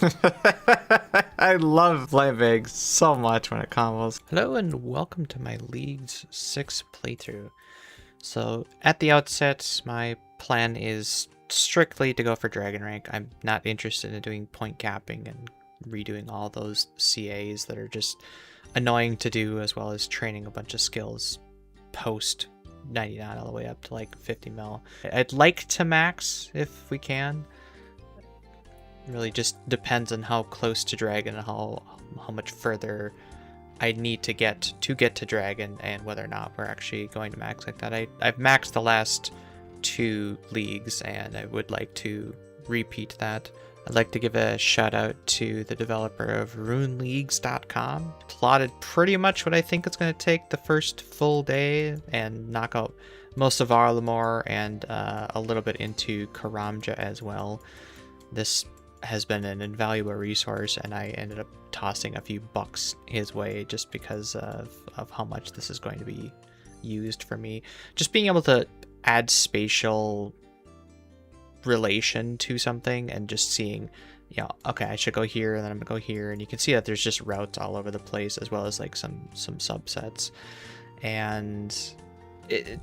I love Blindbag so much when it combos. Hello and welcome to my Leagues 6 playthrough. So at the outset, my plan is strictly to go for Dragon Rank. I'm not interested in doing point capping and redoing all those CAs that are just annoying to do, as well as training a bunch of skills post 99 all the way up to like 50 mil. I'd like to max if we can. Really just depends on how close to Dragon and how much further I need to get to Dragon, and whether or not we're actually going to max like that. I've maxed the last 2 leagues and I would like to repeat that. I'd like to give a shout out to the developer of runeleagues.com. Plotted pretty much what I think it's going to take the first full day and knock out most of Arlamore and a little bit into Karamja as well. This has been an invaluable resource, and I ended up tossing a few bucks his way just because of how much this is going to be used for me. Just being able to add spatial relation to something and just seeing, you know, okay, I should go here and then I'm gonna go here, and you can see that there's just routes all over the place, as well as like some subsets. And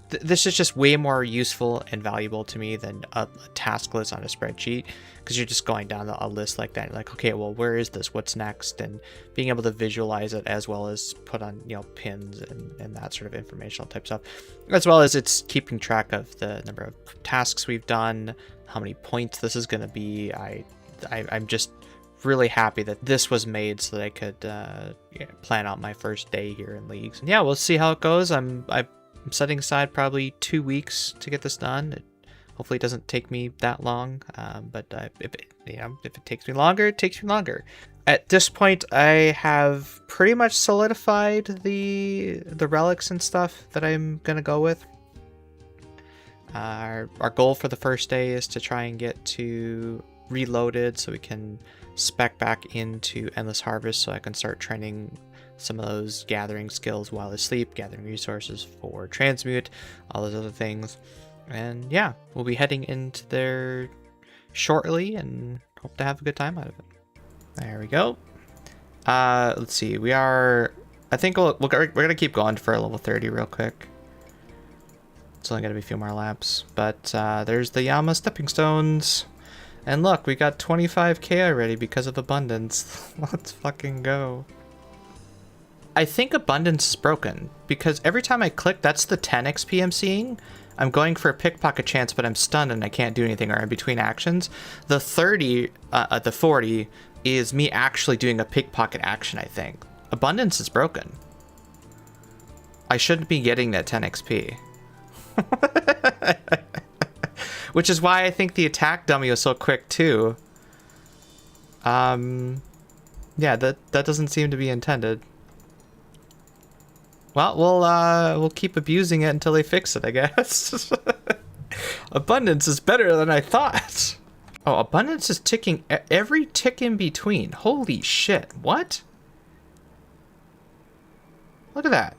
this is just way more useful and valuable to me than a task list on a spreadsheet, because you're just going down a list like that. You're like, okay, well, where is this? What's next? And being able to visualize it, as well as put on, you know, pins and that sort of informational type stuff, as well as it's keeping track of the number of tasks we've done, how many points this is going to be. I'm just really happy that this was made so that I could plan out my first day here in Leagues. And yeah, we'll see how it goes. I'm setting aside probably 2 weeks to get this done. Hopefully it doesn't take me that long, but if it takes me longer, it takes me longer. At this point, I have pretty much solidified the relics and stuff that I'm gonna go with. Our goal for the first day is to try and get to reloaded so we can spec back into Endless Harvest, so I can start training some of those gathering skills while asleep, gathering resources for Transmute, all those other things. And yeah, we'll be heading into there shortly and hope to have a good time out of it. There we go. Let's see, I think we're gonna keep going for a level 30 real quick. It's only gonna be a few more laps, but there's the Yama stepping stones. And look, we got 25k already because of abundance. Let's fucking go. I think abundance is broken, because every time I click, that's the 10 XP I'm seeing. I'm going for a pickpocket chance, but I'm stunned and I can't do anything, or in between actions. The 30, the 40 is me actually doing a pickpocket action, I think. Abundance is broken. I shouldn't be getting that 10 XP. Which is why I think the attack dummy was so quick too. Yeah, that doesn't seem to be intended. Well, we'll keep abusing it until they fix it, I guess. Abundance is better than I thought. Oh, abundance is ticking every tick in between. Holy shit, what? Look at that.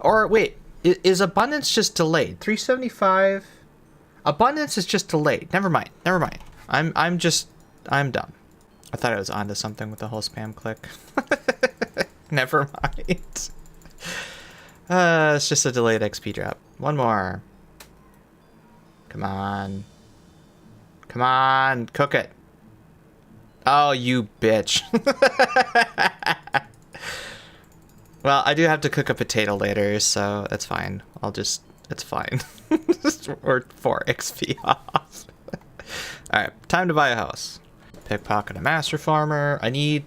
Or wait, is abundance just delayed? 375. Abundance is just delayed. Never mind. I'm dumb. I thought I was onto something with the whole spam click. Never mind. It's just a delayed XP drop. One more. Come on. Come on, cook it. Oh, you bitch. Well, I do have to cook a potato later, so that's fine. It's fine. Or 4 XP off. Alright, time to buy a house. Pickpocket a master farmer. I need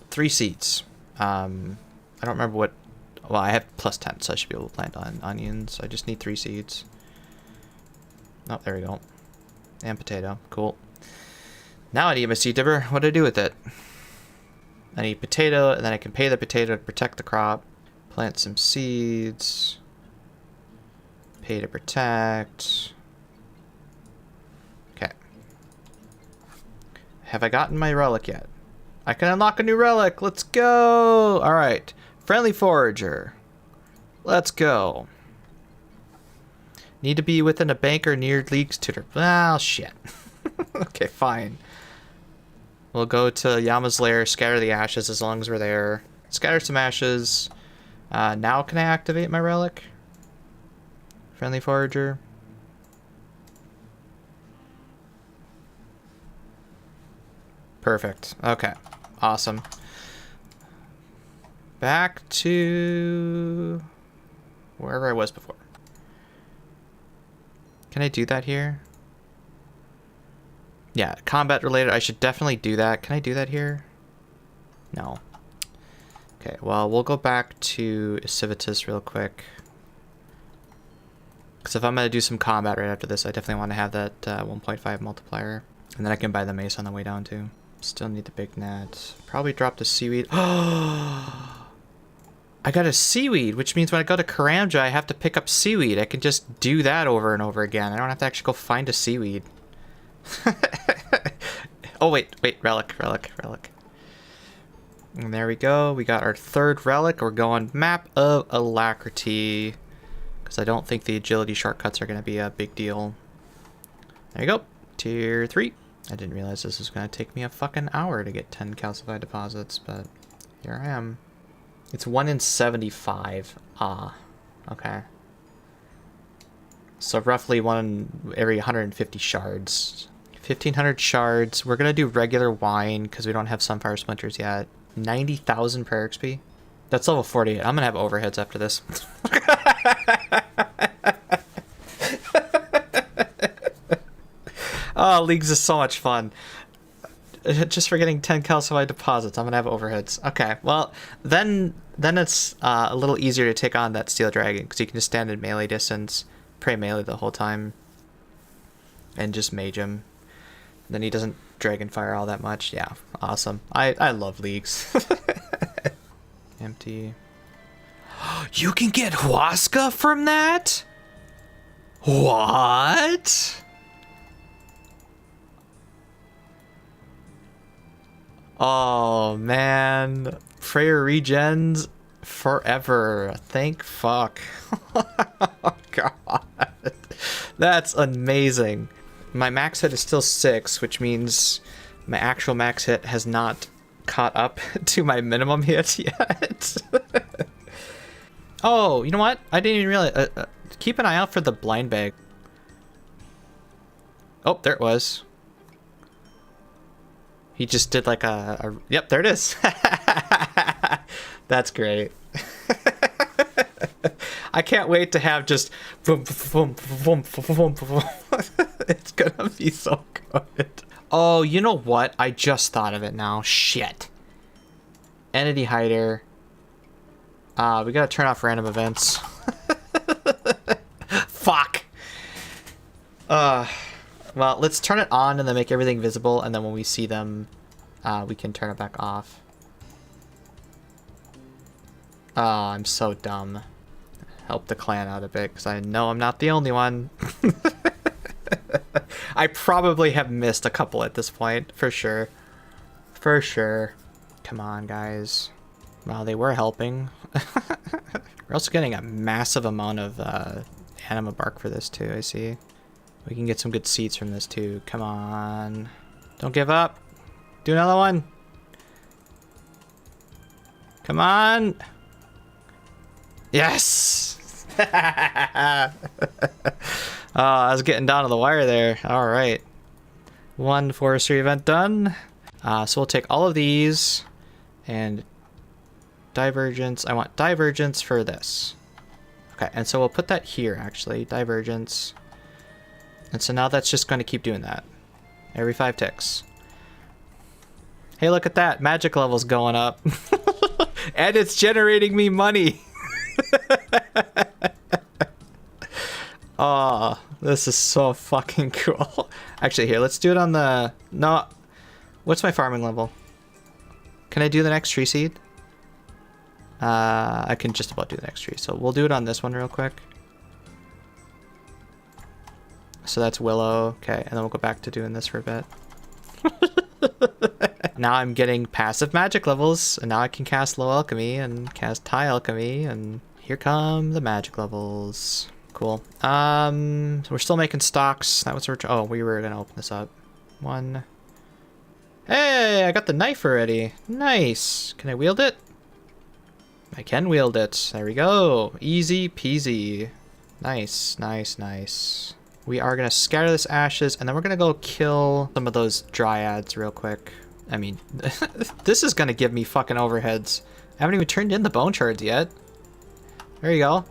3 seeds. I don't remember what. Well, I have plus 10, so I should be able to plant on onions. I just need 3 seeds. Oh, there we go. And potato. Cool. Now I need my seed dipper. What do I do with it? I need potato, and then I can pay the potato to protect the crop. Plant some seeds. Pay to protect. Okay. Have I gotten my relic yet? I can unlock a new relic. Let's go. All right. Friendly Forager. Let's go. Need to be within a bank or near Leagues tutor. Well, shit. Okay, fine. We'll go to Yama's lair, scatter the ashes as long as we're there. Scatter some ashes. Now can I activate my relic? Friendly Forager. Perfect. Okay. Awesome. Back to wherever I was before. Can I do that here? Yeah, combat related. I should definitely do that. Can I do that here? No. Okay, well, we'll go back to Civitas real quick. Because if I'm going to do some combat right after this, I definitely want to have that 1.5 multiplier. And then I can buy the mace on the way down too. Still need the big net. Probably drop the seaweed. Oh! I got a seaweed, which means when I go to Karamja, I have to pick up seaweed. I can just do that over and over again. I don't have to actually go find a seaweed. Oh, wait. Relic. And there we go. We got our third relic. We're going map of Alacrity. Because I don't think the agility shortcuts are going to be a big deal. There you go. Tier 3. I didn't realize this was going to take me a fucking hour to get 10 calcified deposits, but here I am. It's 1 in 75. Ah, okay. So roughly 1 in every 150 shards. 1,500 shards. We're going to do regular wine because we don't have Sunfire Splinters yet. 90,000 per XP. That's level 48. I'm going to have overheads after this. Oh, Leagues is so much fun. Just for getting 10 calcified deposits, I'm gonna have overheads. Okay, well, then it's a little easier to take on that Steel Dragon, because you can just stand in melee distance, pray melee the whole time, and just mage him. Then he doesn't dragon fire all that much. Yeah, awesome. I love Leagues. Empty. You can get Huasca from that? What? Oh, man. Prayer regens forever. Thank fuck. Oh, God. That's amazing. My max hit is still 6, which means my actual max hit has not caught up to my minimum hit yet. Oh, you know what? I didn't even realize. Keep an eye out for the Blindbag. Oh, there it was. He just did like a yep, there it is. That's great. I can't wait to have just boom, boom, boom, boom, boom. It's gonna be so good. Oh, you know what? I just thought of it now. Shit. Entity hider. We gotta turn off random events. Fuck. Well, let's turn it on and then make everything visible, and then when we see them, we can turn it back off. Oh, I'm so dumb. Help the clan out a bit, because I know I'm not the only one. I probably have missed a couple at this point, for sure. For sure. Come on, guys. Wow, they were helping. We're also getting a massive amount of anima bark for this, too, I see. We can get some good seeds from this too. Come on. Don't give up. Do another one. Come on. Yes. Oh, I was getting down to the wire there. All right. One forestry event done. So we'll take all of these and divergence. I want divergence for this. Okay, and so we'll put that here actually. Divergence. And so now that's just going to keep doing that. Every 5 ticks. Hey, look at that. Magic level's going up. And it's generating me money. Oh, this is so fucking cool. Actually, here, let's do it on the... No. What's my farming level? Can I do the next tree seed? I can just about do the next tree. So we'll do it on this one real quick. So that's Willow. Okay, and then we'll go back to doing this for a bit. Now I'm getting passive magic levels, and now I can cast Low Alchemy and cast High Alchemy, and here come the magic levels. Cool. So we're still making stocks. That was oh, we were gonna open this up. 1. Hey, I got the knife already. Nice. Can I wield it? I can wield it. There we go. Easy peasy. Nice, nice, nice. We are going to scatter this ashes, and then we're going to go kill some of those dryads real quick. I mean, this is going to give me fucking overheads. I haven't even turned in the bone shards yet. There you go.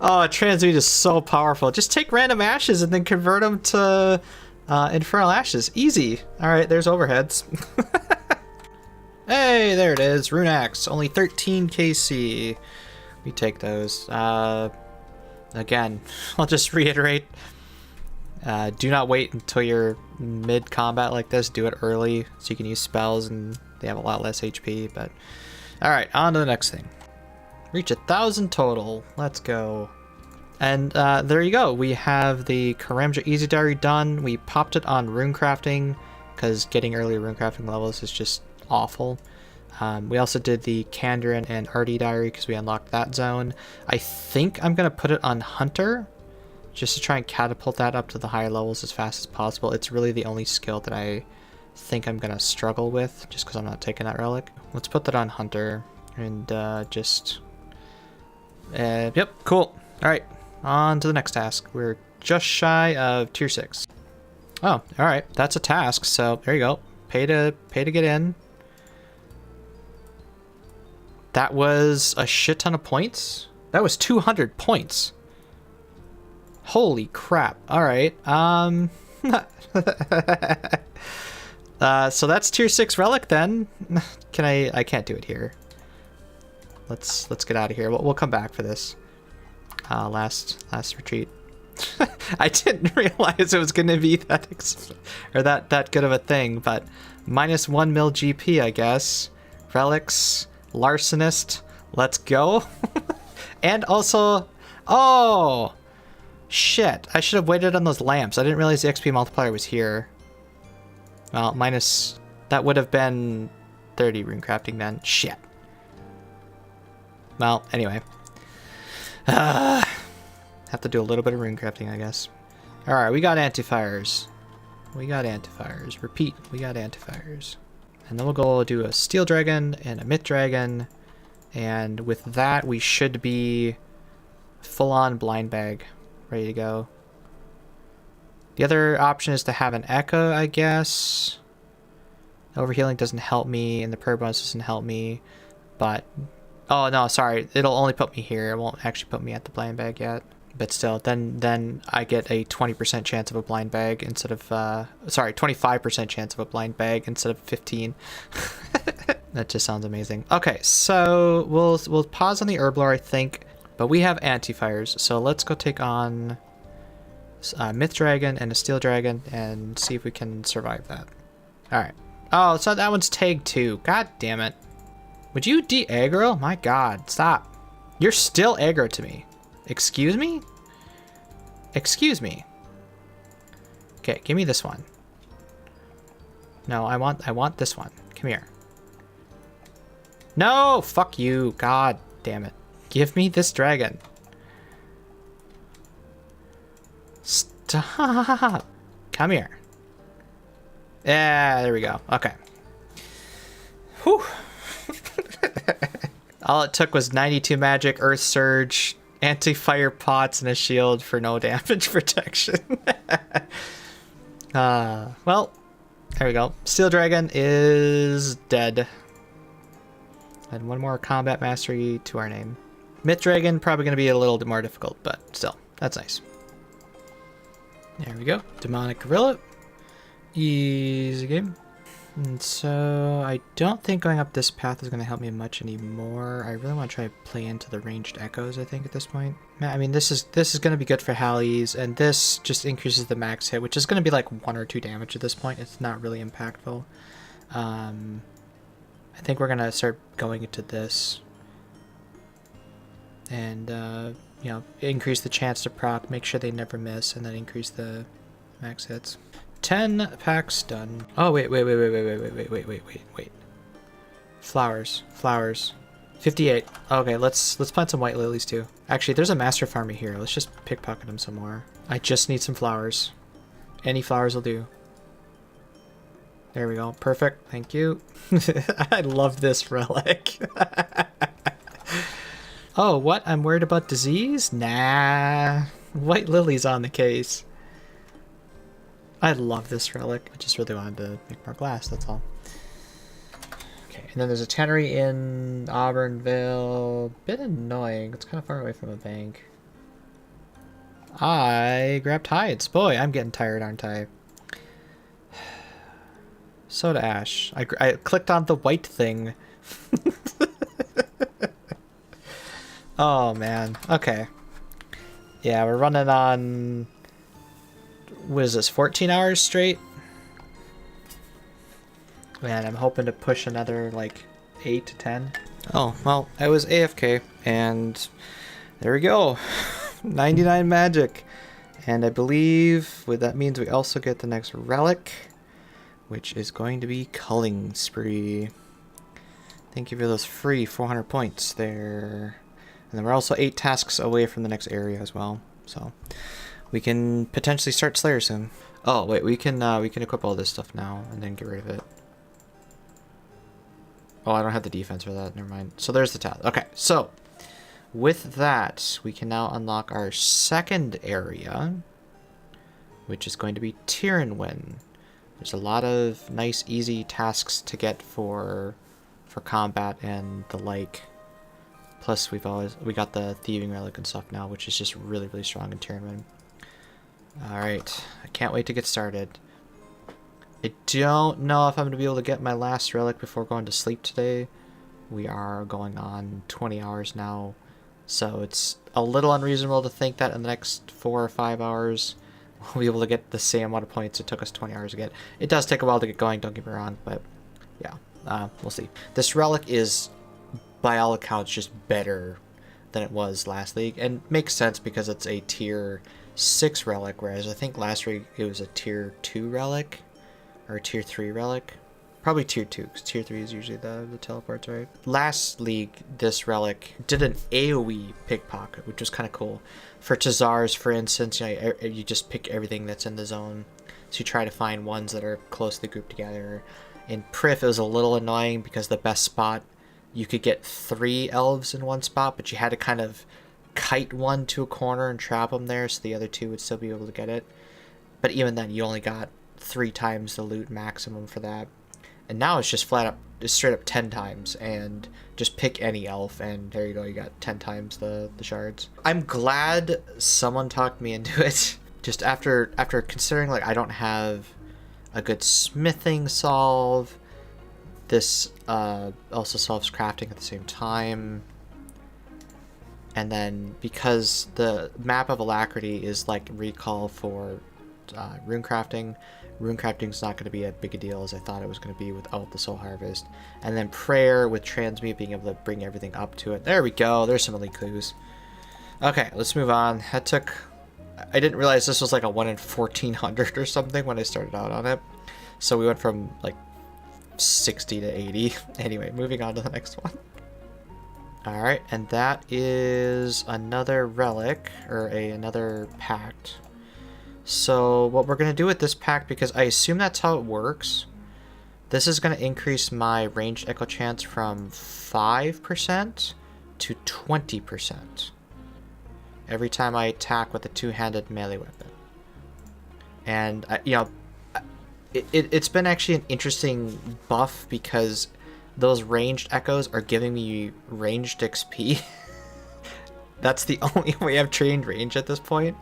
Oh, Transmute is so powerful. Just take random ashes and then convert them to infernal ashes. Easy. All right, there's overheads. Hey, there it is. Rune Axe. Only 13 KC. We take those. Again, I'll just reiterate. Do not wait until you're mid-combat like this. Do it early so you can use spells and they have a lot less HP. But all right, on to the next thing. Reach 1,000 total. Let's go. And there you go. We have the Karamja Easy Diary done. We popped it on rune crafting because getting early rune crafting levels is just awful. We also did the Kandarin and Artie Diary because we unlocked that zone. I think I'm going to put it on Hunter just to try and catapult that up to the higher levels as fast as possible. It's really the only skill that I think I'm going to struggle with just because I'm not taking that relic. Let's put that on Hunter and yep, cool. All right, on to the next task. We're just shy of tier 6. Oh, all right, that's a task. So there you go. Pay to get in. That was a shit ton of points. That was 200 points. Holy crap. All right. So that's tier 6 relic then. Can I can't do it here. Let's get out of here. We'll come back for this. Last retreat. I didn't realize it was going to be that good of a thing, but -1 mil GP, I guess. Relics, Larcenist, let's go. And also, oh shit! I should have waited on those lamps. I didn't realize the XP multiplier was here. Well, that would have been 30 rune crafting then. Shit. Well, anyway. Have to do a little bit of rune crafting, I guess. Alright, we got anti-fires. We got anti-fires. Repeat, we got anti-fires. And then we'll go do a steel dragon and a myth dragon. And with that, we should be full-on Blindbag. Ready to go. The other option is to have an echo, I guess. Overhealing doesn't help me, and the prayer bonus doesn't help me. But oh no, sorry. It'll only put me here. It won't actually put me at the Blindbag yet. But still, then I get a 20% chance of a Blindbag instead of sorry, 25% chance of a Blindbag instead of 15. That just sounds amazing. Okay, so we'll pause on the Herblore, I think. But we have anti-fires, so let's go take on a Myth Dragon and a Steel Dragon and see if we can survive that. Alright. Oh, so that one's tagged too. God damn it. Would you de-aggro? My god, stop. You're still aggro to me. Excuse me? Excuse me. Okay, give me this one. No, I want this one. Come here. No! Fuck you. God damn it. Give me this dragon. Stop. Come here. Yeah, there we go. Okay. Whew. All it took was 92 magic, Earth Surge, anti-fire pots, and a shield for no damage protection. Well, there we go. Steel Dragon is dead. And one more combat mastery to our name. Myth Dragon, probably going to be a little bit more difficult, but still, that's nice. There we go. Demonic Gorilla. Easy game. And so I don't think going up this path is going to help me much anymore. I really want to try to play into the ranged echoes, I think, at this point. I mean, this is going to be good for Hallies, and this just increases the max hit, which is going to be like 1 or 2 damage at this point. It's not really impactful. I think we're going to start going into this. And, you know, increase the chance to proc, make sure they never miss, and then increase the max hits. 10 packs done. Oh, wait. Flowers. 58. Okay, let's plant some white lilies too. Actually, there's a master farmer here. Let's just pickpocket him some more. I just need some flowers. Any flowers will do. There we go. Perfect. Thank you. I love this relic. Oh, what? I'm worried about disease? Nah. White lilies on the case. I love this relic. I just really wanted to make more glass, that's all. Okay, and then there's a tannery in Auburnville. Bit annoying. It's kind of far away from a bank. I grabbed hides. Boy, I'm getting tired, aren't I? Soda ash. I clicked on the white thing. Oh, man. Okay. Yeah, we're running on... What is this, 14 hours straight? Man, I'm hoping to push another, like, 8 to 10. Oh, well, I was AFK, and there we go. 99 magic. And I believe what that means we also get the next relic, which is going to be Culling Spree. Thank you for those free 400 points there. And then we're also 8 tasks away from the next area as well, so we can potentially start Slayer soon. Oh wait, we can equip all this stuff now and then get rid of it. Oh, I don't have the defense for that. Never mind. So there's the task. Okay, so with that, we can now unlock our second area, which is going to be Tirannwn. There's a lot of nice, easy tasks to get for combat and the like. Plus, we got the thieving relic and stuff now, which is just really, really strong in Tirannwn. Alright, I can't wait to get started. I don't know if I'm going to be able to get my last relic before going to sleep today. We are going on 20 hours now, so it's a little unreasonable to think that in the next 4 or 5 hours we'll be able to get the same amount of points it took us 20 hours to get. It does take a while to get going, don't get me wrong, but yeah, we'll see. This relic is, by all accounts, just better than it was last league, and makes sense because it's a tier 6 relic, whereas I think last week it was a tier 2 relic, or a tier 3 relic. Probably tier 2, because tier 3 is usually the teleports, right? Last league, this relic did an AoE pickpocket, which was kind of cool. For Tazars, for instance, you just pick everything that's in the zone, so you try to find ones that are closely grouped together. In Prif, it was a little annoying because the best spot, you could get 3 elves in one spot, but you had to kind of kite one to a corner and trap them there so the other 2 would still be able to get it. But even then, you only got 3 times the loot maximum for that. And now it's just flat up, just straight up 10 times, and just pick any elf, and there you go, you got 10 times the shards. I'm glad someone talked me into it. Just after considering, like, I don't have a good smithing solve. This also solves crafting at the same time. And then because the map of Alacrity is like recall for rune crafting is not going to be as big a deal as I thought it was going to be without the soul harvest. And then prayer with transmute, being able to bring everything up to it. There we go. There's some elite clues. Okay, let's move on. That took... I didn't realize this was like a 1 in 1400 or something when I started out on it. So we went from like 60 to 80. Anyway, moving on to the next one. Alright, and that is another relic, or another pact. So what we're going to do with this pact, because I assume that's how it works, this is going to increase my ranged echo chance from 5% to 20% every time I attack with a 2-handed melee weapon. And, it's been actually an interesting buff because those ranged echoes are giving me ranged XP. That's the only way I've trained range at this point.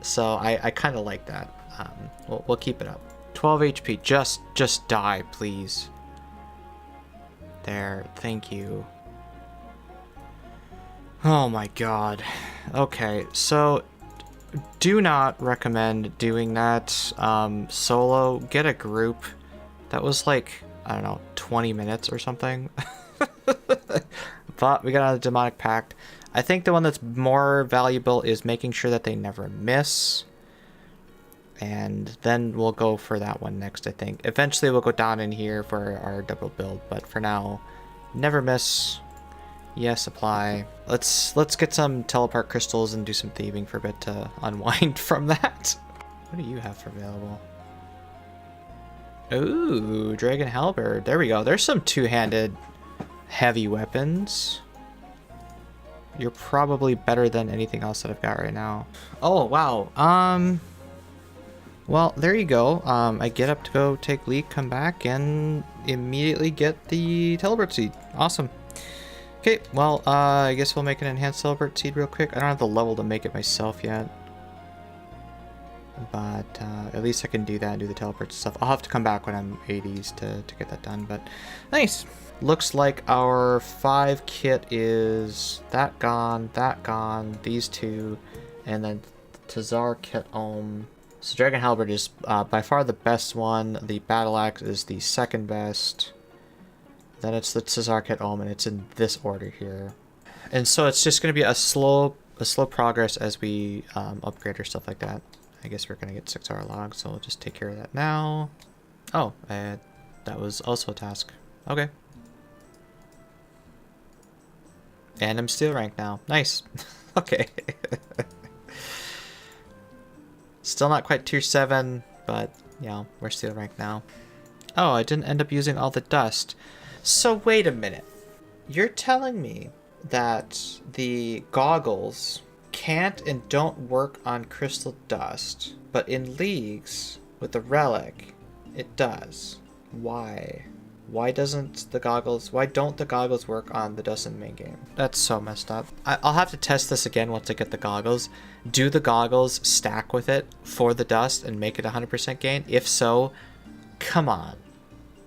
So I kind of like that. We'll keep it up. 12 HP. Just die, please. There. Thank you. Oh my god. Okay, so do not recommend doing that solo. Get a group. That was like, I don't know, 20 minutes or something. But we got a demonic pact. I think the one that's more valuable is making sure that they never miss. And then we'll go for that one next, I think. Eventually we'll go down in here for our double build, but for now, never miss. Yes, apply. Let's get some teleport crystals and do some thieving for a bit to unwind from that. What do you have for available? Ooh, Dragon Halberd. There we go. There's some two-handed heavy weapons. You're probably better than anything else that I've got right now. Oh, wow. Well, there you go. I get up to go take leak, come back, and immediately get the teleport seed. Awesome. Okay, well, I guess we'll make an enhanced teleport seed real quick. I don't have the level to make it myself yet. But at least I can do that and do the teleport stuff. I'll have to come back when I'm 80s to get that done, but nice. Looks like our 5 kit is that gone, these two, and then Tazar kit Ohm. So Dragon Halberd is by far the best one. The Battle Axe is the second best. Then it's the Tazar kit Ohm, and it's in this order here. And so it's just going to be a slow progress as we upgrade or stuff like that. I guess we're going to get 6-hour logs, so we'll just take care of that now. Oh, that was also a task. Okay. And I'm steel rank now. Nice. Okay. Still not quite tier 7, but, you know, we're steel rank now. Oh, I didn't end up using all the dust. So wait a minute. You're telling me that the goggles can't and don't work on crystal dust, but in Leagues with the Relic, it does. Why? Why don't the goggles work on the dust in the main game? That's so messed up. I'll have to test this again once I get the goggles. Do the goggles stack with it for the dust and make it 100% gain? If so, come on.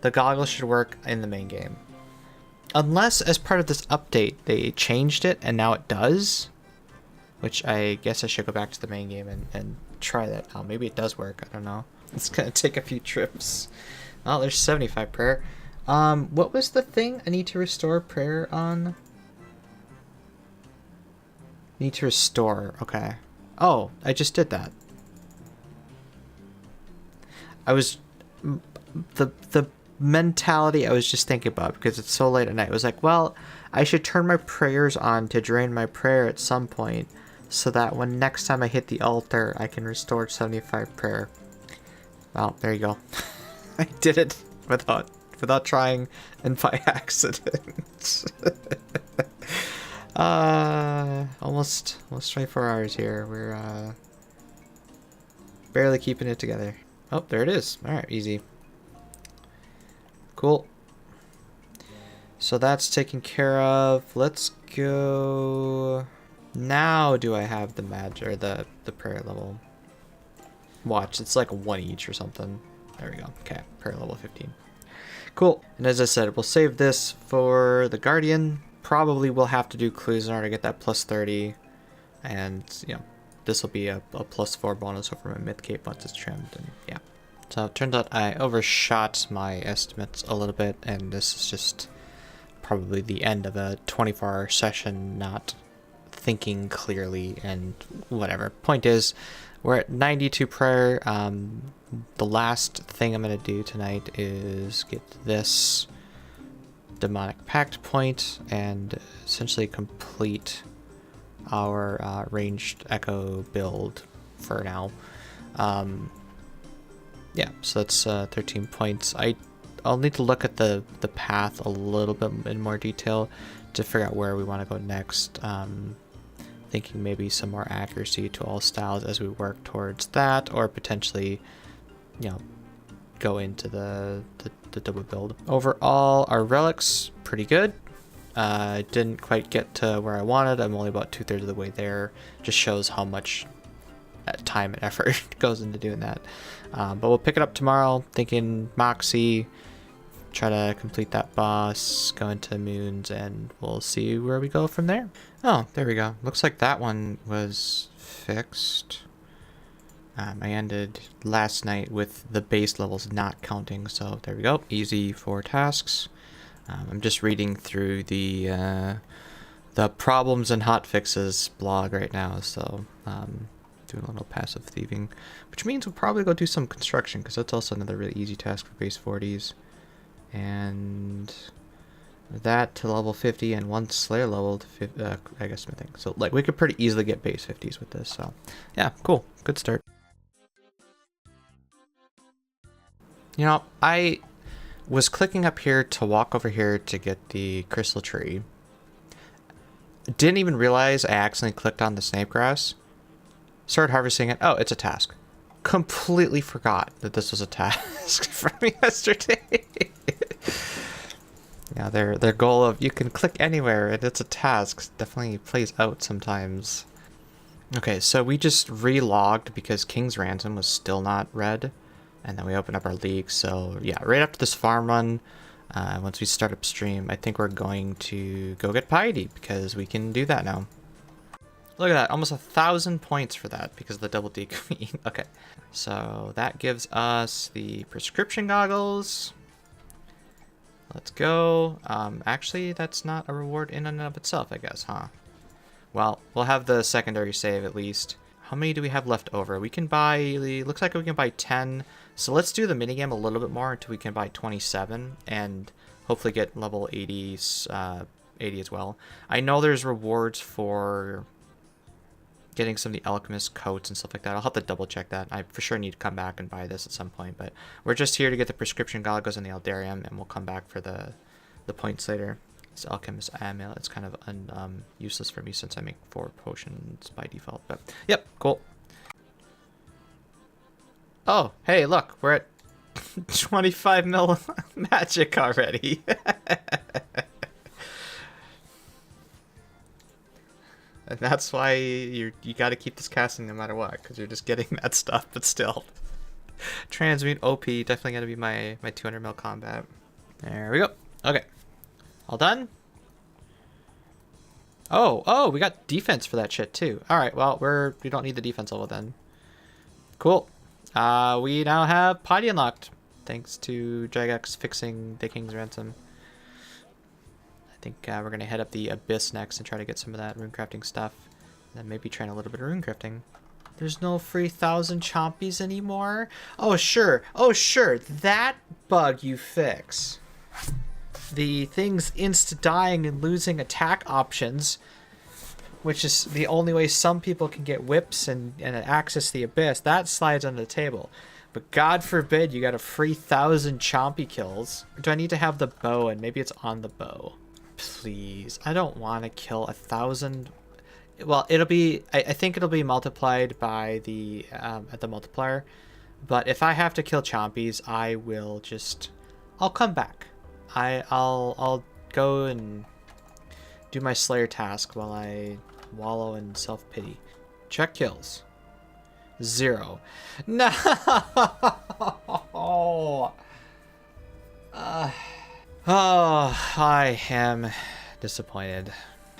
The goggles should work in the main game. Unless as part of this update they changed it and now it does. Which I guess I should go back to the main game and try that out. Maybe it does work. I don't know. It's gonna take a few trips. Oh, there's 75 prayer. What was the thing I need to restore prayer on? Need to restore. Okay. Oh, I just did that. I was the mentality I was just thinking about, because it's so late at night. It was like, well, I should turn my prayers on to drain my prayer at some point, so that when next time I hit the altar, I can restore 75 prayer. Well, there you go. I did it without trying and by accident. Almost 24 hours here. We're barely keeping it together. Oh, there it is. All right, easy. Cool. So that's taken care of. Let's go. Now do I have the magic or the prayer level? Watch, it's like 1 each or something. There we go. Okay, prayer level 15. Cool. And as I said, we'll save this for the Guardian. Probably we'll have to do clues in order to get that plus 30. And, you know, this will be a plus 4 bonus over my myth cape once it's trimmed. And yeah. So it turns out I overshot my estimates a little bit, and this is just probably the end of a 24-hour session not thinking clearly and whatever. Point is, we're at 92 prayer. The last thing I'm going to do tonight is get this demonic pact point and essentially complete our ranged echo build for now. Yeah, so that's 13 points. I'll need to look at the path a little bit in more detail to figure out where we want to go next. Thinking maybe some more accuracy to all styles as we work towards that, or potentially, you know, go into the double build. Overall, our relics, pretty good. I didn't quite get to where I wanted. I'm only about 2/3 of the way there. Just shows how much time and effort goes into doing that. But we'll pick it up tomorrow, thinking Moxie, try to complete that boss, go into Moons, and we'll see where we go from there. Oh, there we go. Looks like that one was fixed. I ended last night with the base levels not counting, so there we go. Easy 4 tasks. I'm just reading through the problems and hotfixes blog right now, so doing a little passive thieving, which means we'll probably go do some construction, because that's also another really easy task for base 40s. And That to level 50 and 1 Slayer level to 50, I guess smithing. So like we could pretty easily get base 50s with this. So yeah, cool. Good start. You know, I was clicking up here to walk over here to get the crystal tree. Didn't even realize I accidentally clicked on the snape grass. Started harvesting it. Oh, it's a task. Completely forgot that this was a task from yesterday. Yeah, their goal of you can click anywhere and it's a task definitely plays out sometimes. Okay, so we just re-logged because King's Ransom was still not read. And then we opened up our league. So yeah, right after this farm run, once we start upstream, I think we're going to go get Piety because we can do that now. Look at that, almost 1,000 points for that because of the double D queen. Okay, so that gives us the prescription goggles. Let's go. Actually, that's not a reward in and of itself, I guess, huh? Well, we'll have the secondary save at least. How many do we have left over? We can buy, looks like we can buy 10. So let's do the minigame a little bit more until we can buy 27 and hopefully get level 80, 80 as well. I know there's rewards for getting some of the alchemist coats and stuff like that. I'll have to double check that. I for sure need to come back and buy this at some point, but we're just here to get the prescription goggles and the Aldarium, and we'll come back for the points later. This alchemist amulet, it's kind of useless for me since I make 4 potions by default, but yep, cool. Oh, hey, look, we're at 25 mil magic already. And that's why you got to keep this casting no matter what, because you're just getting that stuff, but still. Transmute OP, definitely going to be my 200 mil combat. There we go. Okay. All done? Oh, we got defense for that shit too. Alright, well, we don't need the defense level then. Cool. We now have Piety unlocked, thanks to Jagex fixing the King's Ransom. I think we're going to head up the Abyss next and try to get some of that runecrafting stuff. And then maybe train a little bit of runecrafting. There's no free 1,000 chompies anymore? Oh, sure. Oh, sure. That bug you fix. The things insta-dying and losing attack options, which is the only way some people can get whips and access the Abyss, that slides under the table. But God forbid you got a free 1,000 chompy kills. Do I need to have the bow? And maybe it's on the bow. Please, I don't want to kill 1,000. Well, it'll be, I think it'll be multiplied by the, at the multiplier. But if I have to kill chompies, I will just, I'll come back. I'll go and do my Slayer task while I wallow in self-pity. Check kills. 0. No! Oh, I am disappointed.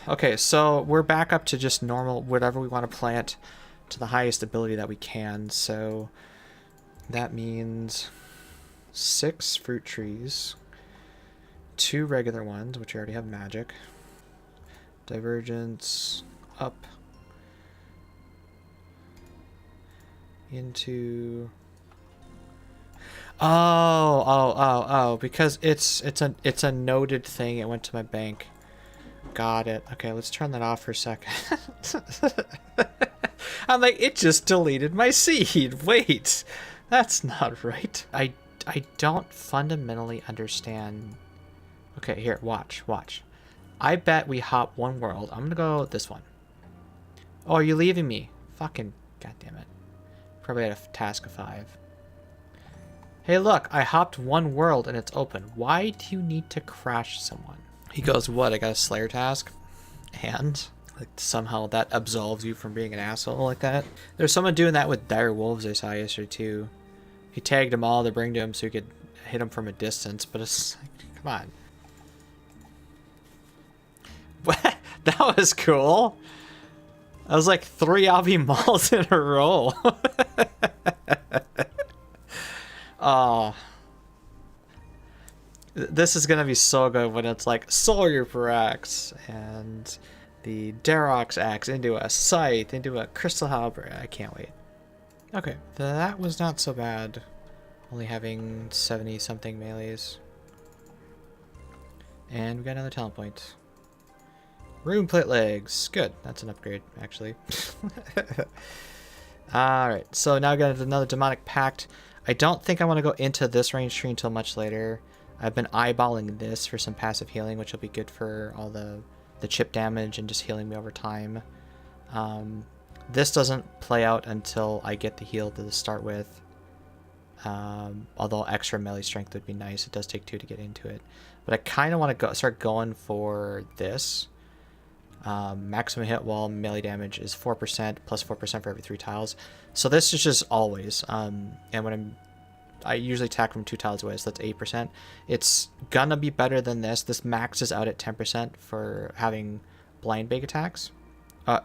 Okay, so we're back up to just normal, whatever we want to plant to the highest ability that we can. So that means 6 fruit trees, 2 regular ones, which I already have magic, divergence up into... Oh, because it's a noted thing. It went to my bank. Got it. Okay, let's turn that off for a second. I'm like, it just deleted my seed. Wait, that's not right. I don't fundamentally understand. Okay, here, watch. I bet we hop one world. I'm gonna go this one. Oh, are you leaving me? Fucking goddamn it. Probably had a task of 5. Hey, look, I hopped one world and it's open. Why do you need to crash someone? He goes, what, I got a Slayer task? And? Like, somehow that absolves you from being an asshole like that? There's someone doing that with dire wolves I saw yesterday, too. He tagged them all to bring to him so he could hit them from a distance, but it's like, come on. What? That was cool. That was like 3 Obby Malls in a row. Oh, this is gonna be so good when it's like Solar Axe and the Darox axe into a scythe, into a crystal halberd. I can't wait. Okay, that was not so bad. Only having 70 something melees. And we got another talent point. Rune plate legs. Good. That's an upgrade, actually. Alright, so now I got another demonic pact. I don't think I want to go into this range tree until much later. I've been eyeballing this for some passive healing, which will be good for all the chip damage and just healing me over time. This doesn't play out until I get the heal to start with. Although extra melee strength would be nice. It does take 2 to get into it. But I kind of want to start going for this. Maximum hit wall melee damage is 4% plus 4% for every 3 tiles. So this is just always. And when I usually attack from 2 tiles away, so that's 8%. It's gonna be better than this. This maxes out at 10% for having Blindbag attacks.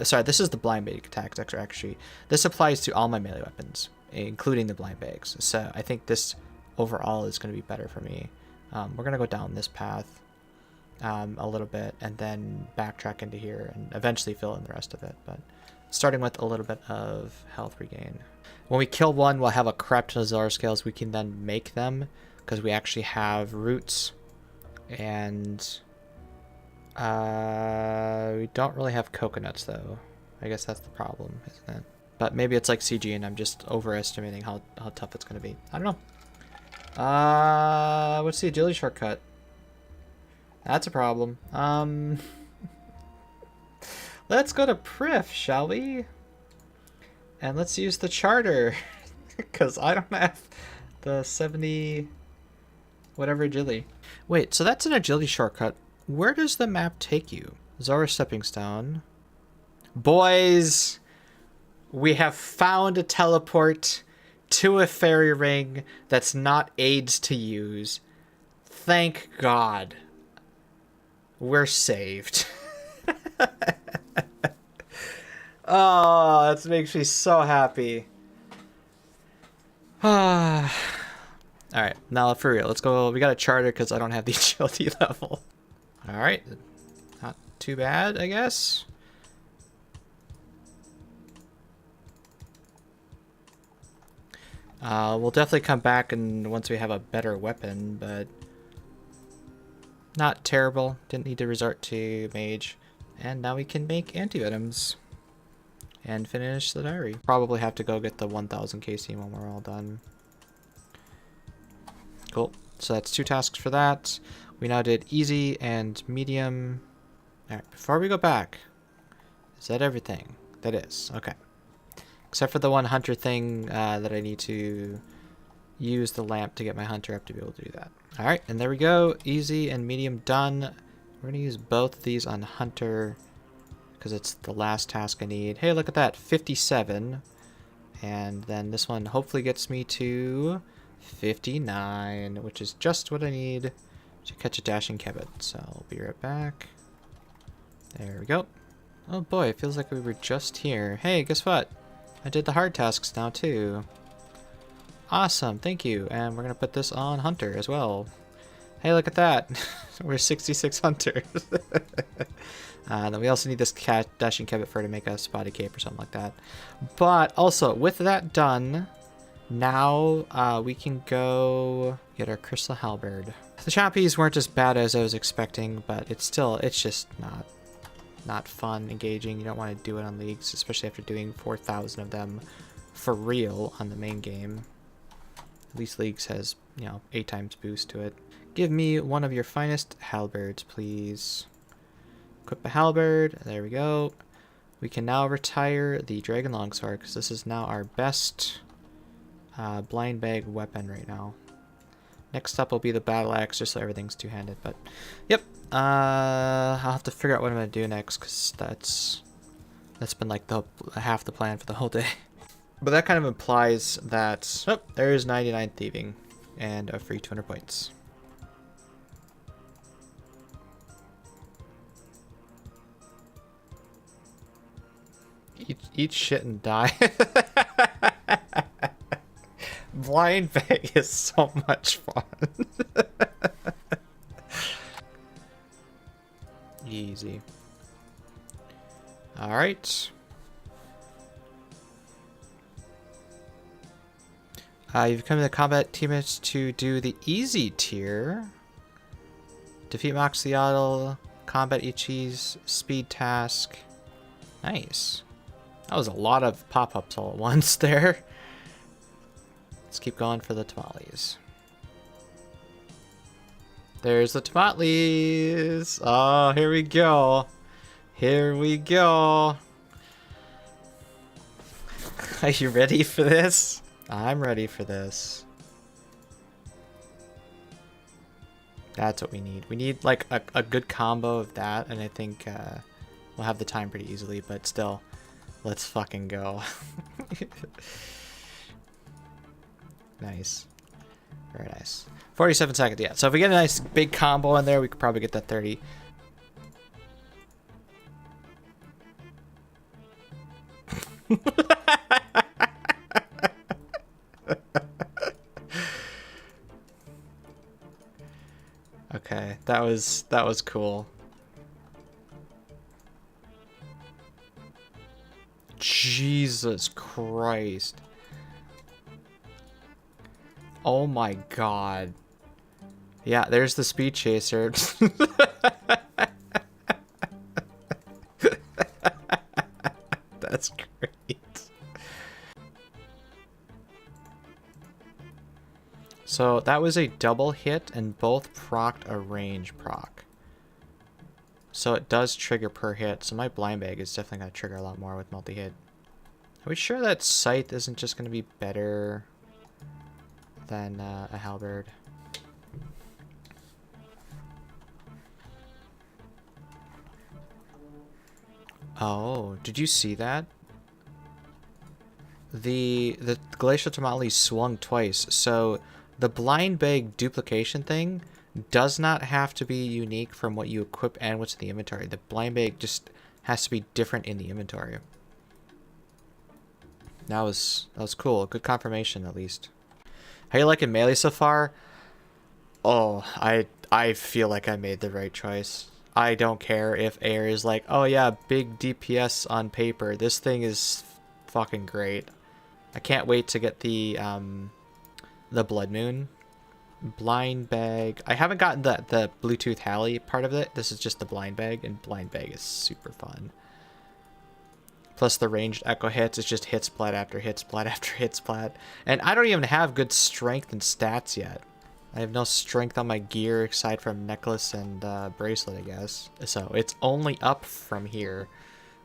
Sorry, this is the Blindbag attacks actually. This applies to all my melee weapons, including the Blindbags. So I think this overall is going to be better for me. We're going to go down this path a little bit and then backtrack into here and eventually fill in the rest of it. But starting with a little bit of health regain. When we kill one, we'll have a crap ton of Zora scales. We can then make them because we actually have roots, and we don't really have coconuts though. I guess that's the problem, isn't it? But maybe it's like CG and I'm just overestimating how tough it's going to be. I don't know. What's the agility shortcut? That's a problem. Let's go to Prif, shall we? And let's use the charter. Because I don't have the 70 whatever agility. Wait, so that's an agility shortcut. Where does the map take you? Zora Stepping Stone. Boys, we have found a teleport to a fairy ring that's not AIDS to use. Thank God. We're saved. Oh, that makes me so happy. Alright, now for real, let's go. We got a charter because I don't have the agility level. Alright, not too bad, I guess. We'll definitely come back and once we have a better weapon, but not terrible. Didn't need to resort to mage. And now we can make antivenoms and finish the diary. Probably have to go get the 1000 KC when we're all done. Cool. So that's 2 tasks for that. We now did easy and medium. Alright, before we go back, is that everything? That is. Okay. Except for the one hunter thing that I need to use the lamp to get my hunter up to be able to do that. Alright, and there we go. Easy and medium done. We're going to use both of these on hunter because it's the last task I need. Hey, look at that. 57. And then this one hopefully gets me to 59, which is just what I need to catch a dashing kebbit. So I'll be right back. There we go. Oh boy, it feels like we were just here. Hey, guess what? I did the hard tasks now too. Awesome, thank you. And we're gonna put this on hunter as well. Hey, look at that. We're 66 hunters. Then we also need this dashing kebbit fur to make a spotty cape or something like that. But also, with that done, now we can go get our crystal halberd. The choppies weren't as bad as I was expecting, but it's just not fun engaging. You don't want to do it on leagues, especially after doing 4,000 of them for real on the main game. At least leagues has, 8 times boost to it. Give me one of your finest halberds, please. Equip a halberd. There we go. We can now retire the dragon longsword because this is now our best Blindbag weapon right now. Next up will be the battle axe, just so everything's two-handed. But yep, I'll have to figure out what I'm gonna do next because that's been like half the plan for the whole day. But that kind of implies that there is 99 thieving and a free 200 points. Eat shit and die. Blindbag is so much fun. Easy. Alright. You've come to the combat teammates to do the easy tier. Defeat Moxiatl, combat Ichis, speed task. Nice. That was a lot of pop-ups all at once there. Let's keep going for the tamales. There's the tamales. Oh, here we go. Here we go. Are you ready for this? I'm ready for this. That's what we need. We need like a good combo of that, and I think we'll have the time pretty easily, but still, let's fucking go. Nice. Very nice. 47 seconds, yeah. So if we get a nice big combo in there, we could probably get that 30. Okay, that was cool. Jesus Christ. Oh my god. Yeah, there's the speed chaser. That's great. So that was a double hit and both procced a range proc. So it does trigger per hit. So my Blindbag is definitely going to trigger a lot more with multi-hit. Are we sure that Scythe isn't just going to be better than a Halberd? Oh, did you see that? The Glacial Tamale swung twice, so the Blindbag duplication thing does not have to be unique from what you equip and what's in the inventory. The Blindbag just has to be different in the inventory. That was cool. Good confirmation, at least. How you liking melee so far? Oh, I feel like I made the right choice. I don't care if Air is like, oh yeah, big DPS on paper. This thing is fucking great. I can't wait to get the Blood Moon. Blindbag. I haven't gotten the Bluetooth Halley part of it. This is just the Blindbag, and Blindbag is super fun. Plus the ranged echo hits. It's just hit splat after hit splat after hit splat. And I don't even have good strength and stats yet. I have no strength on my gear aside from necklace and bracelet, I guess. So it's only up from here.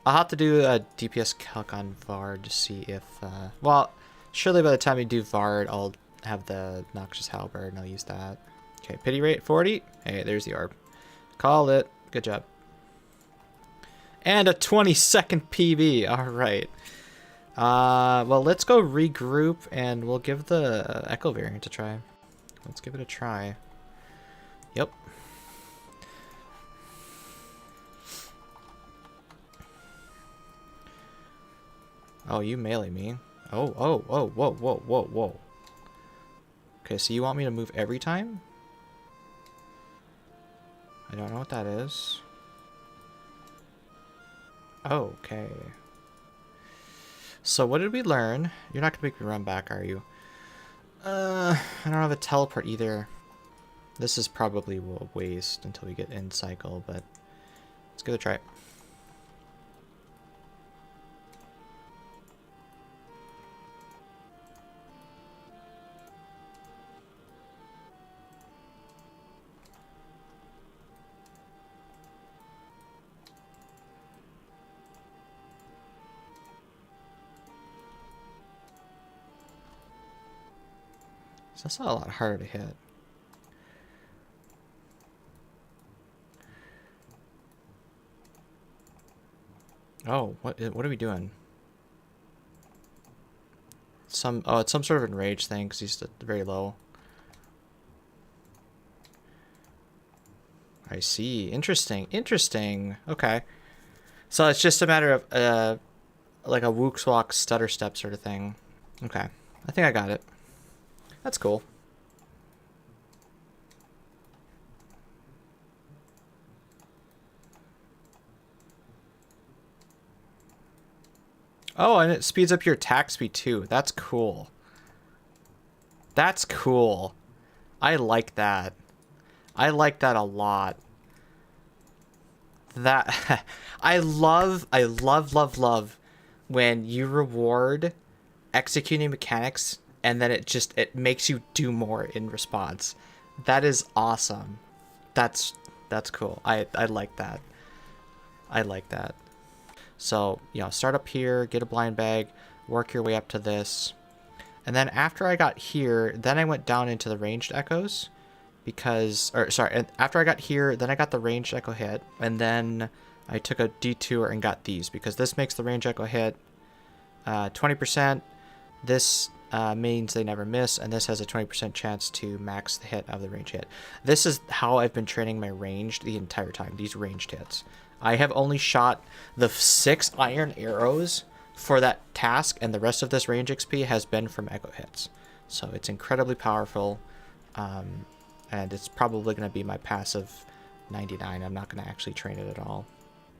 I'll have to do a DPS calc on Vard to see if... well, surely by the time you do Vard, I'll have the Noxious Halberd and I'll use that. Okay, pity rate 40. Hey, there's the orb. Called it. Good job. And a 20-second PB. All right. Well, let's go regroup and we'll give the Echo variant a try. Let's give it a try. Yep. Oh, you melee me. Oh, whoa, whoa. Okay, so you want me to move every time? I don't know what that is. Oh, okay. So what did we learn? You're not gonna make me run back, are you? I don't have a teleport either. This is probably a waste until we get end cycle, but let's give it a try. So that's not a lot harder to hit. Oh, what are we doing? It's some sort of enraged thing because he's very low. I see. Interesting. Interesting. Okay. So it's just a matter of like a Wook's Walk stutter step sort of thing. Okay. I think I got it. That's cool. Oh, and it speeds up your attack speed too. That's cool. That's cool. I like that. I like that a lot. That I love when you reward executing mechanics and then it makes you do more in response. That is awesome. That's cool. I like that. I like that. So, you know, start up here, get a blind bag, work your way up to this. And then after I got here, then I went down into the ranged echoes. Because, or sorry, after I got here, then I got the ranged echo hit, and then I took a detour and got these, because this makes the ranged echo hit 20%. This means they never miss, and this has a 20% chance to max the hit of the range hit. This is how I've been training my ranged the entire time, these ranged hits. I have only shot the 6 iron arrows for that task, and the rest of this range XP has been from echo hits. So it's incredibly powerful. And it's probably going to be my passive 99. I'm not going to actually train it at all.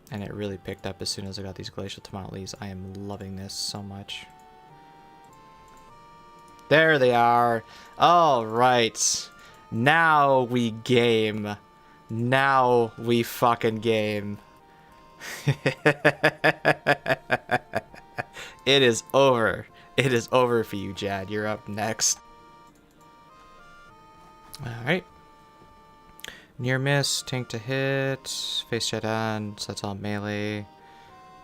And it really picked up as soon as I got these glacial tamales. I am loving this so much. There they are. All right. Now we game. Now we fucking game. It is over. It is over for you, Jad. You're up next. Alright. Near miss, tank to hit, face shut on, so that's all melee.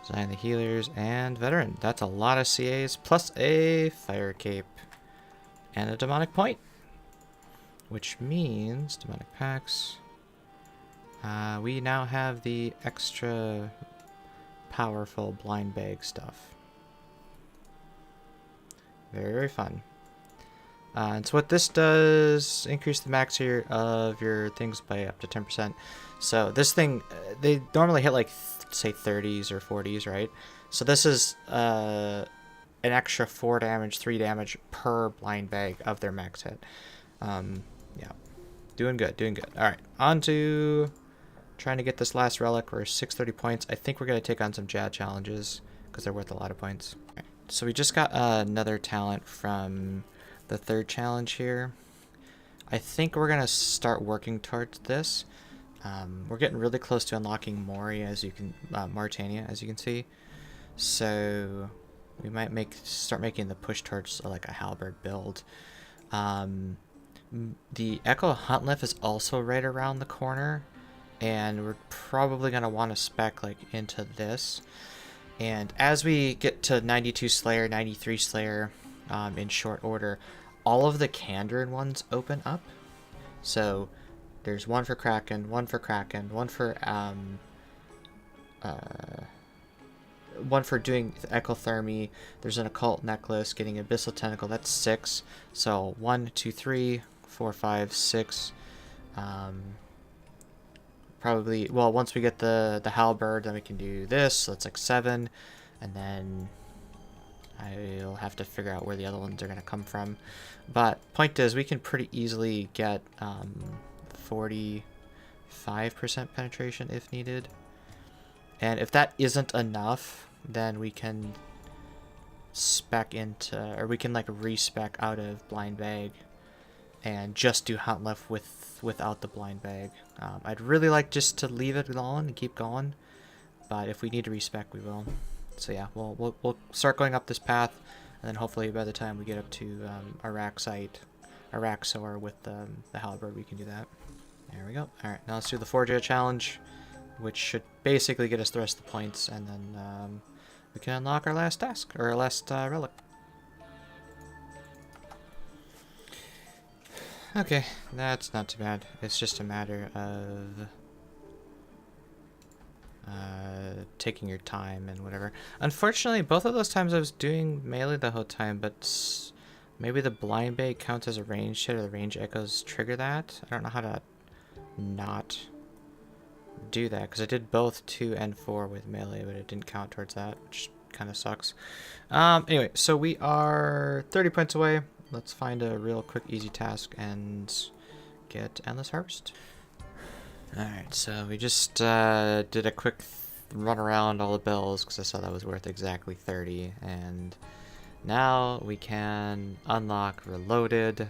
Design the healers, and veteran. That's a lot of CAs, plus a fire cape. And a demonic point. Which means, demonic packs. We now have the extra powerful blind bag stuff. Very, very fun. And so what this does, increase the max here of your things by up to 10%. So this thing, they normally hit like, say 30s or 40s, right? So this is an extra 4 damage, 3 damage per blind bag of their max hit. Yeah, doing good, doing good. All right, on to trying to get this last relic. We're 630 points. I think we're going to take on some Jad challenges because they're worth a lot of points. All right, so we just got another talent from the third challenge here. I think we're gonna start working towards this. We're getting really close to unlocking Morytania, as you can see. So we might start making the push towards like a halberd build. The Echo Huntlift is also right around the corner, and we're probably gonna want to spec like into this. And as we get to 92 Slayer, 93 Slayer, in short order, all of the Kandarin ones open up. So there's one for Kraken, one for doing ectothermy. There's an occult necklace, getting abyssal tentacle. That's 6. So 1, 2, 3, 4, 5, 6. Probably, well, once we get the halberd, then we can do this. So that's like 7, and then I'll have to figure out where the other ones are going to come from. But point is, we can pretty easily get 45% penetration if needed. And if that isn't enough, then we can spec into, or we can like respec out of blind bag and just do hunt left without the blind bag. I'd really like just to leave it alone and keep going, but if we need to respec, we will. So yeah, we'll start going up this path, and then hopefully by the time we get up to Iraq Soar with the halberd, we can do that. There we go. All right, now let's do the Forager challenge, which should basically get us the rest of the points, and then we can unlock our last task, or our last relic. Okay, that's not too bad. It's just a matter of taking your time and whatever. Unfortunately, both of those times I was doing melee the whole time, but maybe the blind bait counts as a range hit, or the range echoes trigger that. I don't know how to not do that, because I did both 2 and 4 with melee, but it didn't count towards that, which kind of sucks. Anyway, so we are 30 points away. Let's find a real quick easy task and get Endless Harvest. Alright, so we just did a quick run around all the bells because I saw that was worth exactly 30, and now we can unlock Reloaded,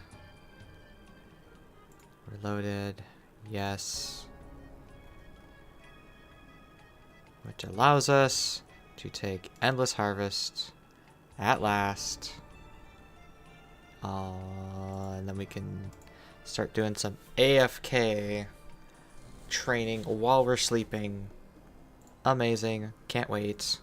Yes. Which allows us to take Endless Harvest at last. And then we can start doing some AFK training while we're sleeping. Amazing. Can't wait.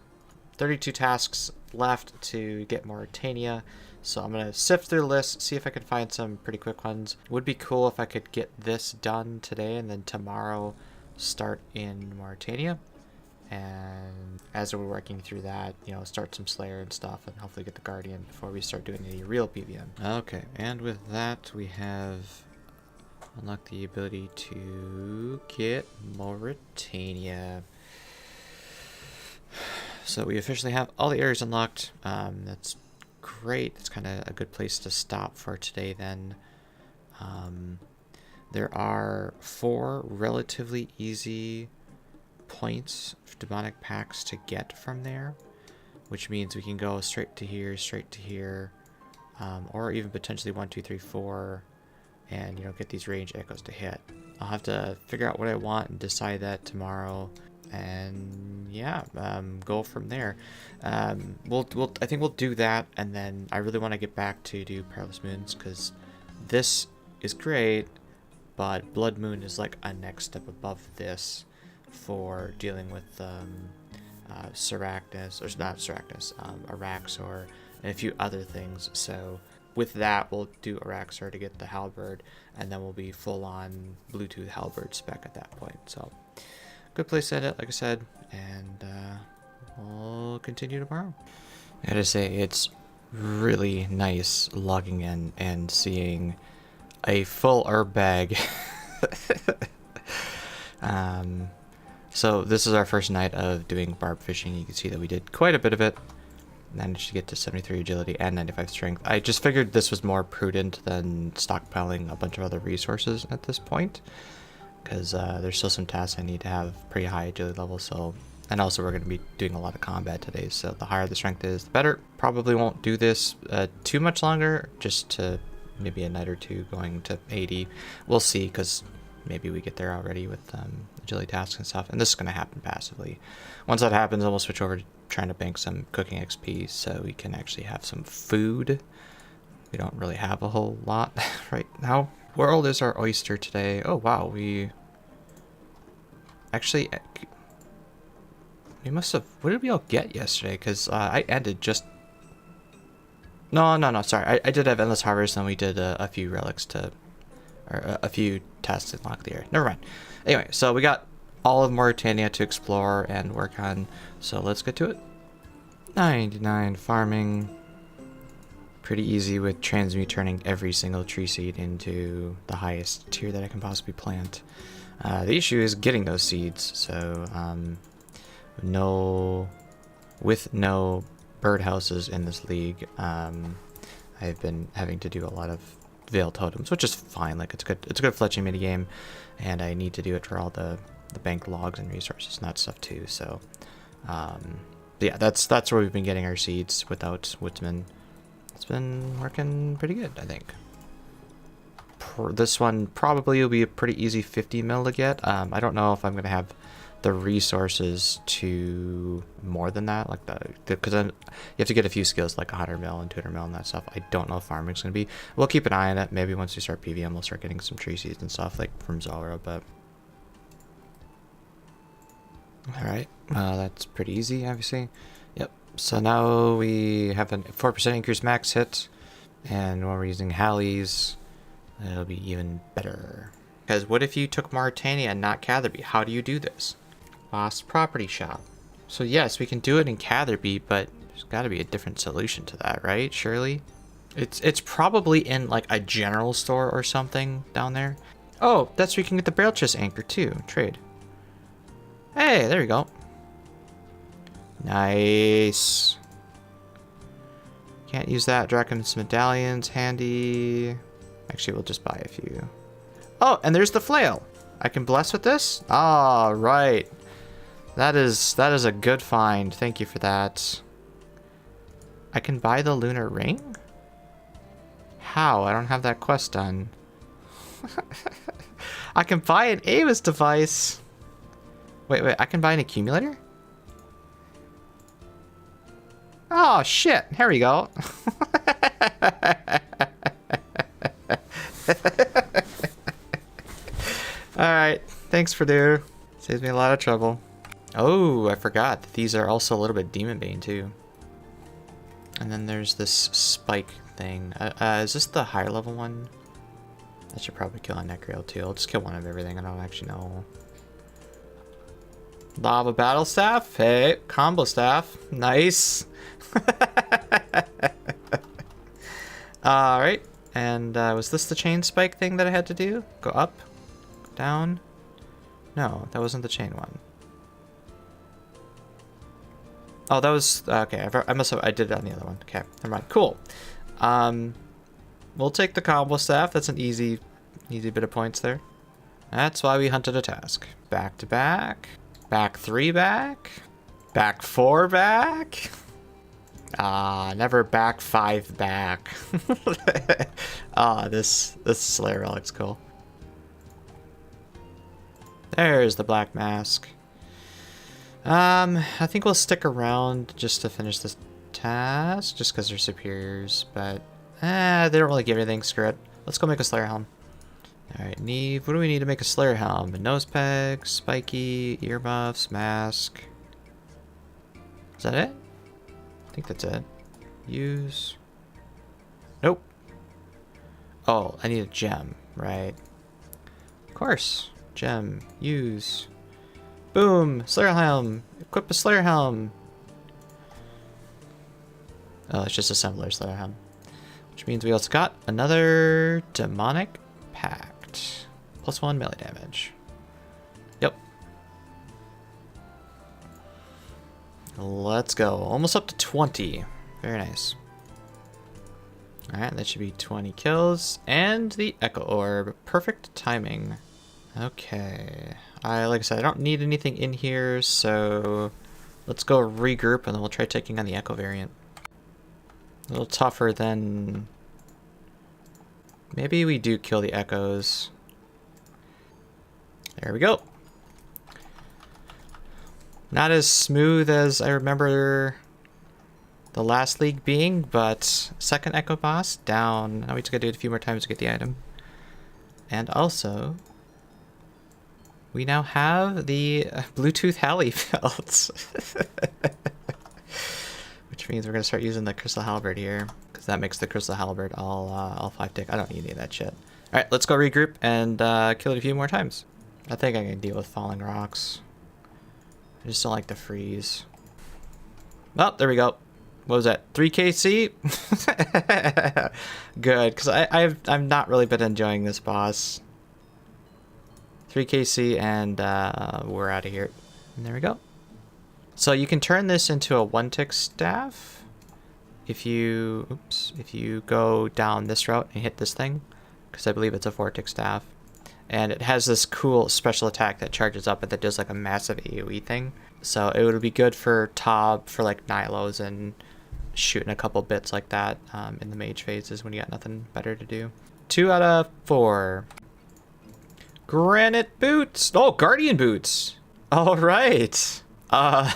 32 tasks left to get Morytania. So I'm going to sift through the list, see if I can find some pretty quick ones. Would be cool if I could get this done today and then tomorrow start in Morytania. And as we're working through that, you know, start some Slayer and stuff and hopefully get the Guardian before we start doing any real PVM. Okay, and with that we have unlocked the ability to get Morytania. So we officially have all the areas unlocked. That's great. It's kind of a good place to stop for today then. There are 4 relatively easy points of demonic pacts to get from there, which means we can go straight to here, or even potentially 1, 2, 3, 4, and you know, get these range echoes to hit. I'll have to figure out what I want and decide that tomorrow, and yeah, go from there. I think we'll do that, and then I really want to get back to do Perilous Moons, because this is great, but Blood Moon is like a next step above this for dealing with Arachnis, Araxor, and a few other things. So with that, we'll do Araxor to get the Halberd, and then we'll be full on Bluetooth Halberd spec at that point. So good place to edit, like I said, and we'll continue tomorrow. I gotta say, it's really nice logging in and seeing a full herb bag. So this is our first night of doing barb fishing. You can see that we did quite a bit of it. Managed to get to 73 agility and 95 strength. I just figured this was more prudent than stockpiling a bunch of other resources at this point, because there's still some tasks I need to have pretty high agility levels. So, and also we're going to be doing a lot of combat today, so the higher the strength is, the better. Probably won't do this too much longer, just to maybe a night or two going to 80. We'll see, because maybe we get there already with agility tasks and stuff, and this is going to happen passively. Once that happens, then we'll switch over to trying to bank some cooking XP so we can actually have some food. We don't really have a whole lot right now. World is our oyster today. Oh wow, we actually, we must have, what did we all get yesterday? Because I ended just, no, sorry, I did have Endless Harvest, and we did a few relics to, or a few tests to unlock the area. Never mind. Anyway, so we got all of Morytania to explore and work on, so let's get to it. 99 farming. Pretty easy with Transmute turning every single tree seed into the highest tier that I can possibly plant. The issue is getting those seeds, so with no birdhouses in this league, I've been having to do a lot of Veil Totems, which is fine. Like, it's a good fletching minigame, and I need to do it for all the bank logs and resources and that stuff too. So yeah, that's where we've been getting our seeds without Woodsman. It's been working pretty good, I think. This one probably will be a pretty easy 50 mil to get. I don't know if I'm gonna have the resources to more than that, like because then you have to get a few skills like 100 mil and 200 mil and that stuff. I don't know if farming's gonna be. We'll keep an eye on it. Maybe once we start PVM, we'll start getting some tree seeds and stuff like from Zora, but. Alright, that's pretty easy, obviously. Yep, so now we have a 4% increased max hit, and when we're using Hallies, it'll be even better. Because what if you took Morytania and not Catherby? How do you do this? Lost Property Shop. So yes, we can do it in Catherby, but there's got to be a different solution to that, right? Surely? It's probably in like a general store or something down there. Oh, that's where you can get the barrel chest anchor too. Trade. Hey, there you go. Nice. Can't use that. Dracon's medallions, handy. Actually, we'll just buy a few. Oh, and there's the flail. I can bless with this? Ah, right. That is a good find. Thank you for that. I can buy the lunar ring? How? I don't have that quest done. I can buy an Avis device. Wait, I can buy an accumulator? Oh, shit. Here we go. Alright. Thanks, Purdue. Saves me a lot of trouble. Oh, I forgot that these are also a little bit Demon Bane, too. And then there's this spike thing. Is this the higher level one? I should probably kill a Necreal, too. I'll just kill one of everything. I don't actually know. Lava Battle Staff. Hey, Combo Staff. Nice. Alright. And was this the chain spike thing that I had to do? Go up? Down? No, that wasn't the chain one. Oh, that was... Okay, I did it on the other one. Okay, never mind. Cool. We'll take the Combo Staff. That's an easy bit of points there. That's why we hunted a task. Back to back. Back 3 back. Back 4 back. Never back 5 back. This Slayer Relic's cool. There's the Black Mask. I think we'll stick around just to finish this task, just because they're superiors, but they don't really give anything. Screw it. Let's go make a Slayer Helm. Alright, what do we need to make a Slayer Helm? A nose peg, spiky, earmuffs, mask. Is that it? I think that's it. Use. Nope. Oh, I need a gem, right? Of course. Gem. Use. Boom! Slayer Helm! Equip a Slayer Helm! Oh, it's just assembler Slayer Helm. Which means we also got another Demonic Pact. +1 melee damage. Yep. Let's go. Almost up to 20. Very nice. Alright, that should be 20 kills. And the Echo Orb. Perfect timing. Okay. Like I said, I don't need anything in here, so let's go regroup and then we'll try taking on the Echo variant. A little tougher than... Maybe we do kill the Echoes. There we go. Not as smooth as I remember the last league being, but second Echo boss down. Now we just gotta do it a few more times to get the item. And also, we now have the Bluetooth Halley belts. Which means we're gonna start using the Crystal Halberd here, because that makes the Crystal Halberd all 5 tick. I don't need any of that shit. Alright, let's go regroup and kill it a few more times. I think I can deal with falling rocks. I just don't like the freeze. Oh, there we go. What was that? 3 KC? Good, because I've not really been enjoying this boss. 3 KC and we're out of here. And there we go. So you can turn this into a 1-tick staff if you go down this route and hit this thing, because I believe it's a 4-tick staff. And it has this cool special attack that charges up and that does like a massive AoE thing. So it would be good for Tob, for like Nilos and shooting a couple bits like that in the mage phases when you got nothing better to do. 2 out of 4. Granite boots. Oh, Guardian boots. All right. I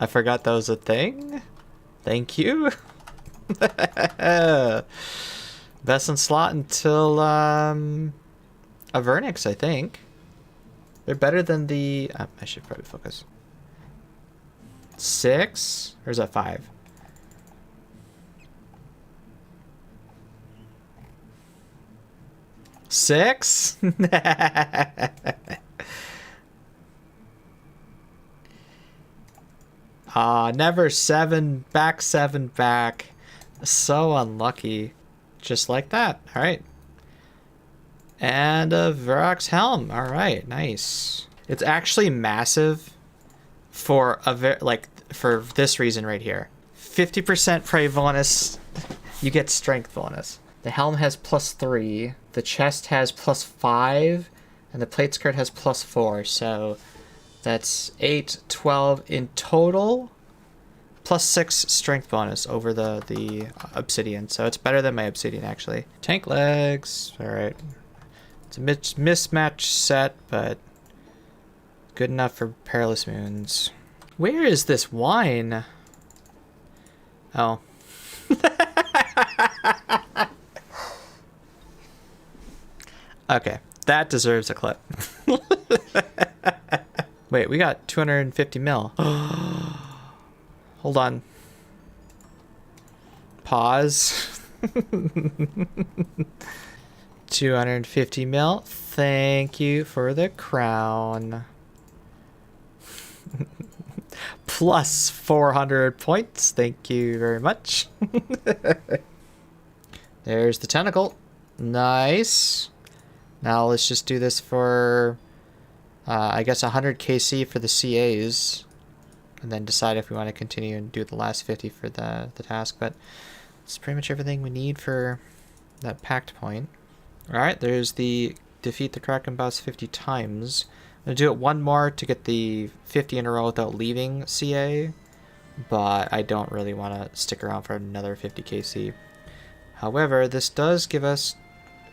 forgot that was a thing. Thank you. Best in slot until Avernix, I think. They're better than the... I should probably focus. 6? Or is that 5? Six? Never 7 back. So unlucky. Just like that. Alright. And a Varrock's Helm. Alright, nice. It's actually massive for for this reason right here. 50% prey bonus. You get strength bonus. The helm has +3, the chest has +5, and the plate skirt has +4, so that's 8, 12 in total, +6 strength bonus over the obsidian, so it's better than my obsidian actually. Tank legs, alright. It's a mismatched set, but good enough for Perilous Moons. Where is this wine? Oh. Okay, that deserves a clip. Wait, we got 250 mil. Hold on. Pause. 250 mil. Thank you for the crown. Plus 400 points. Thank you very much. There's the tentacle. Nice. Now let's just do this for, I guess 100 KC for the CAs. And then decide if we want to continue and do the last 50 for the task. But it's pretty much everything we need for that pact point. Alright, there's the defeat the Kraken boss 50 times. I'm going to do it one more to get the 50 in a row without leaving CA. But I don't really want to stick around for another 50 KC. However, this does give us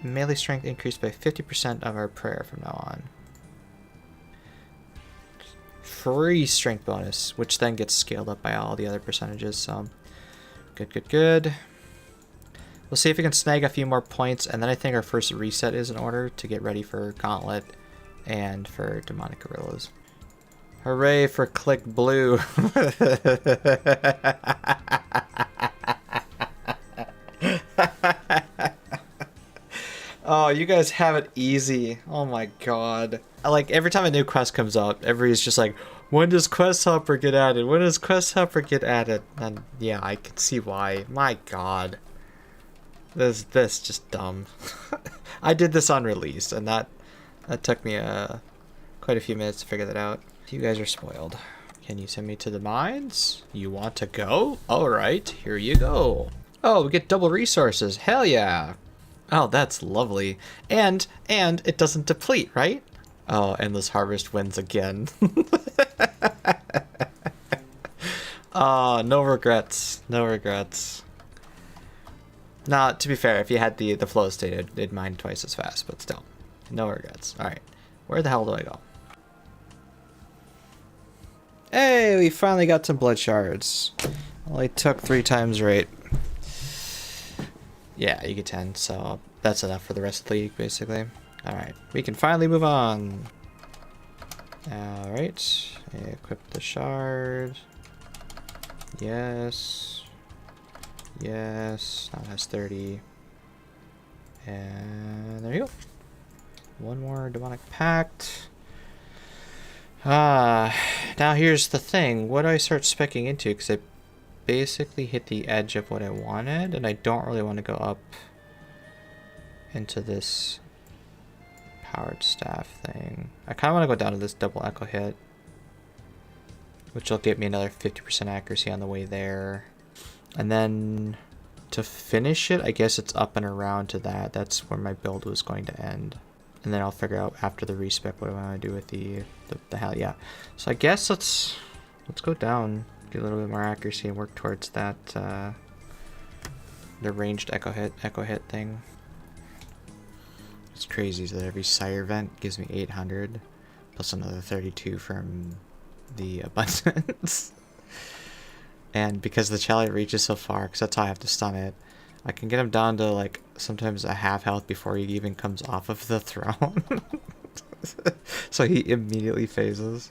melee strength increased by 50% of our prayer from now on. Free strength bonus, which then gets scaled up by all the other percentages, so good. We'll see if we can snag a few more points, and then I think our first reset is in order to get ready for Gauntlet and for Demonic Gorillas. Hooray for Click Blue! Oh, you guys have it easy. Oh my god. Like, every time a new quest comes out, everybody's just like, when does Quest Hopper get added? When does Quest Hopper get added? And yeah, I can see why. My god. This just dumb. I did this on release, and that took me quite a few minutes to figure that out. You guys are spoiled. Can you send me to the mines? You want to go? Alright, here you go. Oh, we get double resources. Hell yeah. Oh, that's lovely. And it doesn't deplete, right? Oh, Endless Harvest wins again. Oh, no regrets. No regrets. Now, to be fair, if you had the flow state, it'd mine twice as fast, but still. No regrets. Alright. Where the hell do I go? Hey, we finally got some blood shards. Only took 3 times rate. Yeah, you get 10, so that's enough for the rest of the league, basically. Alright, we can finally move on. Alright, equip the shard. Yes. Yes, now it has 30. And there you go. One more Demonic Pact. Now here's the thing. What do I start speccing into? Because I basically hit the edge of what I wanted, and I don't really want to go up into this powered staff thing. I kind of want to go down to this double echo hit, which will get me another 50% accuracy on the way there. And then to finish it, I guess it's up and around to that. That's where my build was going to end. And then I'll figure out after the respec what I want to do with the hell yeah. So I guess let's go down, get a little bit more accuracy, and work towards that the ranged echo hit thing. It's crazy that every sire event gives me 800 plus another 32 from the abundance. And because the chalice reaches so far, because that's how I have to stun it, I can get him down to like sometimes a half health before he even comes off of the throne. So he immediately phases.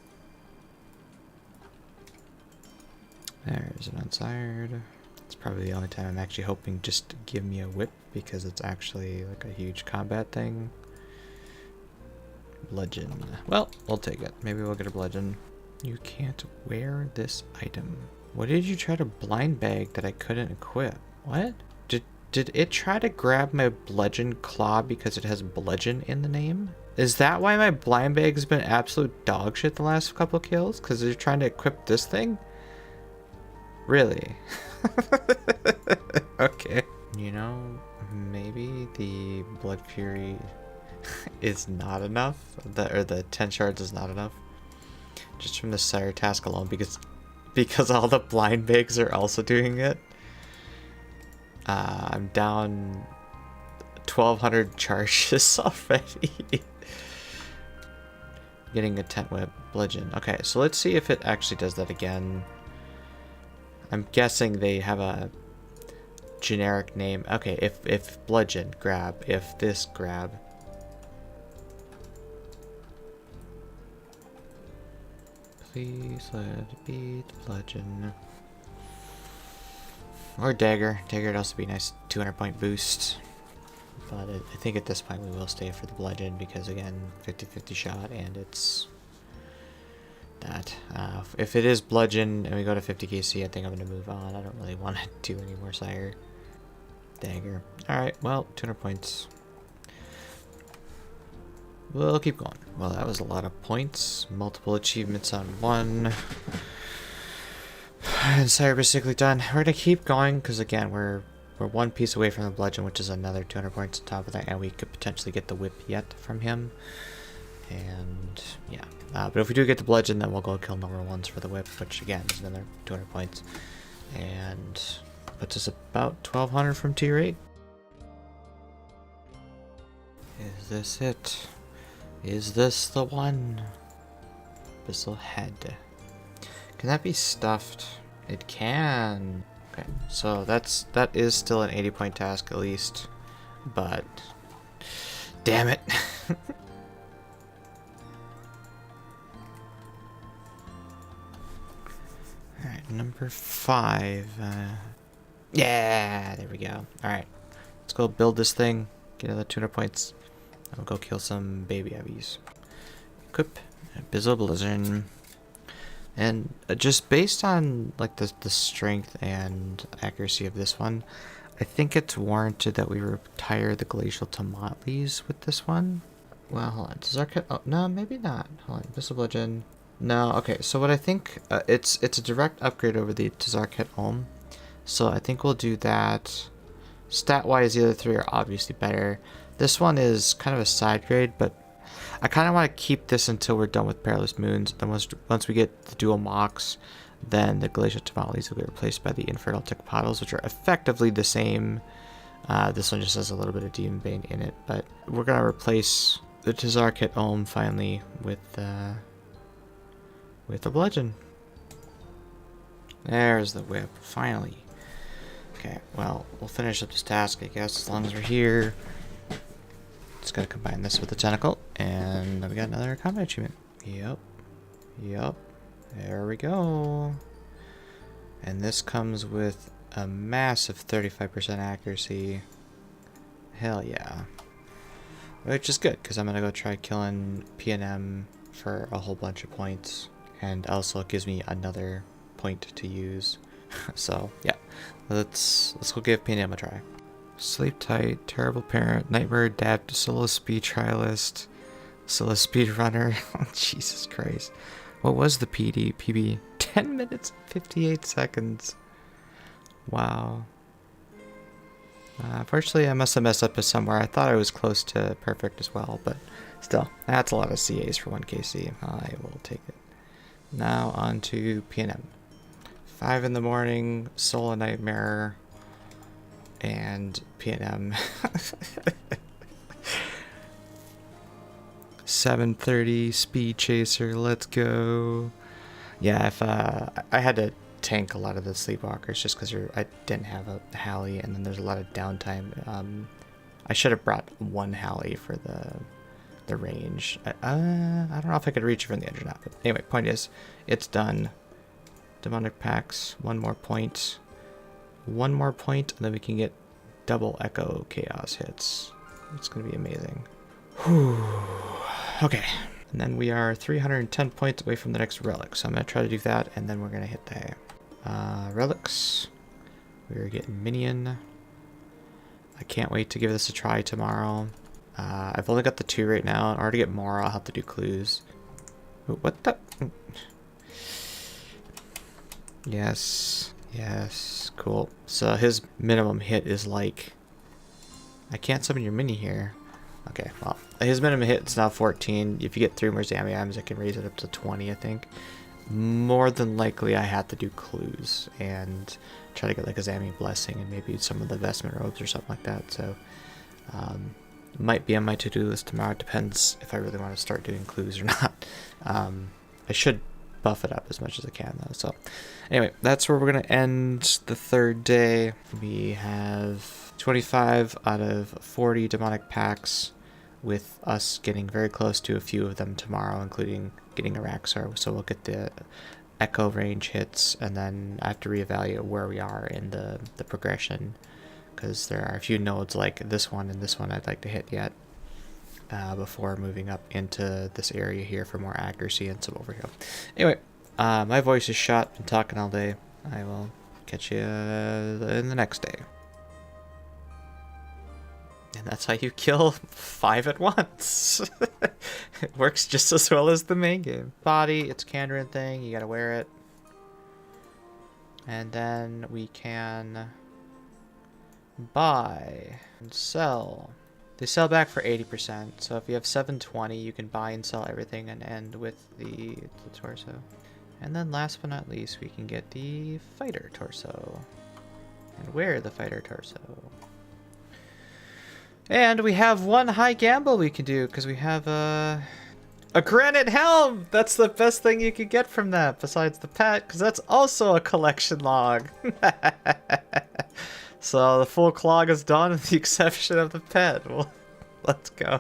There's an unsired. It's probably the only time I'm actually hoping just to give me a whip, because it's actually like a huge combat thing. Bludgeon. Well, we'll take it. Maybe we'll get a bludgeon. You can't wear this item. What did you try to blind bag that I couldn't equip? What? Did it try to grab my bludgeon claw because it has bludgeon in the name? Is that why my blind bag's been absolute dog shit the last couple kills? Because they're trying to equip this thing? Really? Okay. You know, maybe the Blood Fury is not enough. Or the 10 shards is not enough. Just from the Sire task alone, because all the blind bags are also doing it. I'm down 1,200 charges already. Getting a tent whip, bludgeon. Okay, so let's see if it actually does that again. I'm guessing they have a generic name. Okay, if bludgeon, grab. If this, grab. Please let it be the bludgeon. Or dagger. Dagger would also be a nice 200 point boost. But I think at this point we will stay for the bludgeon because, again, 50-50 shot and it's that. If it is bludgeon and we go to 50 KC, I think I'm going to move on. I don't really want to do any more sire. Dagger. Alright, well, 200 points. We'll keep going. Well, that was a lot of points. Multiple achievements on one. And sire basically done. We're going to keep going because, again, we're one piece away from the bludgeon, which is another 200 points on top of that, and we could potentially get the whip yet from him. And yeah, but if we do get the bludgeon, then we'll go kill number ones for the whip, which again is another 200 points, and puts us about 1,200 from tier 8. Is this it? Is this the one? Bissell head. Can that be stuffed? It can. Okay, so that is still an 80 point task at least, but damn it. Alright, number 5. Yeah, there we go. Alright, let's go build this thing, get another 200 points. I'll go kill some baby abbeys. Equip Bizzle Blizzard. And just based on like the strength and accuracy of this one, I think it's warranted that we retire the Glacial Tomatlis with this one. Well, hold on. Does our kit? Oh, no, maybe not. Hold on. Bissell Bludgeon. No, okay. So what I think, it's a direct upgrade over the Tazarket Olm. So I think we'll do that. Stat-wise, the other three are obviously better. This one is kind of a side grade, but I kind of want to keep this until we're done with Perilous Moons. Then once we get the dual mocks, then the Glacial Tamales will be replaced by the Infernal Tikpotals, which are effectively the same. This one just has a little bit of Demon Bane in it, but we're going to replace the Tazarket Olm finally with the Bludgeon. There's the whip, finally. Okay, well, we'll finish up this task, I guess, as long as we're here. Just gotta combine this with the tentacle, and we got another combat achievement. Yep. There we go. And this comes with a massive 35% accuracy. Hell yeah. Which is good, because I'm gonna go try killing PNM for a whole bunch of points. And also it gives me another point to use. So, yeah. Let's go give PNM a try. Sleep Tight, Terrible Parent, Nightmare Adapt, Solo Speed Trialist, Solo Speed Runner. Jesus Christ. What was the PB? 10 minutes and 58 seconds. Wow. Unfortunately, I must have messed up somewhere. I thought I was close to perfect as well, but still, that's a lot of CAs for 1KC. I will take it. Now on to PNM. 5 in the morning, Soul Nightmare, and PNM. 7:30 Speed Chaser, let's go. Yeah, if I had to tank a lot of the Sleepwalkers just because I didn't have a Halley, and then there's a lot of downtime. I should have brought one Halley for the range. I don't know if I could reach it from the edge or not, but anyway, point is, it's done. Demonic Pacts, one more point, and then we can get double Echo Chaos hits. It's gonna be amazing. Whew. Okay, and then we are 310 points away from the next Relic, so I'm gonna try to do that, and then we're gonna hit the Relics. We're getting Minion. I can't wait to give this a try tomorrow. I've only got the 2 right now. In order to get more, I'll have to do clues. What the? Yes, cool. So his minimum hit is like... I can't summon your mini here. Okay, well, his minimum hit is now 14. If you get 3 more Zamiams, I can raise it up to 20, I think. More than likely, I have to do clues and try to get like a Zami Blessing and maybe some of the Vestment Robes or something like that. So Might be on my to-do list tomorrow. It depends if I really want to start doing clues or not. I should buff it up as much as I can though. So anyway, that's where we're going to end the third day. We have 25 out of 40 demonic packs, with us getting very close to a few of them tomorrow, including getting a Raxar. So we'll get the echo range hits, and then I have to reevaluate where we are in the progression, because there are a few nodes like this one and this one I'd like to hit yet before moving up into this area here for more accuracy and some overkill. Anyway, my voice is shot. Been talking all day. I will catch you in the next day. And that's how you kill 5 at once. It works just as well as the main game. Body, it's Kandarin thing. You gotta wear it. And then we can buy and sell. They sell back for 80%. So if you have 720, you can buy and sell everything and end with the torso. And then last but not least, we can get the fighter torso. And wear the fighter torso. And we have one high gamble we can do, because we have a granite helm. That's the best thing you could get from that, besides the pet, because that's also a collection log. So the full clog is done, with the exception of the pet. Well, let's go.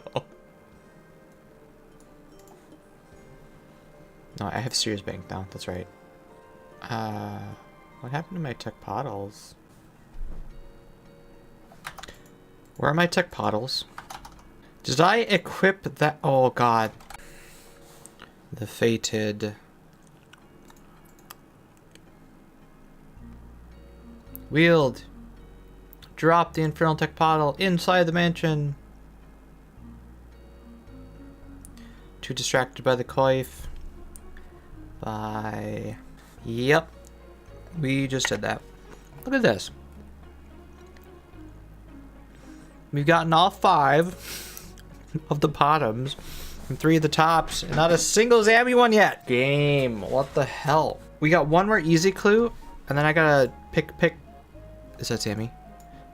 No, I have Sears Bank now. That's right. What happened to my tech pottles? Where are my tech pottles? Did I equip that? Oh god. The fated. Wield. Drop the infernal tech pottle inside the mansion. Too distracted by the coif. Bye. Yep. We just did that. Look at this. We've gotten all 5 of the bottoms and 3 of the tops, and not a single Zammy one yet. Game. What the hell? We got one more easy clue, and then I gotta pick. Is that Zammy?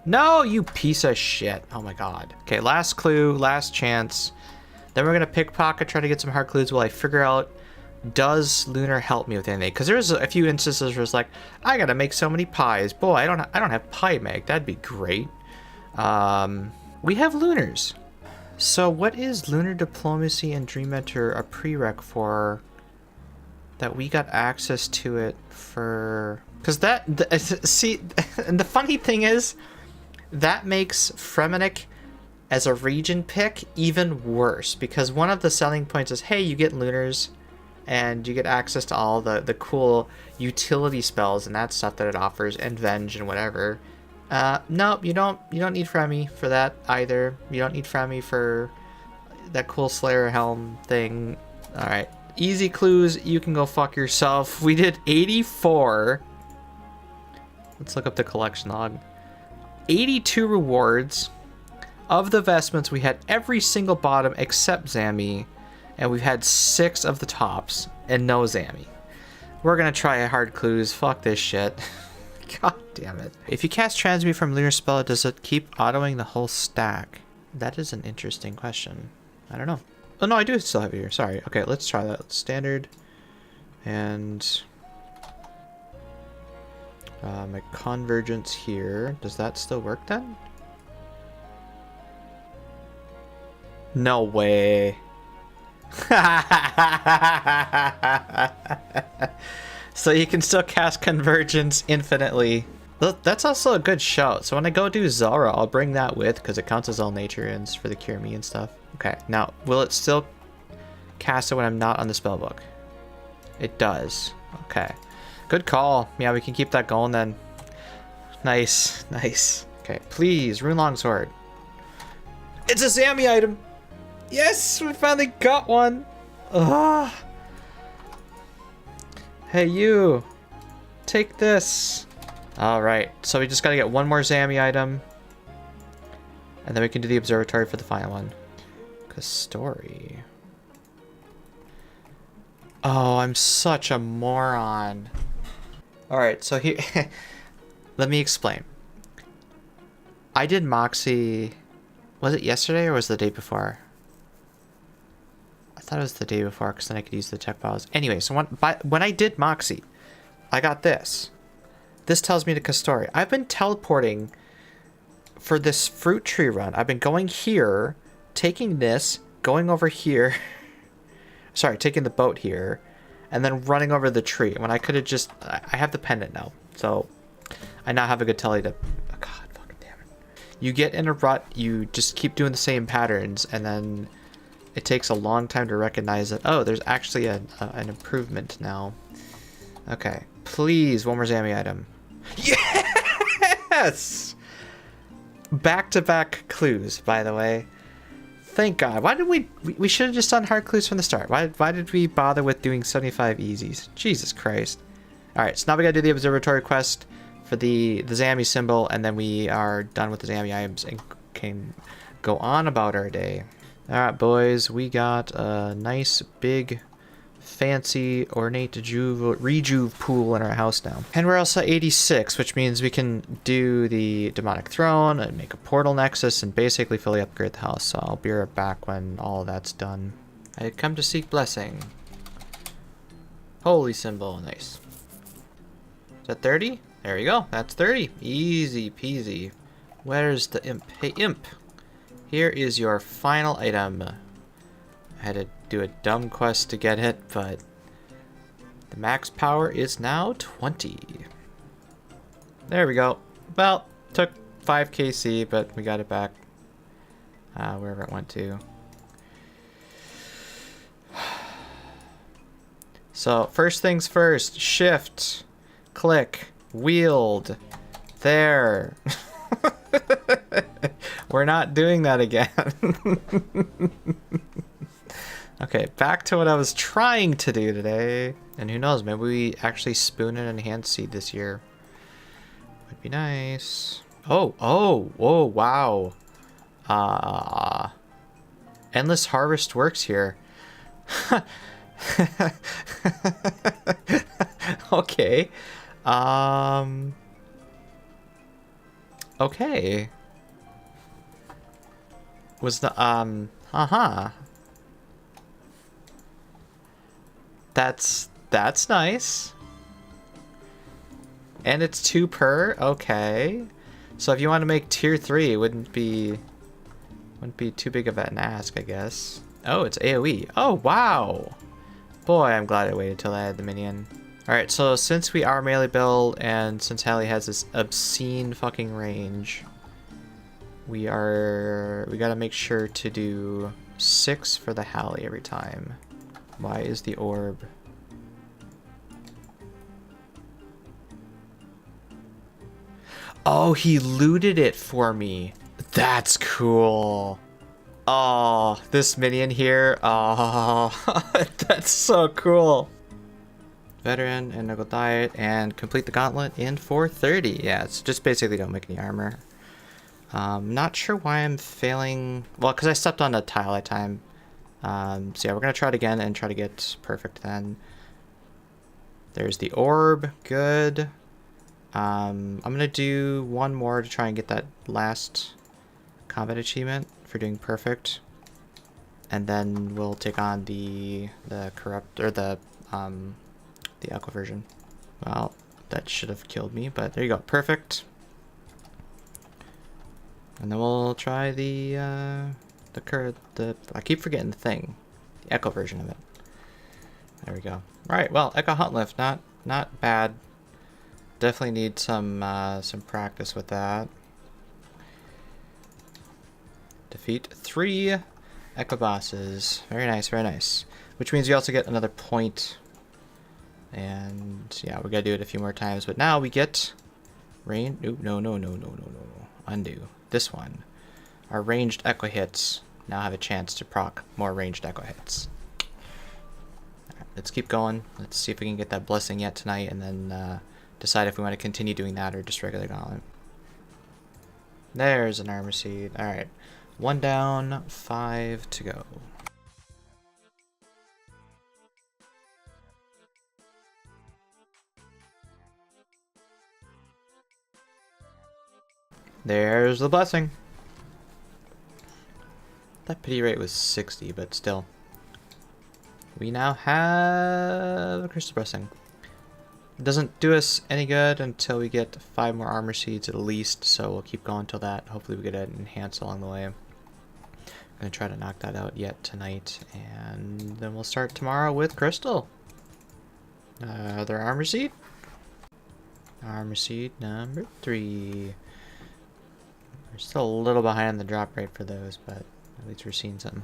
No, you piece of shit. Oh my god. Okay, last clue, last chance. Then we're gonna pickpocket, try to get some hard clues while I figure out, does Lunar help me with anything? Because there's a few instances where it's like, I gotta make so many pies. Boy, I don't have pie make. That'd be great. We have Lunars. So what is Lunar Diplomacy and Dream Enter a prereq for that we got access to it for? Because see, and the funny thing is, that makes Fremennik as a region pick even worse, because one of the selling points is, hey, you get Lunars and you get access to all the cool utility spells and that stuff that it offers, and Venge and whatever. Nope, you don't need Fremy for that either. You don't need Fremy for that cool Slayer helm thing. Alright, easy clues, you can go fuck yourself. We did 84. Let's look up the collection log. 82 rewards. Of the vestments, we had every single bottom except Zammy, and we've had 6 of the tops and no Zammy. We're gonna try hard clues. Fuck this shit. God damn it. If you cast Transmute from Lunar Spell, does it keep autoing the whole stack? That is an interesting question. I don't know. Oh no, I do still have it here. Sorry. Okay, let's try that. Standard. And my convergence here. Does that still work then? No way. So you can still cast Convergence infinitely. That's also a good shout. So when I go do Zara, I'll bring that with, because it counts as all nature and for the Cure Me and stuff. Okay, now, will it still cast it when I'm not on the spellbook? It does. Okay. Good call. Yeah, we can keep that going then. Nice. Nice. Okay, please, Rune Longsword. It's a Zammy item! Yes! We finally got one! Ugh. Hey, you! Take this! Alright, so we just gotta get one more Zammy item. And then we can do the observatory for the final one. Story. Oh, I'm such a moron. Alright, so here... let me explain. I did Moxie... Was it yesterday or was it the day before? I thought it was the day before because then I could use the tech files. Anyway, so when I did Moxie, I got this. This tells me to Castori. I've been teleporting for this fruit tree run. I've been going here, taking this, going over here. Sorry, taking the boat here, and then running over the tree. When I could have just... I have the pendant now, so I now have a good telly to... Oh god, fucking damn it. You get in a rut, you just keep doing the same patterns, and then it takes a long time to recognize that, oh, there's actually an improvement now. Okay, please, one more Zammy item. Yes! Back-to-back clues, by the way. Thank God. Why did we should have just done hard clues from the start. Why did we bother with doing 75 easies? Jesus Christ. Alright, so now we gotta do the observatory quest for the Zammy symbol, and then we are done with the Zammy items and can go on about our day. Alright, boys, we got a nice big fancy ornate rejuve pool in our house now. And we're also at 86, which means we can do the demonic throne and make a portal nexus and basically fully upgrade the house. So I'll be right back when all of that's done. I had come to seek blessing. Holy symbol, nice. Is that 30? There we go, that's 30. Easy peasy. Where's the imp? Hey imp, here is your final item. I had to do a dumb quest to get it, but the max power is now 20. There we go. Well, took 5 KC, but we got it back wherever it went to. So first things first, shift, click, wield, there. We're not doing that again. Okay, back to what I was trying to do today. And who knows, maybe we actually spoon an enhanced seed this year. Would be nice. Oh, wow. Endless Harvest works here. Okay. Okay. Was the, That's nice. And it's 2 per, okay. So if you want to make tier 3, it wouldn't be too big of an ask, I guess. Oh, it's AoE. Oh, wow. Boy, I'm glad I waited till I had the minion. Alright, so since we are melee build and since Hallie has this obscene fucking range, we gotta make sure to do 6 for the Hallie every time. Why is the orb? Oh, he looted it for me. That's cool. Oh, this minion here. Oh, that's so cool. Veteran and Nickel Diet and complete the gauntlet in 430. Yeah, it's just basically don't make any armor. Not sure why I'm failing. Well, because I stepped on a tile at time. So yeah, we're gonna try it again and try to get perfect then. There's the orb, good. I'm gonna do one more to try and get that last combat achievement for doing perfect. And then we'll take on the corrupt, or the Aqua version. Well, that should have killed me, but there you go, perfect. And then we'll try I keep forgetting the thing. The Echo version of it. There we go. Alright, well, Echo Hunt Lift, not bad. Definitely need some practice with that. Defeat 3 Echo bosses. Very nice, very nice. Which means we also get another point. And yeah, we gotta do it a few more times. But now we get rain. No. Undo. This one. Our ranged Echo hits now have a chance to proc more ranged Echo hits. Alright, let's keep going. Let's see if we can get that blessing yet tonight, and then decide if we want to continue doing that or just regular gauntlet. There's an armor seed. Alright. 1 down, 5 to go. There's the blessing. That pity rate was 60, but still. We now have a crystal pressing. It doesn't do us any good until we get 5 more armor seeds at least, so we'll keep going till that. Hopefully we get an enhance along the way. I'm going to try to knock that out yet tonight, and then we'll start tomorrow with crystal. Other armor seed? Armor seed number 3. We're still a little behind on the drop rate for those, but at least we're seeing something.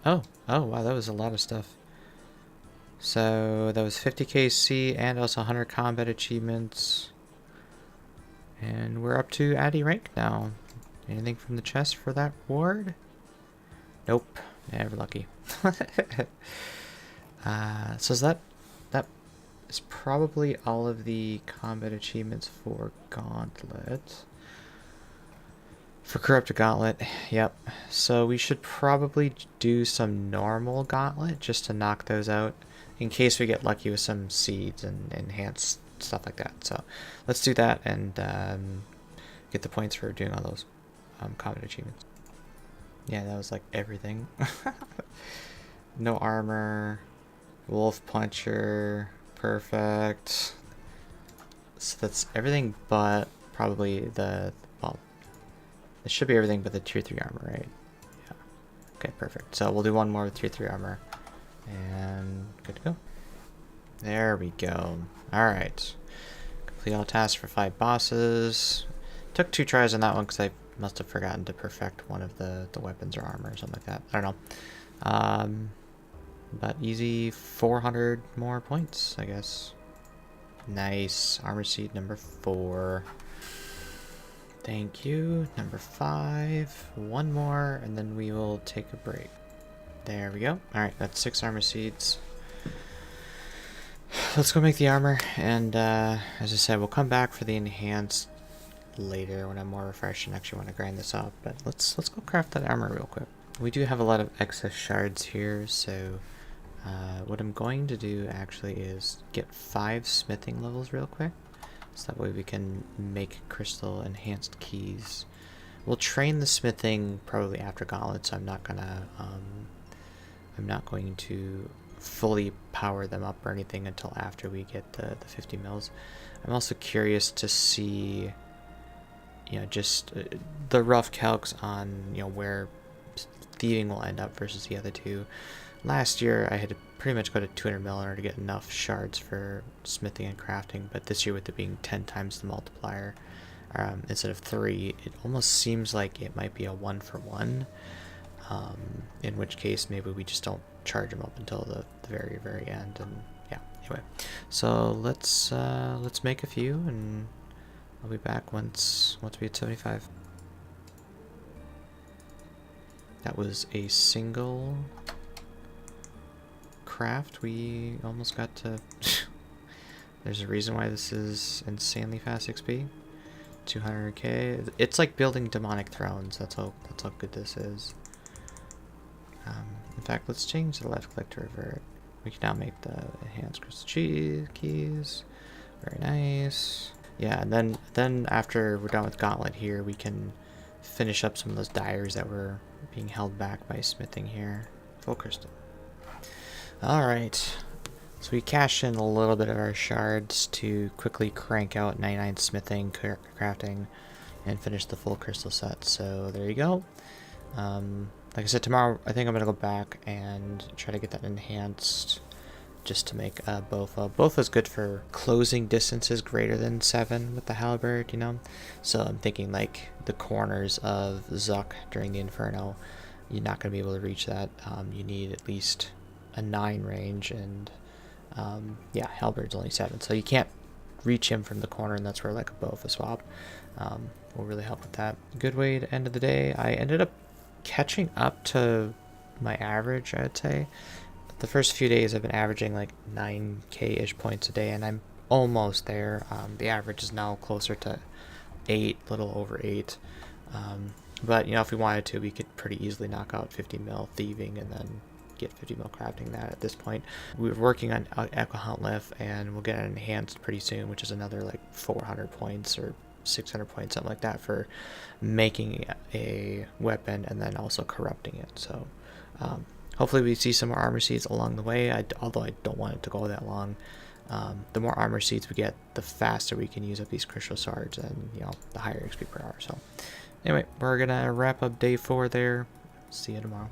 Oh, wow, that was a lot of stuff. So that was 50 KC and also 100 combat achievements. And we're up to Addy rank now. Anything from the chest for that ward? Nope, never lucky. So is that is probably all of the combat achievements for Gauntlet. For Corrupted Gauntlet, yep. So we should probably do some normal Gauntlet just to knock those out in case we get lucky with some seeds and enhanced stuff like that. So let's do that and get the points for doing all those combat achievements. Yeah, that was like everything. No armor, wolf puncher, perfect. So that's everything but probably the, well, it should be everything but the tier 3 armor, right? Yeah. Okay, perfect. So we'll do one more with tier 3 armor. And good to go. There we go. Alright. Complete all tasks for 5 bosses. Took 2 tries on that one because I must have forgotten to perfect one of the weapons or armor or something like that. I don't know. But easy 400 more points, I guess. Nice. Armor seed number 4. Thank you. Number 5. One more, and then we will take a break. There we go. Alright, that's 6 armor seeds. Let's go make the armor, and as I said, we'll come back for the enhanced later when I'm more refreshed and actually want to grind this up. But let's go craft that armor real quick. We do have a lot of excess shards here, so what I'm going to do actually is get 5 smithing levels real quick. So that way we can make crystal enhanced keys. We'll train the smithing probably after Gauntlet, so I'm not going to fully power them up or anything until after we get the 50 mils. I'm also curious to see, you know, just the rough calcs on, you know, where thieving will end up versus the other two. Last year I had to pretty much go to 200 mil in order to get enough shards for smithing and crafting, but this year with it being 10 times the multiplier instead of 3, it almost seems like it might be a 1-for-1, in which case maybe we just don't charge them up until the very, very end. And yeah, anyway, so let's make a few, and I'll be back once we hit 75. That was a single craft. We almost got to there's a reason why this is insanely fast XP. 200k. It's like building demonic thrones. That's how good this is. In fact, let's change the left click to revert. We can now make the enhanced crystal keys. Very nice. Yeah, and then after we're done with Gauntlet here, we can finish up some of those dyers that were being held back by smithing here. Full crystal. Alright. So we cashed in a little bit of our shards to quickly crank out 99 smithing, crafting, and finish the full crystal set. So there you go. Like I said, tomorrow I think I'm going to go back and try to get that enhanced just to make Bofa. Bofa's good for closing distances greater than 7 with the halberd, you know? So I'm thinking like the corners of Zuck during the Inferno, you're not going to be able to reach that. You need at least a 9 range, and yeah, halberd's only 7, so you can't reach him from the corner, and that's where like a Bofa swap will really help with that. Good way to end of the day. I ended up catching up to my average, I'd say. The first few days I've been averaging like 9k-ish points a day, and I'm almost there. The average is now closer to 8, little over 8. But you know, if we wanted to, we could pretty easily knock out 50 mil thieving and then get 50 mil crafting that at this point. We're working on Echo Hunt Lift, and we'll get it enhanced pretty soon, which is another like 400 points or 600 points, something like that, for making a weapon and then also corrupting it. So hopefully we see some more armor seeds along the way, although I don't want it to go that long. The more armor seeds we get, the faster we can use up these crystal shards, and you know, the higher XP per hour. So anyway, we're gonna wrap up day 4 there. See you tomorrow.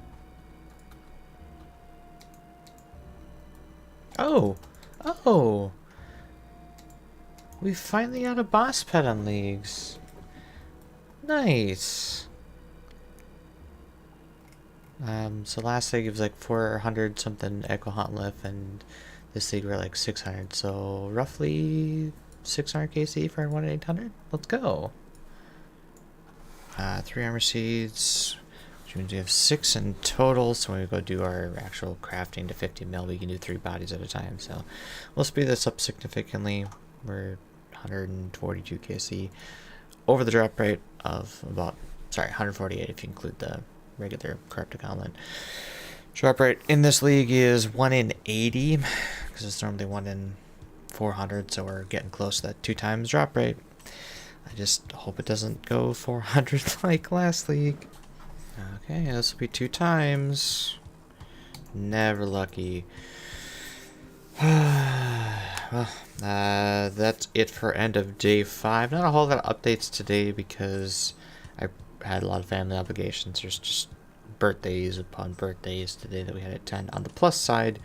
Oh, we finally got a boss pet on Leagues. Nice. So last league it was like 400 something Echo Hunt lift, and this league we're like 600, so roughly 600 KC for 1-800. Let's go. 3 armor seeds, which means we have 6 in total. So when we go do our actual crafting to 50 mil, we can do 3 bodies at a time. So we'll speed this up significantly. We're 142 KC over the drop rate of about, sorry, 148 if you include the regular corrupted gauntlet. Drop rate in this league is 1 in 80, because it's normally 1 in 400, so we're getting close to that 2 times drop rate. I just hope it doesn't go 400 like last league. Okay, this will be 2 times. Never lucky. Well, that's it for end of day 5. Not a whole lot of updates today because I had a lot of family obligations. There's just birthdays upon birthdays today that we had to attend. On the plus side,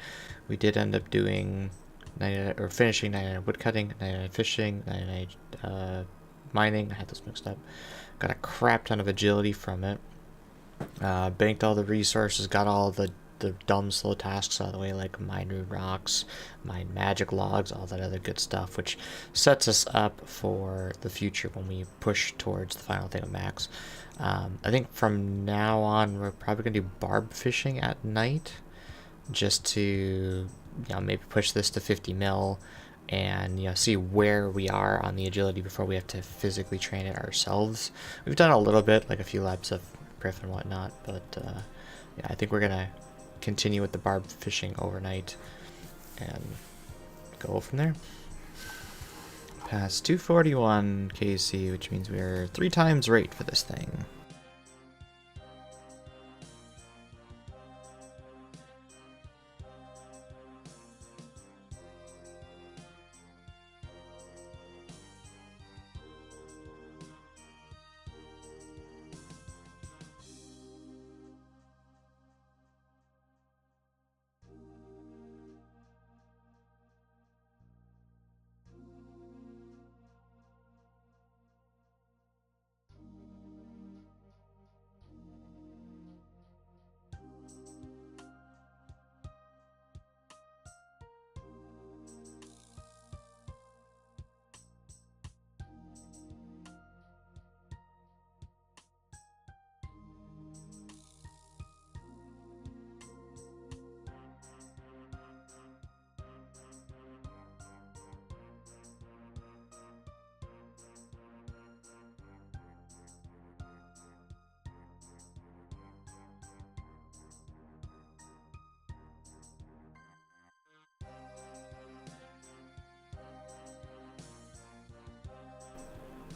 we did end up doing 99, or finishing 99 woodcutting, 99 fishing, 99 mining. I had those mixed up. Got a crap ton of agility from it. Banked all the resources, got all the dumb slow tasks out of the way, like mine rude rocks, mine magic logs, all that other good stuff, which sets us up for the future when we push towards the final thing of max. I think from now on we're probably gonna do barb fishing at night, just to, you know, maybe push this to 50 mil and, you know, see where we are on the agility before we have to physically train it ourselves. We've done a little bit, like a few laps of Griff and whatnot, but yeah, I think we're gonna continue with the barb fishing overnight and go from there. Past 241 KC, which means we're 3 times rate for this thing.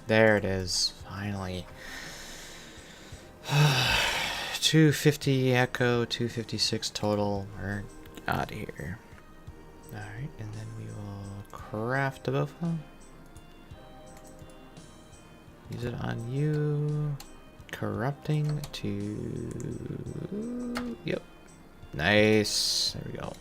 There it is, finally. 250 echo, 256 total. We're out of here. Alright, and then we will craft a bofo. Use it on you. Corrupting to... Yep. Nice. There we go.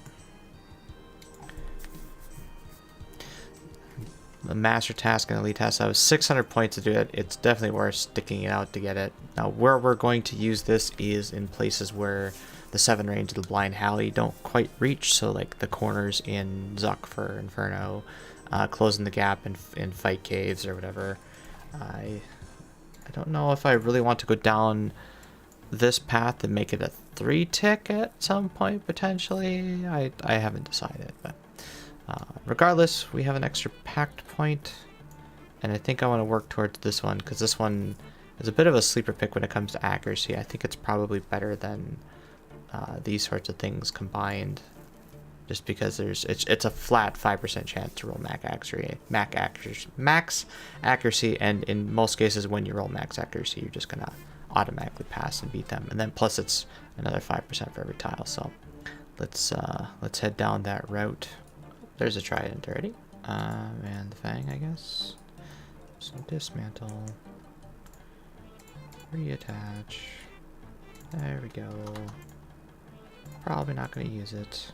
The master task and elite task, I was 600 points to do it. It's definitely worth sticking it out to get it. Now where we're going to use this is in places where the 7 range of the blind Halley don't quite reach, so like the corners in Zuck for Inferno, closing the gap in fight caves or whatever. I don't know if I really want to go down this path and make it a 3-tick at some point potentially. I haven't decided, but regardless, we have an extra pact point, and I think I want to work towards this one because this one is a bit of a sleeper pick when it comes to accuracy. I think it's probably better than these sorts of things combined, just because it's a flat 5% chance to roll max accuracy, and in most cases when you roll max accuracy, you're just gonna automatically pass and beat them, and then plus it's another 5% for every tile. So let's head down that route. There's a trident already, and the fang, I guess. So dismantle, reattach. There we go. Probably not going to use it.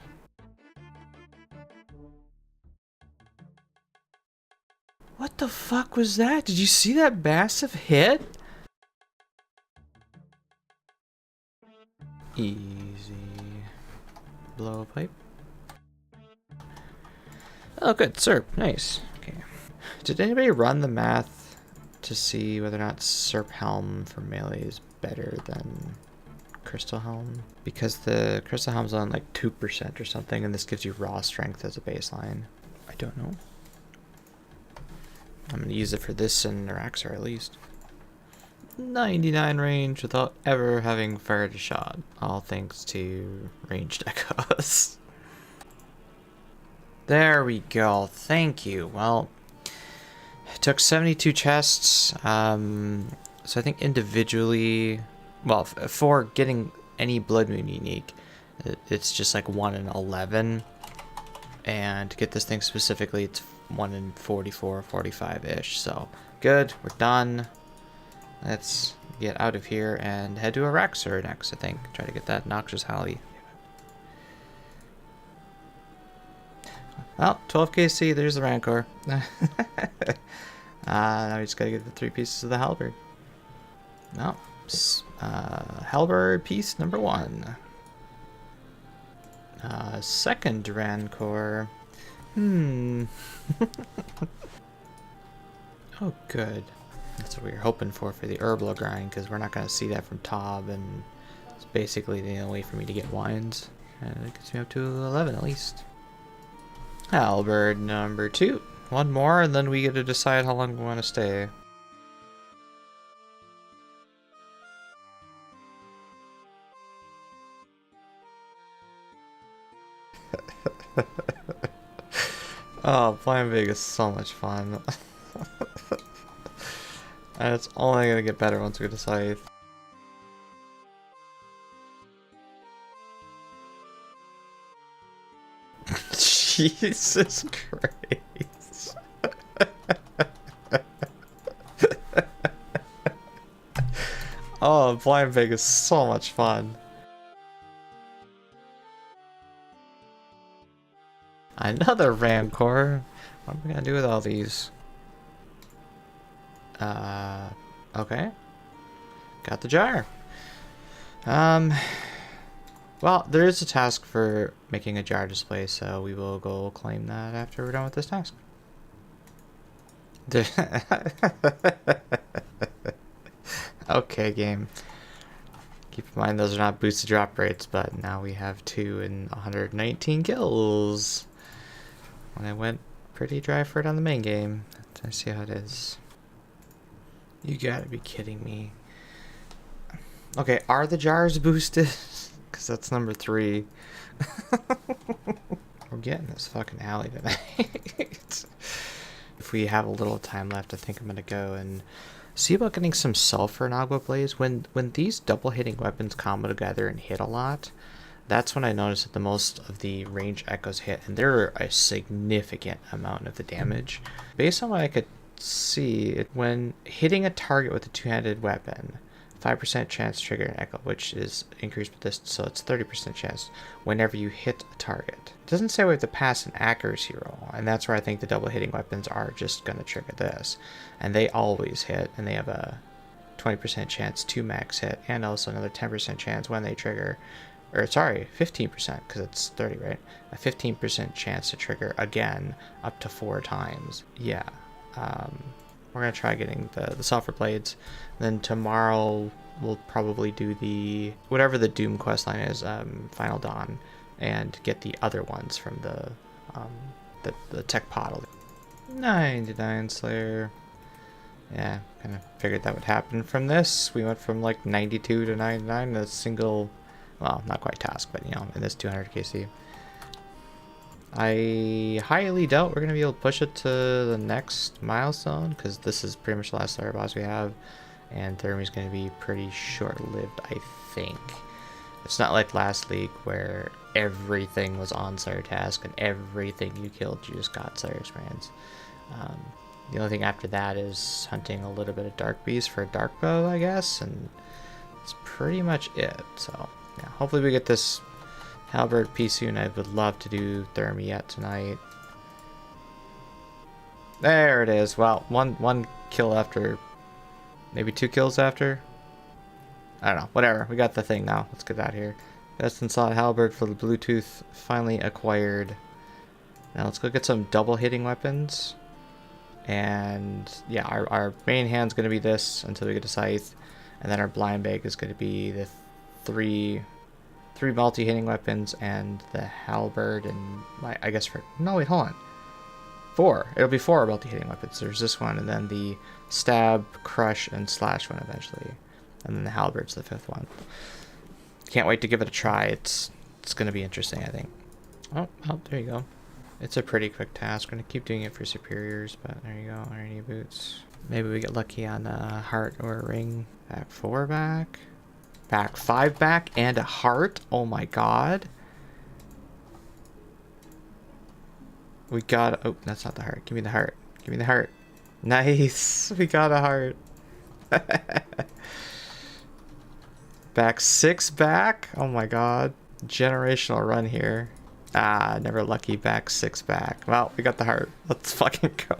What the fuck was that? Did you see that massive hit? Easy. Blow a pipe. Oh, good. Serp. Nice. Okay. Did anybody run the math to see whether or not Serp Helm for melee is better than Crystal Helm? Because the Crystal Helm's on like 2% or something, and this gives you raw strength as a baseline. I don't know. I'm going to use it for this and Araxar at least. 99 range without ever having fired a shot. All thanks to ranged echoes. There we go. Thank you. Well, it took 72 chests. So I think individually, well, for getting any Blood Moon unique, it's just like 1 in 11. And to get this thing specifically, it's 1 in 44, 45-ish. So good, we're done. Let's get out of here and head to Araxar next, I think. Try to get that Noxious Holly. Well, 12 KC, there's the Rancor. Now we just gotta get the 3 pieces of the Halberd. No. Halberd piece number 1. Second Rancor. Oh, good. That's what we were hoping for the Herbal grind, because we're not going to see that from Tob, and it's basically the only way for me to get wines. And it gets me up to 11 at least. Halberd number 2. 1 more, and then we get to decide how long we want to stay. Oh, Blindbag is so much fun. And it's only going to get better once we get to Scythe. Jesus Christ. Oh, Blindbag is so much fun. Another Rancor. What am I gonna do with all these? Okay. Got the jar. Well, there is a task for making a jar display, so we will go claim that after we're done with this task. Okay, game. Keep in mind those are not boosted drop rates, but now we have 2 and 119 kills. When I went pretty dry for it on the main game. Let's see how it is. You gotta be kidding me. Okay, are the jars boosted? Because that's number 3. We're getting this fucking alley tonight. If we have a little time left, I think I'm gonna go and see about getting some sulfur in Agua Blaze. When these double hitting weapons combo together and hit a lot, that's when I notice that the most of the range echoes hit, and they're a significant amount of the damage. Based on what I could see, when hitting a target with a two-handed weapon, 5% chance to trigger an echo, which is increased with this, so it's 30% chance whenever you hit a target. It doesn't say we have to pass an accuracy roll, and that's where I think the double hitting weapons are just going to trigger this. And they always hit, and they have a 20% chance to max hit, and also another 10% chance when they trigger, or sorry, 15%, because it's 30, right? A 15% chance to trigger again up to 4 times. Yeah. We're going to try getting the sulfur blades. Then tomorrow we'll probably do the, whatever the Doom questline is, Final Dawn, and get the other ones from the tech podle. 99 Slayer. Yeah, kind of figured that would happen from this. We went from like 92 to 99 in a single, well, not quite task, but you know, in this 200 KC. I highly doubt we're going to be able to push it to the next milestone, because this is pretty much the last Slayer boss we have, and Thermy's going to be pretty short-lived, I think. It's not like last league where everything was on Slayer task and everything you killed you just got Slayer experience. The only thing after that is hunting a little bit of Dark Beast for a Dark Bow, I guess, and that's pretty much it. So yeah, hopefully we get this Halberd piece soon. I would love to do Thermy yet tonight. There it is. Well, one kill after, maybe 2 kills after. I don't know. Whatever. We got the thing now. Let's get out of here. Best in slot Halberd for the Bluetooth finally acquired. Now let's go get some double hitting weapons. And yeah, our main hand's going to be this until we get a Scythe. And then our Blindbag is going to be the three multi-hitting weapons and the Halberd and I guess no, wait, hold on. 4. It'll be 4 multi-hitting weapons. There's this one and then the Stab, Crush, and Slash one eventually. And then the Halberd's the 5th one. Can't wait to give it a try. It's going to be interesting, I think. Oh, there you go. It's a pretty quick task. We're going to keep doing it for superiors, but there you go. Iron boots. Maybe we get lucky on a heart or a ring. Back 4 back. Back 5 back and a heart. Oh my god. We got... Oh, that's not the heart. Give me the heart. Give me the heart. Nice. We got a heart. Back 6 back. Oh my god. Generational run here. Ah, never lucky. Back 6 back. Well, we got the heart. Let's fucking go.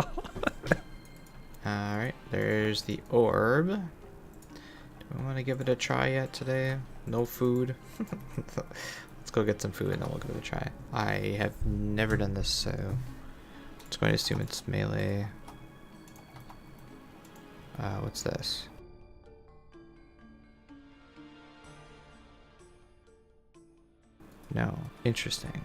Alright, there's the orb. Do I want to give it a try yet today? No food. Let's go get some food and then we'll give it a try. I have never done this, so I'm just going to assume it's melee. What's this? No. Interesting.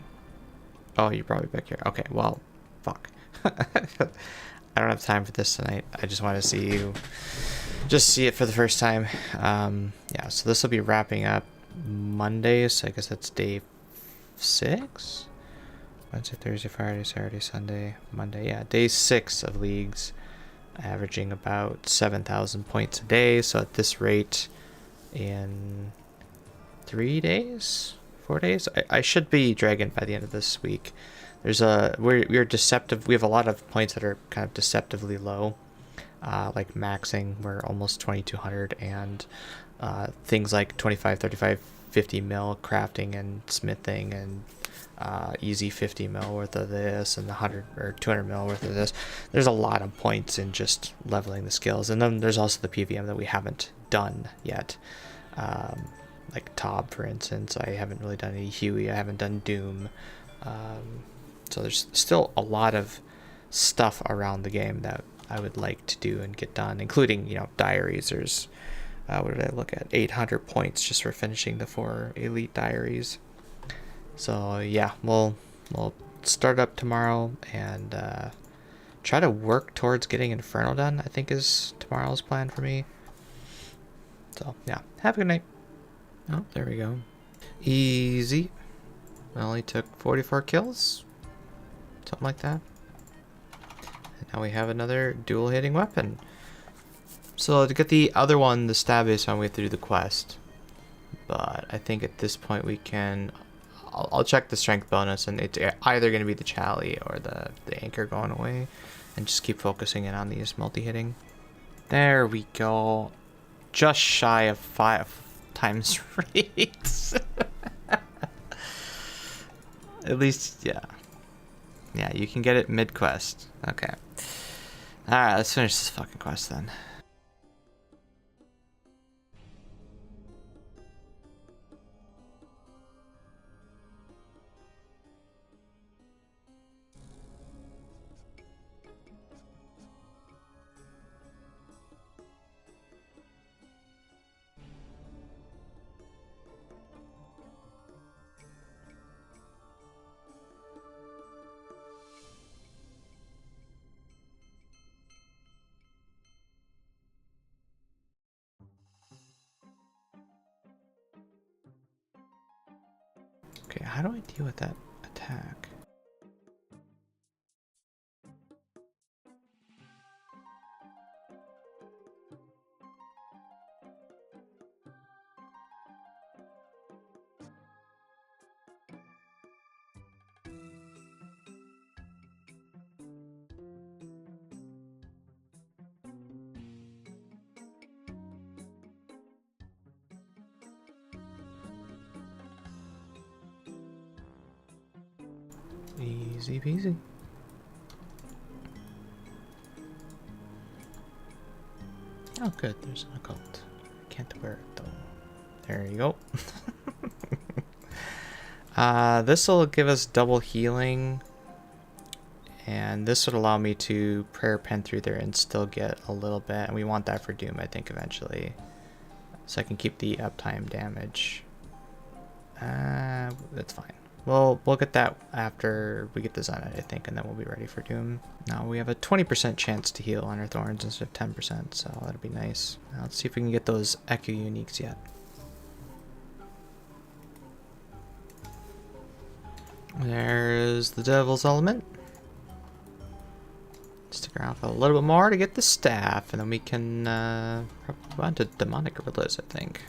Oh, you brought me back here. Okay, well, fuck. I don't have time for this tonight. I just want to see you. Just see it for the first time. Yeah, so this will be wrapping up Monday, so I guess that's day 6? Wednesday, Thursday, Friday, Saturday, Sunday, Monday. Yeah, day 6 of leagues. Averaging about 7,000 points a day. So at this rate, in 3 days? 4 days? I should be dragon by the end of this week. There's we're deceptive. We have a lot of points that are kind of deceptively low, like maxing. We're almost 2,200, and things like 25, 35, 50 mil crafting and smithing, and easy 50 mil worth of this, and 100 or 200 mil worth of this. There's a lot of points in just leveling the skills, and then there's also the PVM that we haven't done yet. Like Tob, for instance. I haven't really done any Huey. I haven't done Doom. So there's still a lot of stuff around the game that I would like to do and get done, including, you know, diaries. There's, what did I look at? 800 points just for finishing the 4 elite diaries. So yeah, we'll start up tomorrow and try to work towards getting Inferno done, I think is tomorrow's plan for me. So yeah, have a good night. Oh, there we go. Easy. I only took 44 kills. Something like that. And now we have another dual hitting weapon. So to get the other one, the stab based one, we have to do the quest. But I think at this point we can... I'll check the strength bonus, and it's either going to be the Chally or the anchor going away. And just keep focusing in on these multi-hitting. There we go. Just shy of 5 times rates. At least, yeah. Yeah, you can get it mid-quest. Okay. Alright, let's finish this fucking quest then. Okay, how do I deal with that attack? Easy peasy. Oh good, there's an occult. Can't wear it though. There you go. This will give us double healing. And this would allow me to prayer pen through there and still get a little bit. And we want that for Doom, I think, eventually. So I can keep the uptime damage. That's fine. We'll get that after we get the Zenite, I think, and then we'll be ready for Doom. Now we have a 20% chance to heal on our Thorns instead of 10%, so that'll be nice. Now let's see if we can get those Echo Uniques yet. There's the Devil's Element. Stick around for a little bit more to get the staff, and then we can probably move on to Demonic Gorillas, I think.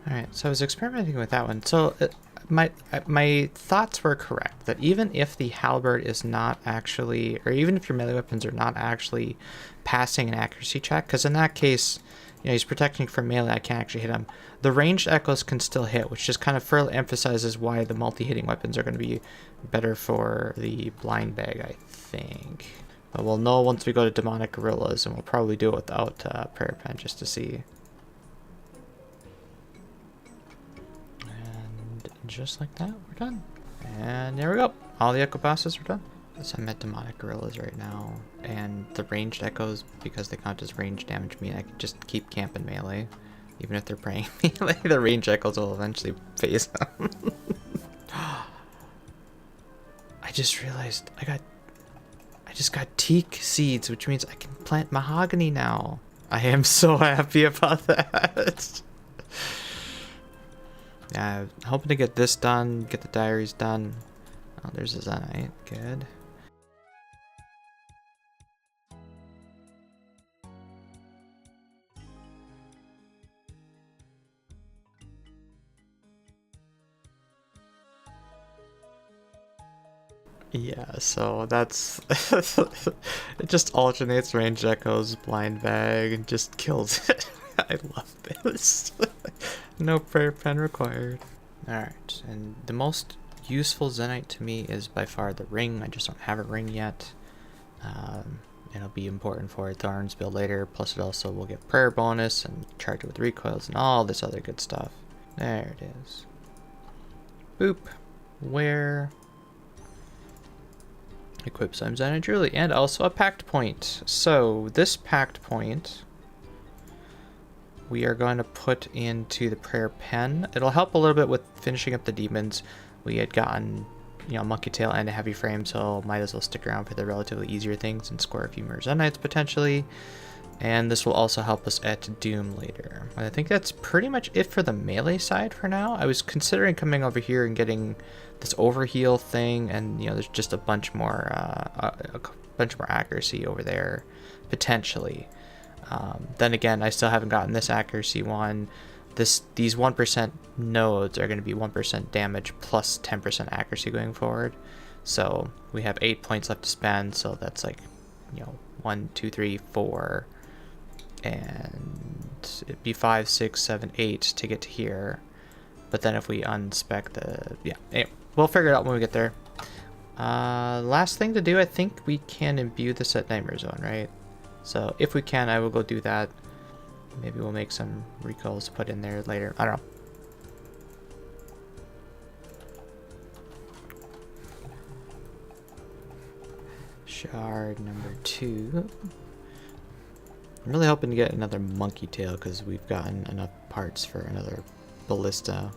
Alright, so I was experimenting with that one. So my thoughts were correct, that even if the halberd is not actually, or even if your melee weapons are not actually passing an accuracy check, because in that case, you know, he's protecting from melee, I can't actually hit him. The ranged echoes can still hit, which just kind of further emphasizes why the multi-hitting weapons are going to be better for the Blindbag, I think. But we'll know once we go to Demonic Gorillas, and we'll probably do it without Prayer Pen just to see. And just like that, we're done. And there we go. All the Echo Bosses are done. So I'm at Demonic Gorillas right now, and the ranged echoes, because they count as range damage, mean I can just keep camping melee. Even if they're praying melee, the range echoes will eventually phase them. I just realized I just got teak seeds, which means I can plant mahogany now. I am so happy about that. Yeah, I'm hoping to get this done, get the diaries done. Oh, there's a Zenite. Good. Yeah, so that's it just alternates range echoes, Blindbag, and just kills it. I love this. No prayer pen required. Alright, and the most useful Zenite to me is by far the ring. I just don't have a ring yet. It'll be important for a Thorns build later, plus it also will get prayer bonus and charge it with recoils and all this other good stuff. There it is. Boop. Where? Equip some Zenite Druid, and also a Pact Point. So this Pact Point we are going to put into the Prayer Pen. It'll help a little bit with finishing up the demons. We had gotten, you know, Monkey Tail and a Heavy Frame, so might as well stick around for the relatively easier things and score a few more Zenites potentially. And this will also help us at Doom later. And I think that's pretty much it for the melee side for now. I was considering coming over here and getting this overheal thing, and you know, there's just a bunch more accuracy over there potentially. Then again, I still haven't gotten this accuracy one. These 1% nodes are going to be 1% damage plus 10% accuracy going forward. So we have 8 points left to spend. So that's like, you know, 1, 2, 3, 4, and it'd be 5, 6, 7, 8 to get to here. But then if we unspec the, yeah, anyway, we'll figure it out when we get there. Last thing to do, I think we can imbue this at Nightmare Zone, right? So if we can, I will go do that. Maybe we'll make some recalls to put in there later. I don't know. Shard number 2. I'm really hoping to get another Monkey Tail because we've gotten enough parts for another Ballista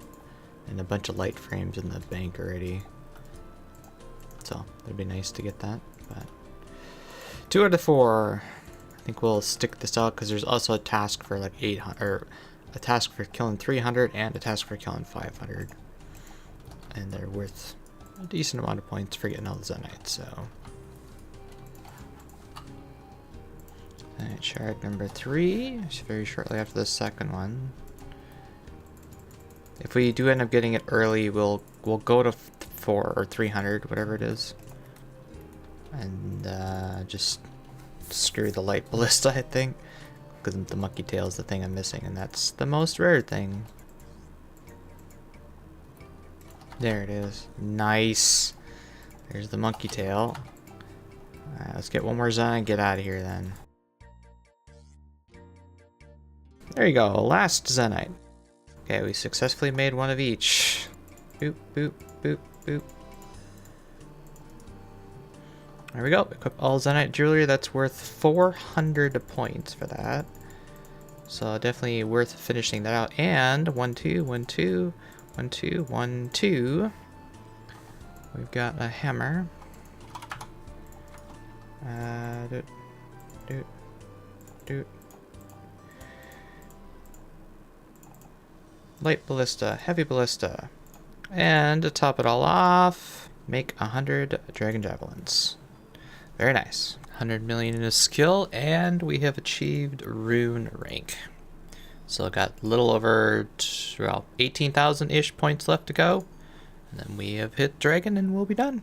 and a bunch of light frames in the bank already. So it'd be nice to get that. But 2 out of 4. I think we'll stick this out because there's also a task for like 800, or a task for killing 300 and a task for killing 500. And they're worth a decent amount of points for getting all the Zenites, so. Alright, shard number 3. It's very shortly after the second one. If we do end up getting it early, we'll go to 4 or 300, whatever it is. And just screw the light ballista, I think, because the Monkey Tail is the thing I'm missing, and that's the most rare thing. There it is. Nice. There's the monkey tail. Alright, let's get one more Zen and get out of here then. There you go, last Zenite. Okay, we successfully made one of each. Boop, boop, boop, boop. There we go. Equip all Zenite jewelry. That's worth 400 points for that. So definitely worth finishing that out. And 1, 2, 1, 2, 1, 2, 1, 2. We've got a hammer. Doot, doot, doot. Light ballista, heavy ballista. And to top it all off, make 100 dragon javelins. Very nice. 100 million in a skill, and we have achieved rune rank. So got a little over 18,000-ish points left to go. And then we have hit dragon and we'll be done.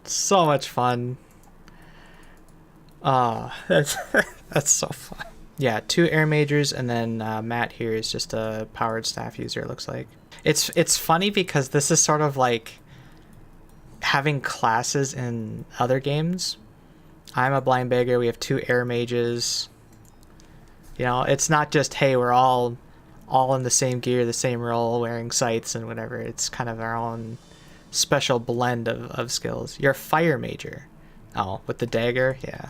So much fun. That's that's so fun. Yeah, 2 air majors, and then Matt here is just a powered staff user, it looks like. It's funny because this is sort of like having classes in other games. I'm a Blindbagger, we have 2 air mages. You know, it's not just, hey, we're all in the same gear, the same role, wearing sights and whatever. It's kind of our own special blend of skills. You're a fire major. Oh, with the dagger? Yeah.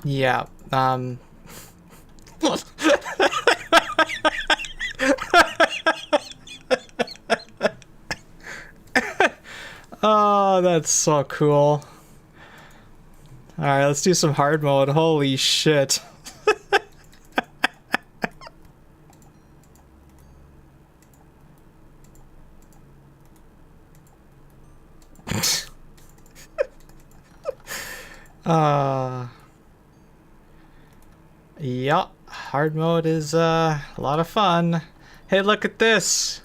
Yeah, oh, that's so cool. Alright, let's do some hard mode. Holy shit. Yeah, hard mode is a lot of fun. Hey, look at this.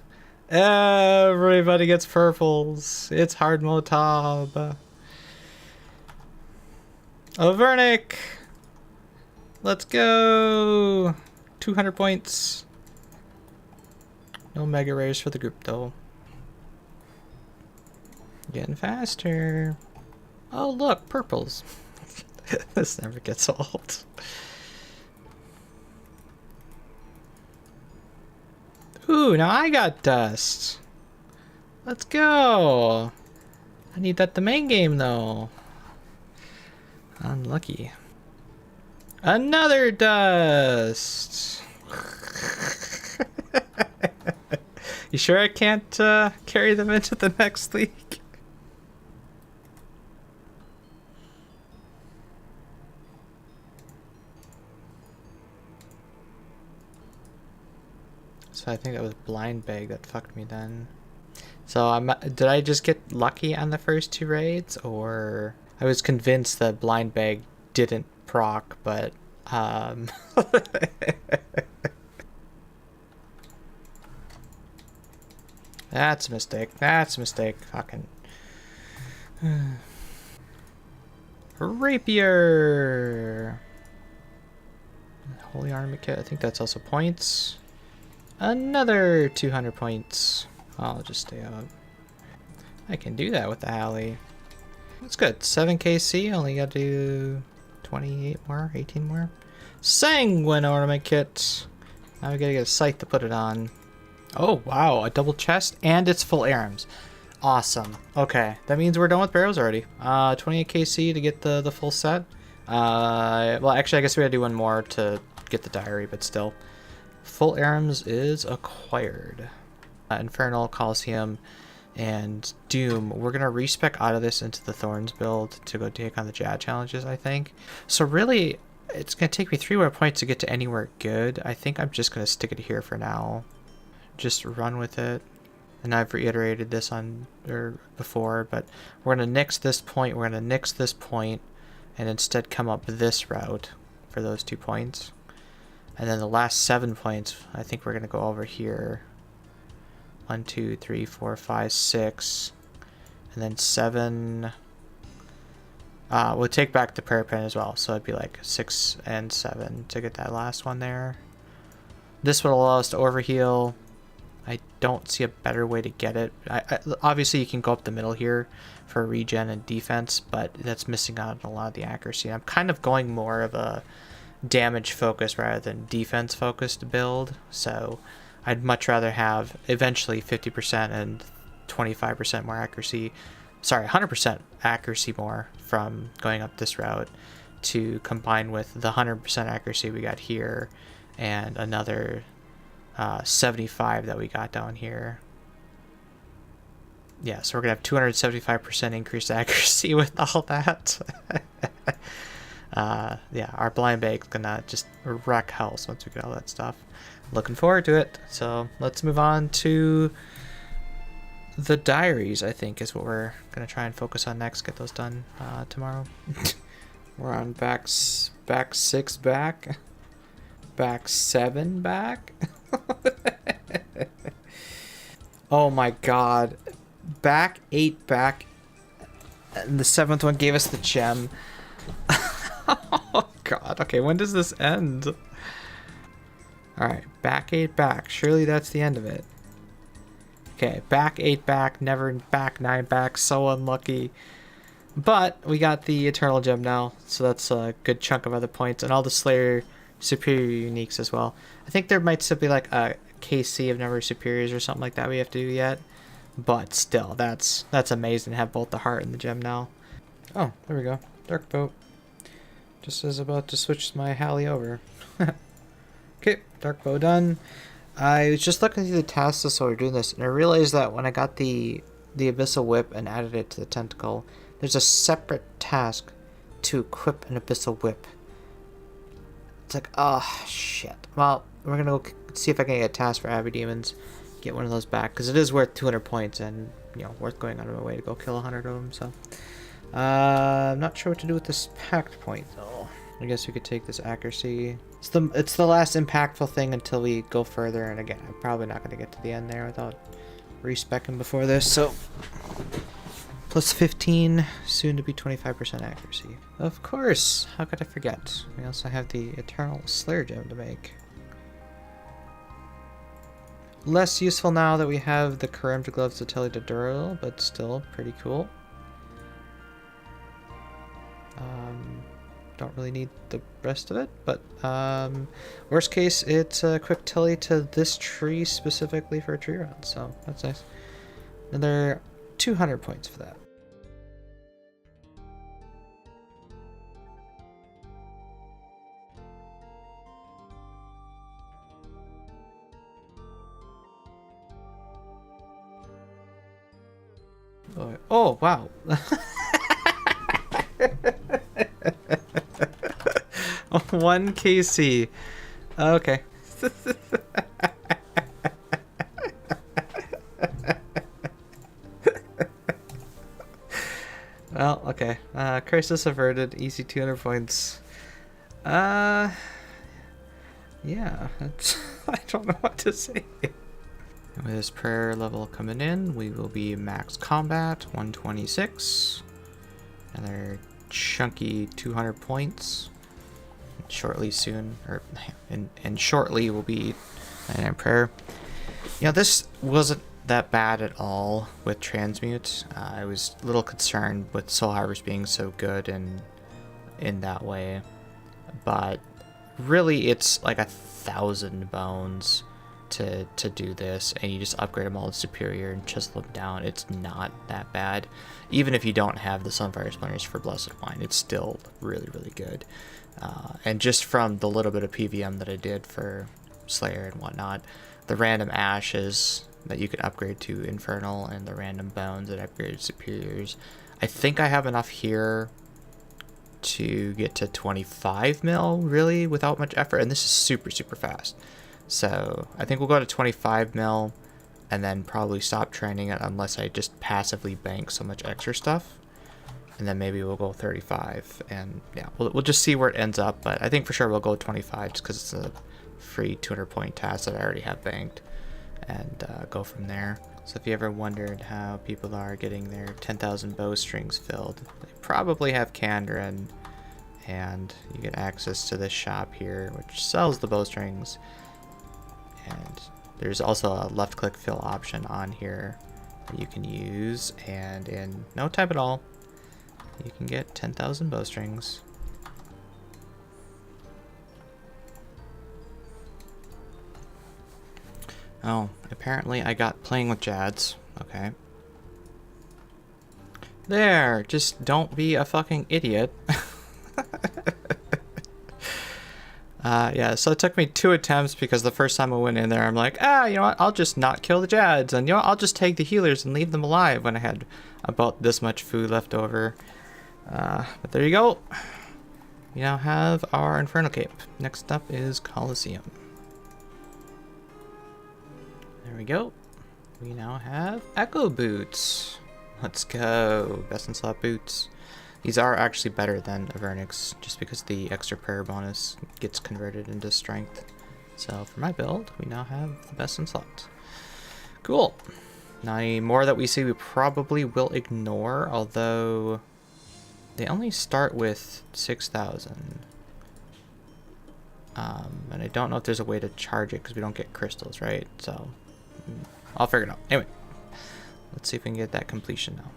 Everybody gets purples. It's hard mode tab. Vernic. Let's go. 200 points. No mega rares for the group though. Getting faster. Oh look, purples. This never gets old. Ooh, now I got dust. Let's go. I need that the main game though. Unlucky. Another dust. You sure I can't carry them into the next league? So I think that was Blindbag that fucked me then. So did I just get lucky on the first 2 raids, or I was convinced that Blindbag didn't proc, but that's a mistake. That's a mistake. Fucking Rapier. Holy Army Kit. I think that's also points. Another 200 points. I'll just stay up. I can do that with the Halley. That's good. 7 KC. Only got to do 28 more, 18 more. Sanguine Ornament Kit. Now we gotta get a sight to put it on. Oh wow, a double chest and it's full arms. Awesome. Okay, that means we're done with barrows already. 28 KC to get the full set. Well, actually, I guess we gotta do one more to get the diary, but still. Full Arams is acquired. Infernal, Coliseum, and Doom. We're gonna respec out of this into the Thorns build to go take on the Jad challenges, I think. So really, it's gonna take me 3 more points to get to anywhere good. I think I'm just gonna stick it here for now. Just run with it. And I've reiterated this before, but we're gonna nix this point, we're gonna nix this point, and instead come up this route for those 2 points. And then the last 7 points, I think we're gonna go over here. 1, 2, 3, 4, 5, 6, and then 7. We'll take back the prayer pen as well, so it'd be like 6 and 7 to get that last one there. This would allow us to overheal. I don't see a better way to get it. Obviously, you can go up the middle here for regen and defense, but that's missing out on a lot of the accuracy. I'm kind of going more of a damage focus rather than defense focused build, so I'd much rather have eventually 50% and 25% more accuracy. Sorry, 100% accuracy more from going up this route to combine with the 100% accuracy we got here and another 75 that we got down here. Yeah, so we're gonna have 275% increased accuracy with all that. Yeah, our blind bag's gonna just wreck house once we get all that stuff. Looking forward to it. So let's move on to the diaries, I think is what we're gonna try and focus on next. Get those done tomorrow. We're on back 6 back. Back 7 back. Oh my god. Back 8 back. And the 7th one gave us the gem. Oh god. Okay, when does this end? Alright, back 8 back. Surely that's the end of it. Okay, back 8 back, never back 9 back. So unlucky. But we got the Eternal Gem now, so that's a good chunk of other points. And all the Slayer Superior uniques as well. I think there might still be like a KC of number of superiors or something like that we have to do yet. But still, that's amazing to have both the heart and the gem now. Oh, there we go. Dark boat. Just as about to switch my Halley over. Okay, dark bow done. I was just looking through the tasks while we we're doing this, and I realized that when I got the Abyssal Whip and added it to the tentacle, there's a separate task to equip an Abyssal Whip. It's like, oh, shit. Well, we're going to go see if I can get a task for Abbey Demons. Get one of those back, because it is worth 200 points, and, you know, worth going out of my way to go kill 100 of them, so. I'm not sure what to do with this Pact point, though. I guess we could take this accuracy. It's the last impactful thing until we go further, and again, I'm probably not going to get to the end there without respecking before this, so. Plus 15, soon to be 25% accuracy. Of course, how could I forget? We also have the Eternal Slayer Gem to make. Less useful now that we have the Karamja Gloves to Telly to Dural, but still pretty cool. Don't really need the rest of it, but worst case, it's a quick Telly to this tree specifically for a tree run, so that's nice. Another 200 points for that. Oh, wow. 1 KC. Okay. Well, okay. Crisis averted. Easy 200 points. Yeah. That's I don't know what to say. And with this prayer level coming in, we will be max combat 126. Another chunky 200 points. Shortly soon, or and shortly will be an prayer. You know, this wasn't that bad at all with Transmute. I was a little concerned with Soul Harvest being so good and in that way, but really it's like 1,000 bones to do this, and you just upgrade them all to superior and chisel them down, it's not that bad. Even if you don't have the Sunfire Splinters for Blessed Wine, it's still really, really good. And just from the little bit of PVM that I did for Slayer and whatnot, the random ashes that you can upgrade to Infernal and the random bones that upgraded superiors, I think I have enough here to get to 25 mil really without much effort, and this is super, super fast. So I think we'll go to 25 mil and then probably stop training it unless I just passively bank so much extra stuff. And then maybe we'll go 35, and yeah, we'll just see where it ends up. But I think for sure we'll go 25 just because it's a free 200 point task that I already have banked, and go from there. So if you ever wondered how people are getting their 10,000 bowstrings filled, they probably have Kandarin, and you get access to this shop here which sells the bowstrings. And there's also a left click fill option on here that you can use, and in no time at all you can get 10,000 bowstrings. Oh, apparently I got playing with Jads. Okay. There, just don't be a fucking idiot. Yeah, so it took me 2 attempts because the first time I went in there, I'm like, you know what, I'll just not kill the Jads, and you know what, I'll just take the healers and leave them alive when I had about this much food left over. But there you go. We now have our Infernal Cape. Next up is Colosseum. There we go. We now have Echo Boots. Let's go. Best in slot boots. These are actually better than Avernix just because the extra prayer bonus gets converted into strength. So for my build, we now have the best in slot. Cool. Now any more that we see we probably will ignore, although they only start with 6,000. And I don't know if there's a way to charge it because we don't get crystals, right? So I'll figure it out. Anyway, let's see if we can get that completion now.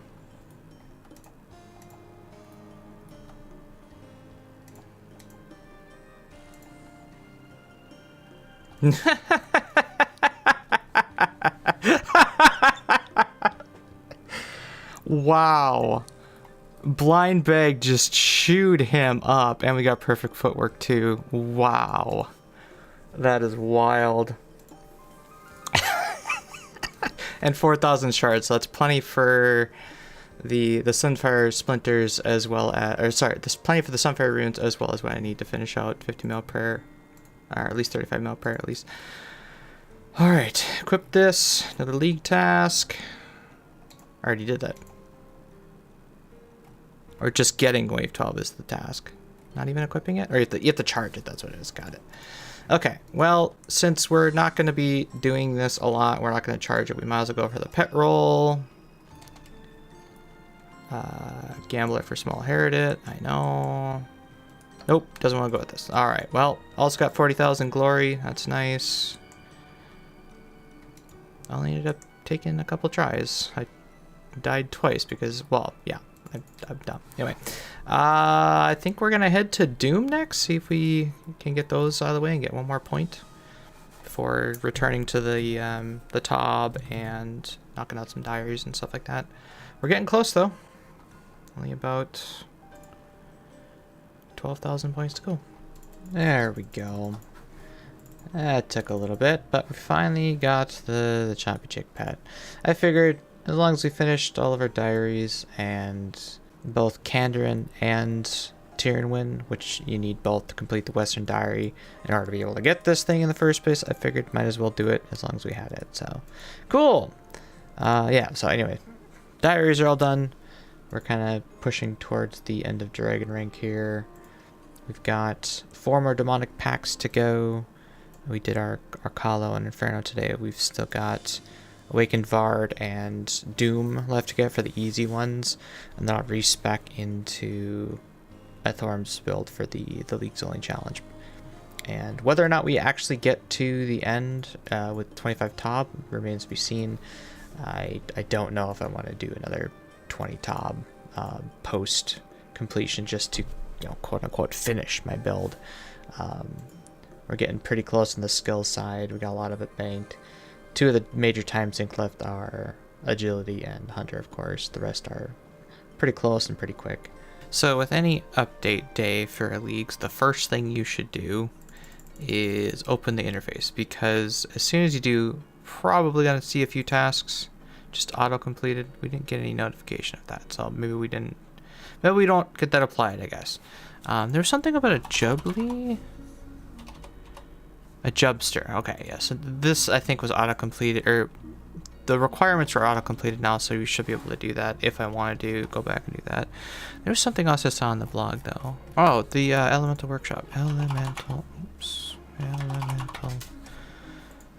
Wow. Blindbag just chewed him up, and we got perfect footwork too. Wow. That is wild. And 4,000 shards, so that's plenty for the Sunfire Splinters as well as, or sorry, there's plenty for the Sunfire Runes as well as what I need to finish out 50 mil prayer, or at least 35 mil prayer at least. Alright, equip this, another league task. I already did that. Or just getting wave 12 is the task. Not even equipping it? Or you have to charge it, that's what it is, got it. Okay, well, since we're not going to be doing this a lot, we're not going to charge it, we might as well go for the pet roll. Gambler for small heritage, I know. Nope, doesn't want to go with this. Alright, well, also got 40,000 glory, that's nice. I only ended up taking a couple tries. I died twice because, well, yeah, I'm dumb. Anyway, I think we're going to head to Doom next, see if we can get those out of the way and get one more point before returning to the Tob and knocking out some diaries and stuff like that. We're getting close, though. Only about 12,000 points to go. There we go. That took a little bit, but we finally got the Chompy Chick pet. I figured as long as we finished all of our diaries and both Kandarin and Tirannwn, which you need both to complete the Western Diary in order to be able to get this thing in the first place, I figured might as well do it as long as we had it. So, cool! Yeah, so anyway, diaries are all done. We're kind of pushing towards the end of Dragon Rank here. We've got 4 more demonic packs to go. We did our Kalo and Inferno today. We've still got Awakened Vard and Doom left to get for the easy ones. And then I'll respec into a Thorm's build for the League's Only Challenge. And whether or not we actually get to the end with 25 Tob remains to be seen. I don't know if I want to do another 20 Tob post completion just to, you know, quote unquote finish my build. We're getting pretty close on the skill side. We got a lot of it banked. 2 of the major time sink left are agility and hunter, of course. The rest are pretty close and pretty quick. So with any update day for leagues, the first thing you should do is open the interface, because as soon as you do, probably gonna see a few tasks just auto completed. We didn't get any notification of that, so maybe we don't get that applied, I guess. There's something about a jubbly. A jubster. Okay, yeah. So this, I think, was auto-completed, or the requirements are auto-completed now, so you should be able to do that if I wanted to go back and do that. There's something else I saw on the blog, though. Oh, the Elemental Workshop. Elemental.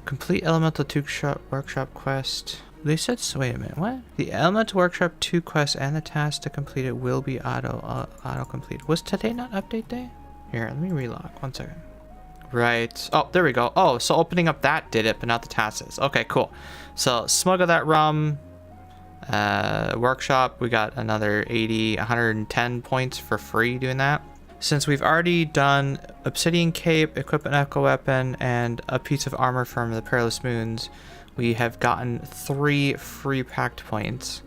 Complete Elemental 2 Workshop quest. They said, so wait a minute, what? The Elemental Workshop 2 quest and the task to complete it will be auto-completed. Was today not update day? Here, let me relog. 1 second. Right. Oh, there we go. Oh, so opening up that did it, but not the tasks. Okay, cool. So smuggle that rum. Workshop, we got another 80, 110 points for free doing that. Since we've already done Obsidian Cape, equip an Echo Weapon, and a piece of armor from the Perilous Moons, we have gotten 3 free pact points.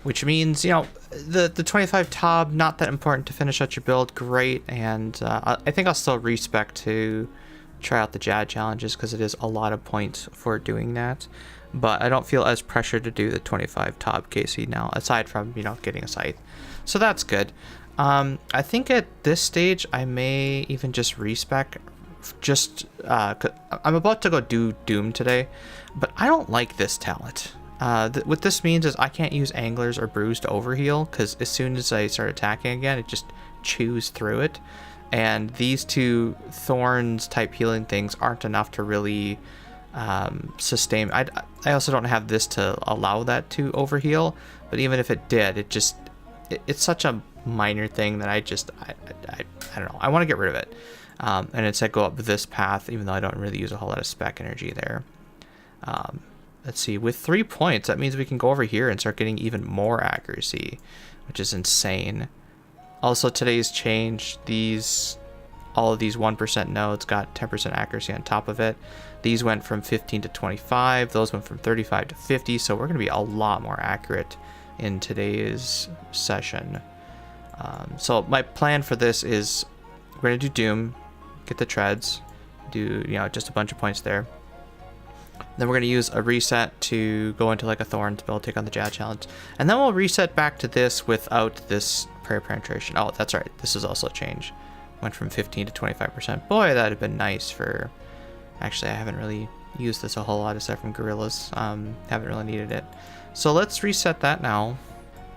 Which means, you know, the 25 Tob, not that important to finish out your build, great, and I think I'll still respec to try out the Jad challenges, because it is a lot of points for doing that. But I don't feel as pressured to do the 25 Tob KC now, aside from, you know, getting a scythe. So that's good. I think at this stage, I may even just respec, I'm about to go do Doom today, but I don't like this talent. What this means is I can't use Anglers or Brews to overheal, because as soon as I start attacking again, it just chews through it. And these 2 Thorns type healing things aren't enough to really sustain. I also don't have this to allow that to overheal, but even if it did, it's such a minor thing that I don't know. I want to get rid of it. And instead go up this path, even though I don't really use a whole lot of spec energy there. Let's see, with 3 points, that means we can go over here and start getting even more accuracy, which is insane. Also, today's change, all of these 1% nodes got 10% accuracy on top of it. These went from 15 to 25, those went from 35 to 50, so we're going to be a lot more accurate in today's session. So my plan for this is we're going to do Doom, get the treads, do, you know, just a bunch of points there. Then we're going to use a reset to go into like a Thorns build, take on the Jad challenge. And then we'll reset back to this without this prayer penetration. Oh, that's right. This is also a change. Went from 15 to 25%. Boy, that'd have been nice for... Actually, I haven't really used this a whole lot aside from Gorillas. Haven't really needed it. So let's reset that now.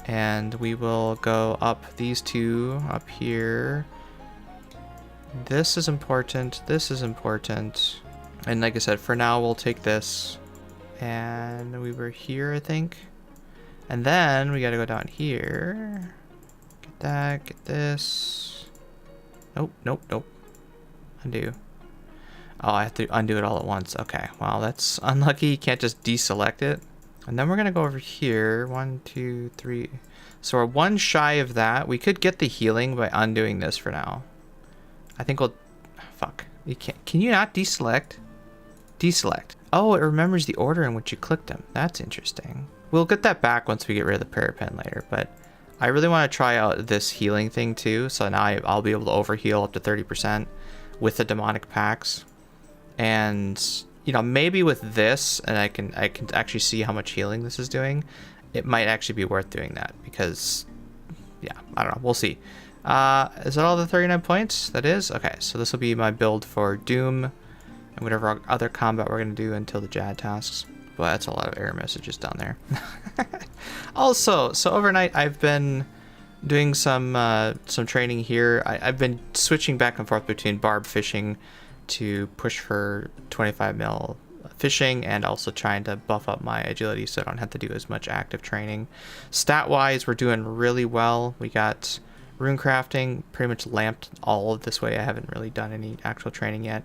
And we will go up these 2 up here. This is important. This is important. And like I said, for now, we'll take this. And we were here, I think. And then we got to go down here. Get that, get this. Nope, nope, nope. Undo. Oh, I have to undo it all at once. Okay, well, that's unlucky. You can't just deselect it. And then we're going to go over here. 1, 2, 3. So we're 1 shy of that. We could get the healing by undoing this for now. I think we'll... Fuck. You can't... Can you not deselect? Deselect. Oh, it remembers the order in which you clicked them. That's interesting. We'll get that back once we get rid of the prayer pen later, but I really want to try out this healing thing too, so now I'll be able to overheal up to 30% with the demonic packs. And, you know, maybe with this, and I can actually see how much healing this is doing, it might actually be worth doing that, because, yeah, I don't know, we'll see. Is that all the 39 points? That is? Okay, so this will be my build for Doom, and whatever other combat we're going to do until the Jad tasks. Well, that's a lot of error messages down there. Also, so overnight I've been doing some training here. I've been switching back and forth between barb fishing to push for 25 mil fishing, and also trying to buff up my agility so I don't have to do as much active training. Stat-wise, we're doing really well. We got rune crafting pretty much lamped all of this way. I haven't really done any actual training yet.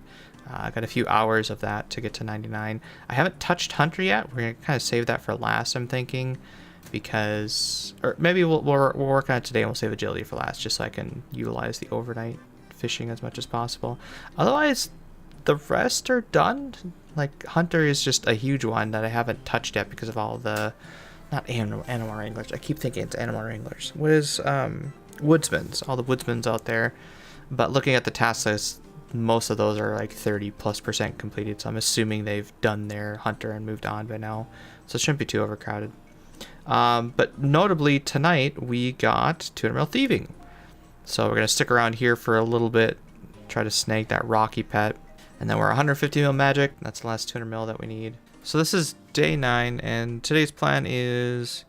I got a few hours of that to get to 99. I haven't touched Hunter yet. We're going to kind of save that for last, I'm thinking, because... Or maybe we'll work on it today and we'll save agility for last, just so I can utilize the overnight fishing as much as possible. Otherwise, the rest are done. Like, Hunter is just a huge one that I haven't touched yet because of all the... Not animal wranglers. I keep thinking it's animal wranglers. What is, woodsmans. All the woodsmans out there. But looking at the task list, most of those are like 30+% completed. So I'm assuming they've done their Hunter and moved on by now. So it shouldn't be too overcrowded. But notably, tonight, we got 200 mil thieving. So we're going to stick around here for a little bit. Try to snag that rocky pet. And then we're 150 mil magic. That's the last 200 mil that we need. So this is day 9, and today's plan is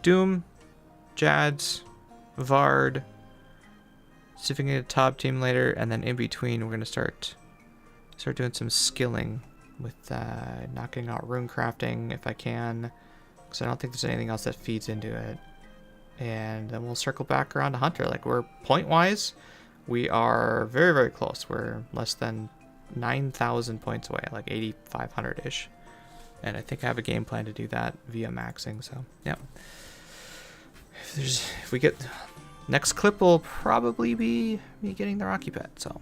Doom, Jads, Vard, see if we can get a top team later, and then in between we're gonna start doing some skilling with knocking out rune crafting if I can, because I don't think there's anything else that feeds into it. And then we'll circle back around to Hunter. Like, we're point wise, we are very, very close. We're less than 9,000 points away, like 8,500 ish. And I think I have a game plan to do that via maxing, so yeah. If we get... Next clip will probably be me getting the Rocky Pet, so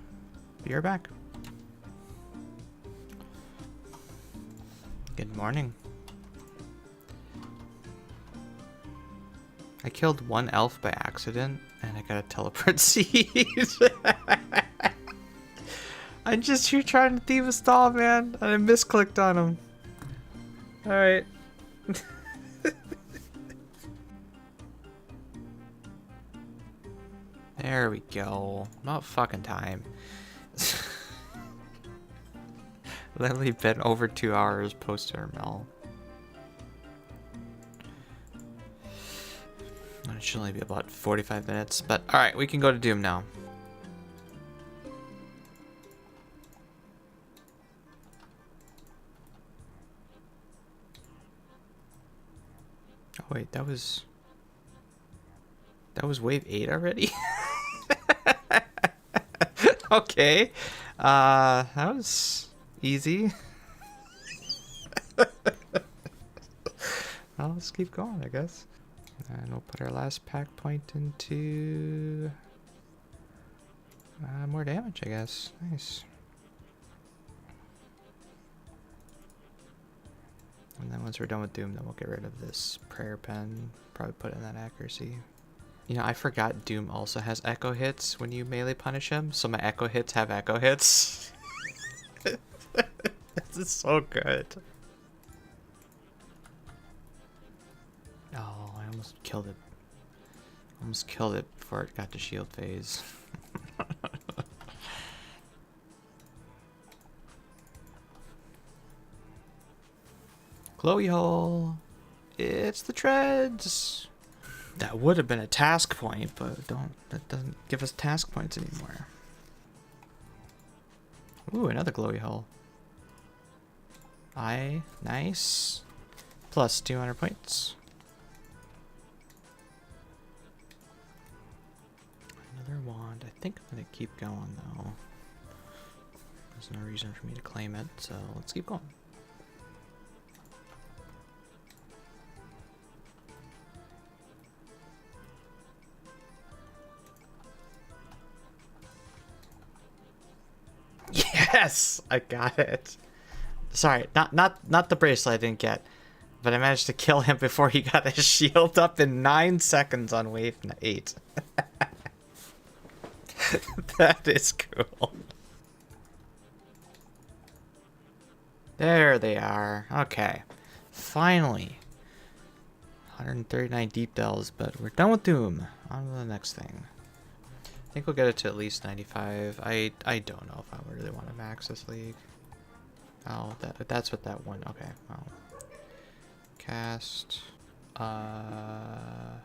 be right back. Good morning. I killed one elf by accident, and I got a teleport seed. I'm just here trying to thieve a stall, man, and I misclicked on him. Alright. There we go. About fucking time. Literally been over 2 hours post-terminal. It should only be about 45 minutes, but alright, we can go to Doom now. Oh wait, that was wave 8 already? Okay. That was easy. Well, let's keep going, I guess. And we'll put our last pack point into more damage, I guess. Nice. And then once we're done with Doom, then we'll get rid of this prayer pen. Probably put in that accuracy. You know, I forgot Doom also has echo hits when you melee punish him, so my echo hits have echo hits. This is so good. Oh, I almost killed it. Almost killed it before it got to shield phase. Glowy hole. It's the treads. That would have been a task point, but that doesn't give us task points anymore. Ooh, another glowy hole. Nice. Plus 200 points. Another wand. I think I'm gonna keep going though. There's no reason for me to claim it, so let's keep going. Yes, I got it. Sorry, not the bracelet I didn't get, but I managed to kill him before he got his shield up in 9 seconds on wave 8. That is cool. There they are. Okay, finally. 139 deep delves, but we're done with Doom. On to the next thing. I think we'll get it to at least 95. I don't know if I really want to max this league. Oh, that's what that one. Okay. Well, cast. Well,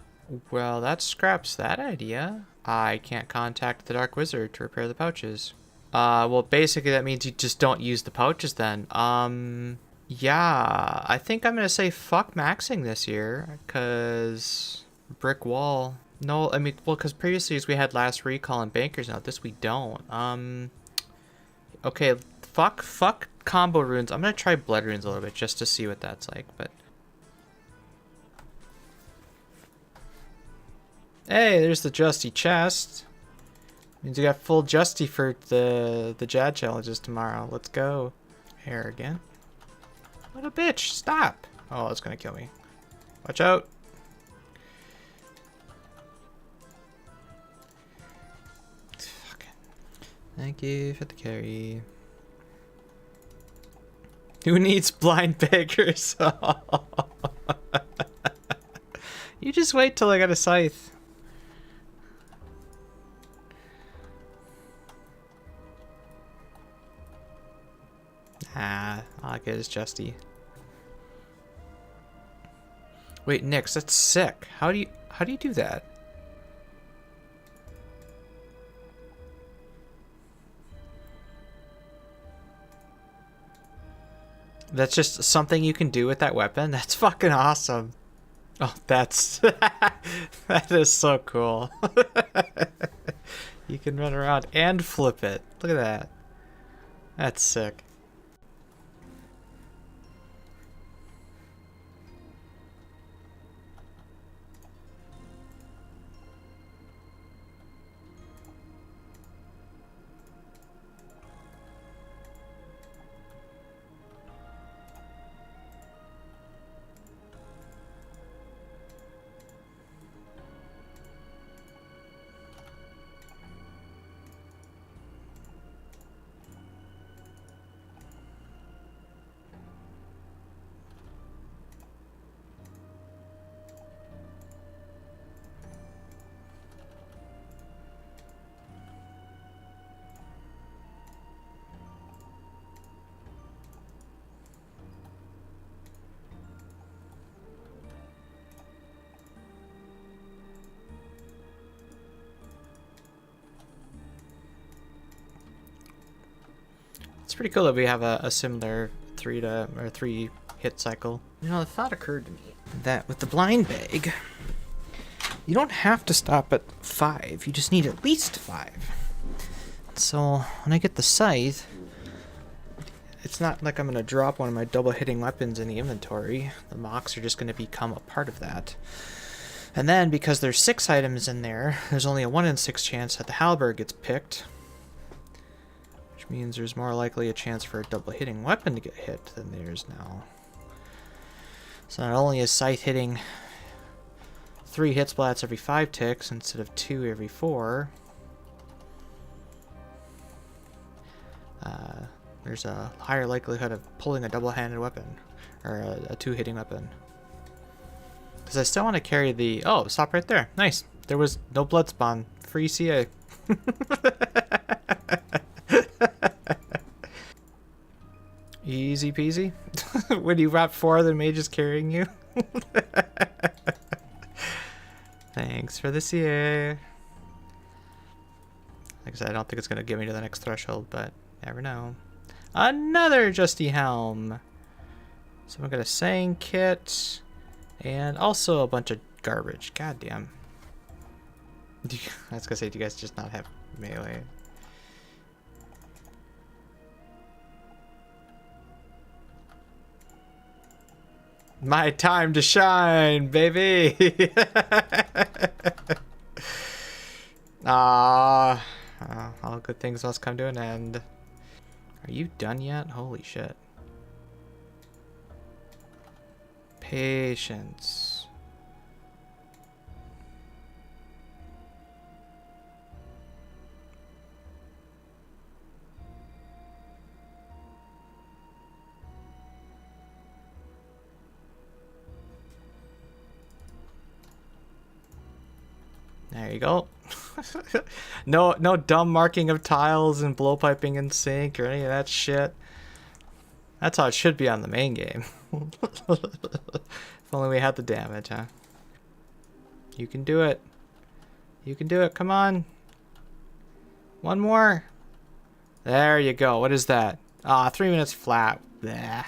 that scraps that idea. I can't contact the Dark Wizard to repair the pouches. Well, basically that means you just don't use the pouches then. Yeah, I think I'm gonna say fuck maxing this year, cause brick wall. No, I mean, well, because previously we had last recall and bankers. Now this we don't. Okay, fuck combo runes. I'm gonna try blood runes a little bit just to see what that's like. But hey, there's the Justy chest. Means we got full Justy for the Jad challenges tomorrow. Let's go. Air again. What a bitch. Stop. Oh, it's gonna kill me. Watch out. Fucking. Thank you for the carry. Who needs Blindbaggers? You just wait till I got a scythe. Ah, all I get is Justy. Wait, Nyx, that's sick. How do you do that? That's just something you can do with that weapon? That's fucking awesome. Oh, that's... that is so cool. You can run around and flip it. Look at that. That's sick. It's pretty cool that we have a similar 3 hit cycle. You know, the thought occurred to me that with the Blindbag, you don't have to stop at 5. You just need at least 5. So when I get the scythe, it's not like I'm going to drop one of my double hitting weapons in the inventory. The mocks are just going to become a part of that. And then because there's 6 items in there, there's only a 1 in 6 chance that the halberd gets picked. Means there's more likely a chance for a double hitting weapon to get hit than there is now. So not only is scythe hitting 3 hit splats every 5 ticks instead of 2 every 4, there's a higher likelihood of pulling a double-handed weapon, or a 2-hitting weapon. Because I still want to carry the... Oh, stop right there. Nice. There was no blood spawn. Free CA. Easy peasy. When you got 4 other mages carrying you. Thanks for the CA. Like I said, I don't think it's going to get me to the next threshold, but never know. Another Justy Helm. So I'm going to Sang Kit. And also a bunch of garbage. God damn. I was going to say, do you guys just not have melee? My time to shine, baby! All good things must come to an end. Are you done yet? Holy shit. Patience. There you go. No dumb marking of tiles and blowpiping in sync or any of that shit. That's how it should be on the main game. If only we had the damage, huh? You can do it. You can do it. Come on. One more. There you go. What is that? Ah, 3 minutes flat. Bleh.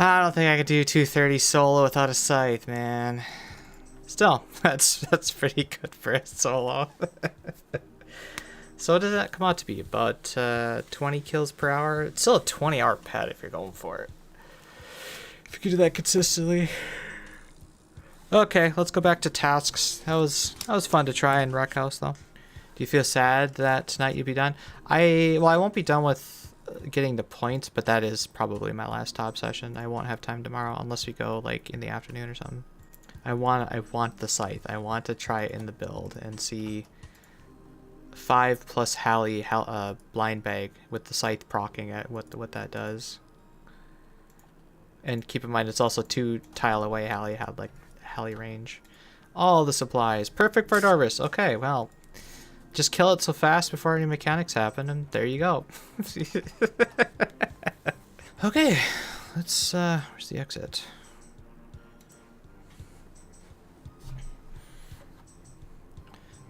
I don't think I could do 230 solo without a scythe, man. Still, that's pretty good for a solo. So what does that come out to be? About 20 kills per hour? It's still a 20-hour pet if you're going for it. If you could do that consistently. Okay, let's go back to tasks. That was fun to try in Wreck House though. Do you feel sad that tonight you'll be done? I won't be done with getting the points, but that is probably my last top session. I won't have time tomorrow unless we go like in the afternoon or something. I want the scythe. I want to try it in the build and see 5 plus Blindbag with the scythe proccing at what that does. And keep in mind it's also 2 tile away Halley range. All the supplies. Perfect for Dorvis. Okay, well, just kill it so fast before any mechanics happen, and there you go. Okay, let's, where's the exit?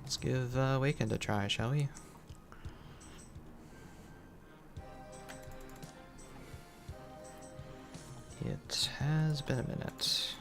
Let's give Wakened a try, shall we? It has been a minute.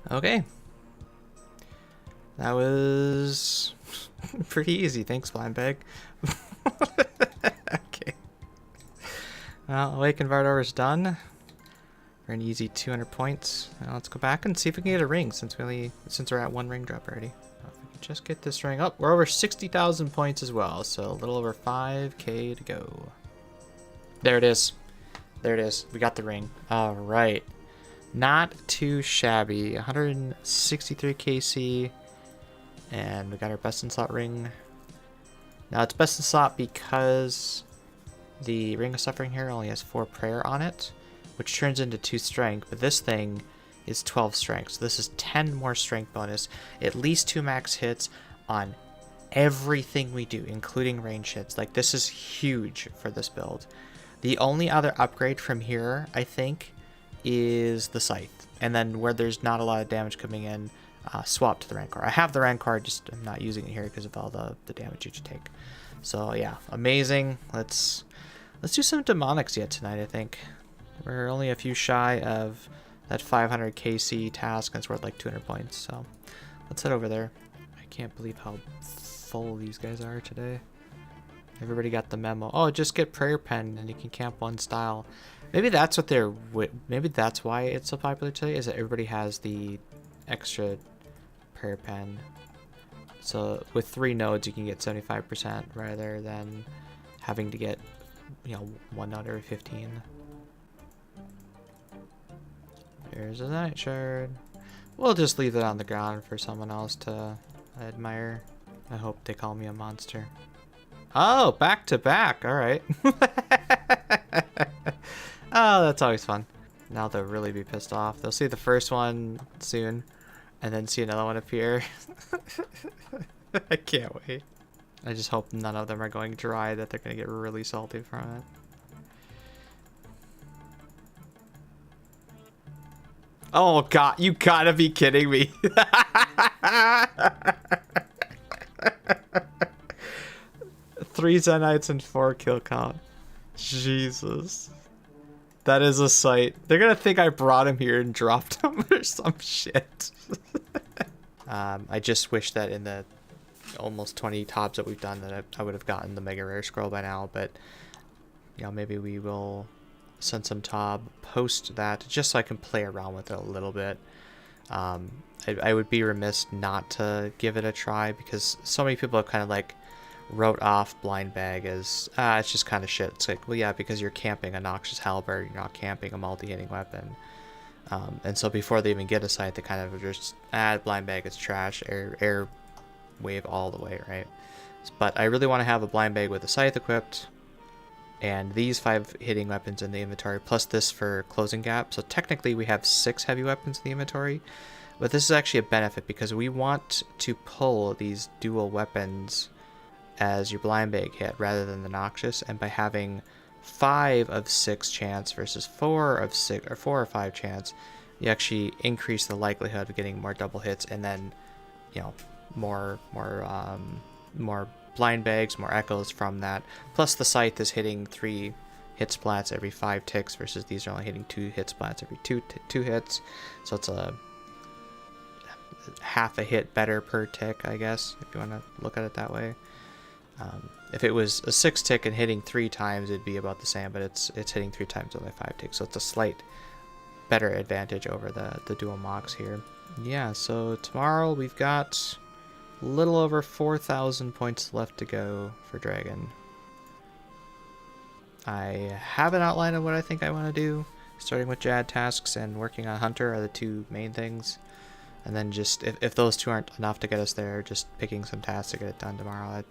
Okay. That was pretty easy. Thanks, Blindbag. Okay. Well, Awakened Vardour's done for an easy 200 points. Now let's go back and see if we can get a ring since we're at 1 ring drop already. If we can just get this ring up. We're over 60,000 points as well, so a little over 5k to go. There it is. There it is. We got the ring. All right. Not too shabby. 163 KC, and we got our best in slot ring. Now it's best in slot because the Ring of Suffering here only has 4 prayer on it, which turns into 2 strength, but this thing is 12 strength, so this is 10 more strength bonus, at least 2 max hits on everything we do, including range hits. Like, this is huge for this build. The only other upgrade from here, I think, is the scythe, and then where there's not a lot of damage coming in, swap to the Rancor. I have the Rancor, just I'm not using it here because of all the damage you should take. So yeah, amazing. Let's do some demonics yet tonight. I think we're only a few shy of that 500 KC task, and it's worth like 200 points. So let's head over there. I can't believe how full these guys are today. Everybody got the memo. Oh, just get prayer pen and you can camp 1 style. Maybe that's what maybe that's why it's so popular today, is that everybody has the extra prayer pen. So with 3 nodes, you can get 75% rather than having to get, 1 node every 15. Here's a night shard. We'll just leave it on the ground for someone else to admire. I hope they call me a monster. Oh, back to back. All right. Oh, that's always fun. Now they'll really be pissed off. They'll see the first one soon and then see another one appear. I can't wait. I just hope none of them are going dry, that they're going to get really salty from it. Oh god, you gotta be kidding me. 3 Zenites and 4 kill count. Jesus. That is a sight. They're gonna think I brought him here and dropped him or some shit. I just wish that in the almost 20 tops that we've done that I would have gotten the Mega Rare Scroll by now, but maybe we will send some Tob, post that, just so I can play around with it a little bit. I would be remiss not to give it a try, because so many people have kind of like wrote off Blindbag as, it's just kind of shit. It's like, well, yeah, because you're camping a Noxious Halberd, you're not camping a multi-hitting weapon. And so before they even get a sight, they kind of just, Blindbag is trash, air wave all the way, right? But I really want to have a Blindbag with a scythe equipped, and these 5 hitting weapons in the inventory, plus this for closing gap. So technically we have 6 heavy weapons in the inventory, but this is actually a benefit because we want to pull these dual weapons as your Blindbag hit rather than the Noxious, and by having 5 of 6 chance versus 4 of 6 or 4 or 5 chance, you actually increase the likelihood of getting more double hits, and then, you know, more Blindbags, more echoes from that. Plus the scythe is hitting 3 hit splats every 5 ticks versus these are only hitting 2 hit splats every 2 hits. So it's a half a hit better per tick, I guess, if you want to look at it that way. If it was a 6 tick and hitting 3 times, it'd be about the same, but it's hitting 3 times only 5 ticks, so it's a slight better advantage over the dual mocks here. Yeah, so tomorrow we've got a little over 4,000 points left to go for Dragon. I have an outline of what I think I want to do. Starting with Jad tasks and working on Hunter are the 2 main things. And then just, if those 2 aren't enough to get us there, just picking some tasks to get it done tomorrow.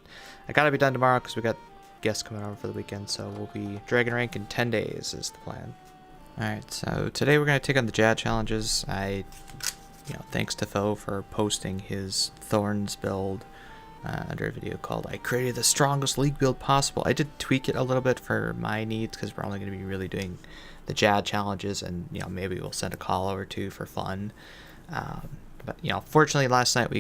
I gotta be done tomorrow because we got guests coming over for the weekend, so we'll be Dragon rank in 10 days is the plan. Alright, so today we're going to take on the Jad challenges. Thanks to Foe for posting his Thorns build under a video called I created the strongest league build possible. I did tweak it a little bit for my needs because we're only going to be really doing the Jad challenges, and maybe we'll send a call over too for fun. But fortunately last night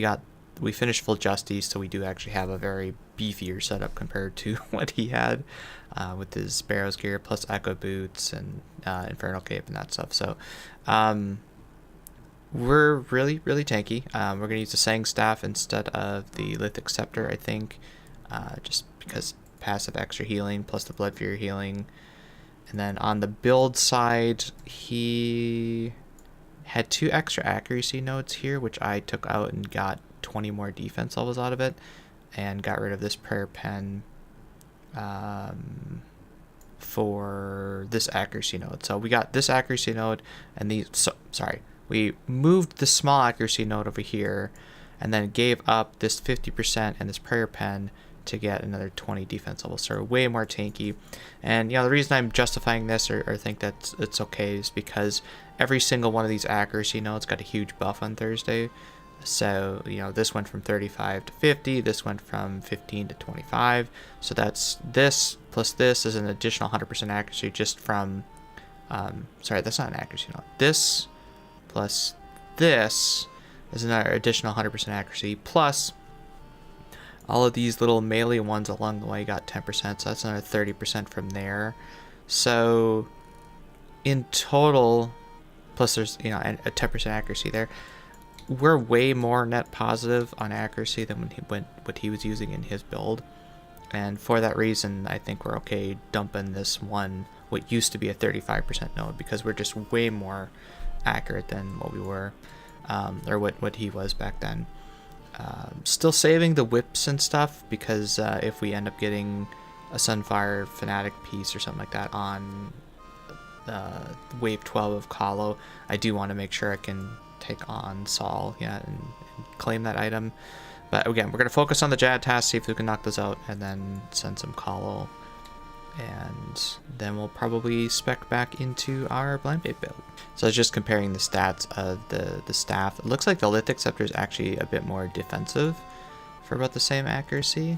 we finished full Justice, so we do actually have a very beefier setup compared to what he had with his Sparrow's gear plus Echo Boots and Infernal Cape and that stuff. So we're really tanky. We're going to use the Sang Staff instead of the Lithic Scepter, I think, just because passive extra healing plus the Blood Fury healing. And then on the build side, he had 2 extra accuracy nodes here, which I took out and got 20 more defense levels out of it, and got rid of this prayer pen for this accuracy node. So we got this accuracy node and these, we moved the small accuracy node over here and then gave up this 50% and this prayer pen to get another 20 defense levels. So way more tanky. And the reason I'm justifying this or think that it's okay is because every single one of these accuracy nodes got a huge buff on Thursday. So this went from 35 to 50, this went from 15 to 25. So that's this plus this is an additional 100% accuracy just from that's not an accuracy node. This plus this is another additional 100% accuracy, plus all of these little melee ones along the way got 10%, so that's another 30% from there. So in total, plus there's a 10% accuracy there, we're way more net positive on accuracy than what he was using in his build. And for that reason, I think we're okay dumping this one, what used to be a 35% node, because we're just way more accurate than what we were, or what he was back then. Still saving the whips and stuff, because if we end up getting a Sunfire Fanatic piece or something like that on wave 12 of Kalo, I do want to make sure I can take on Saul and claim that item. But again, we're going to focus on the Jad task, see if we can knock those out, and then send some Kalo. And then we'll probably spec back into our Blindbag build. So I was just comparing the stats of the staff. It looks like the Lithic Scepter is actually a bit more defensive for about the same accuracy.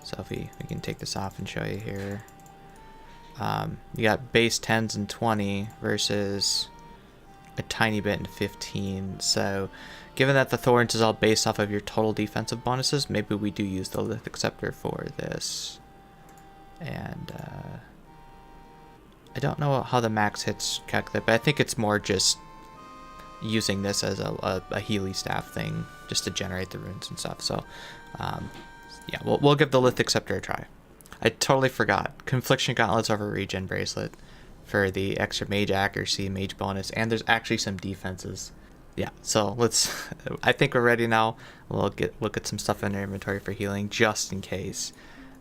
So if we can take this off and show you here. You got base 10s and 20 versus a tiny bit in 15. So given that the Thorns is all based off of your total defensive bonuses, maybe we do use the Lithic Scepter for this. And I don't know how the max hits calculate, but I think it's more just using this as a Healy staff thing just to generate the runes and stuff. So yeah, we'll give the Lithic Scepter a try. I totally forgot. Confliction Gauntlets over Regen Bracelet for the extra mage accuracy, mage bonus, and there's actually some defenses Yeah, so let's, I think we're ready now. We'll look at some stuff in our inventory for healing just in case.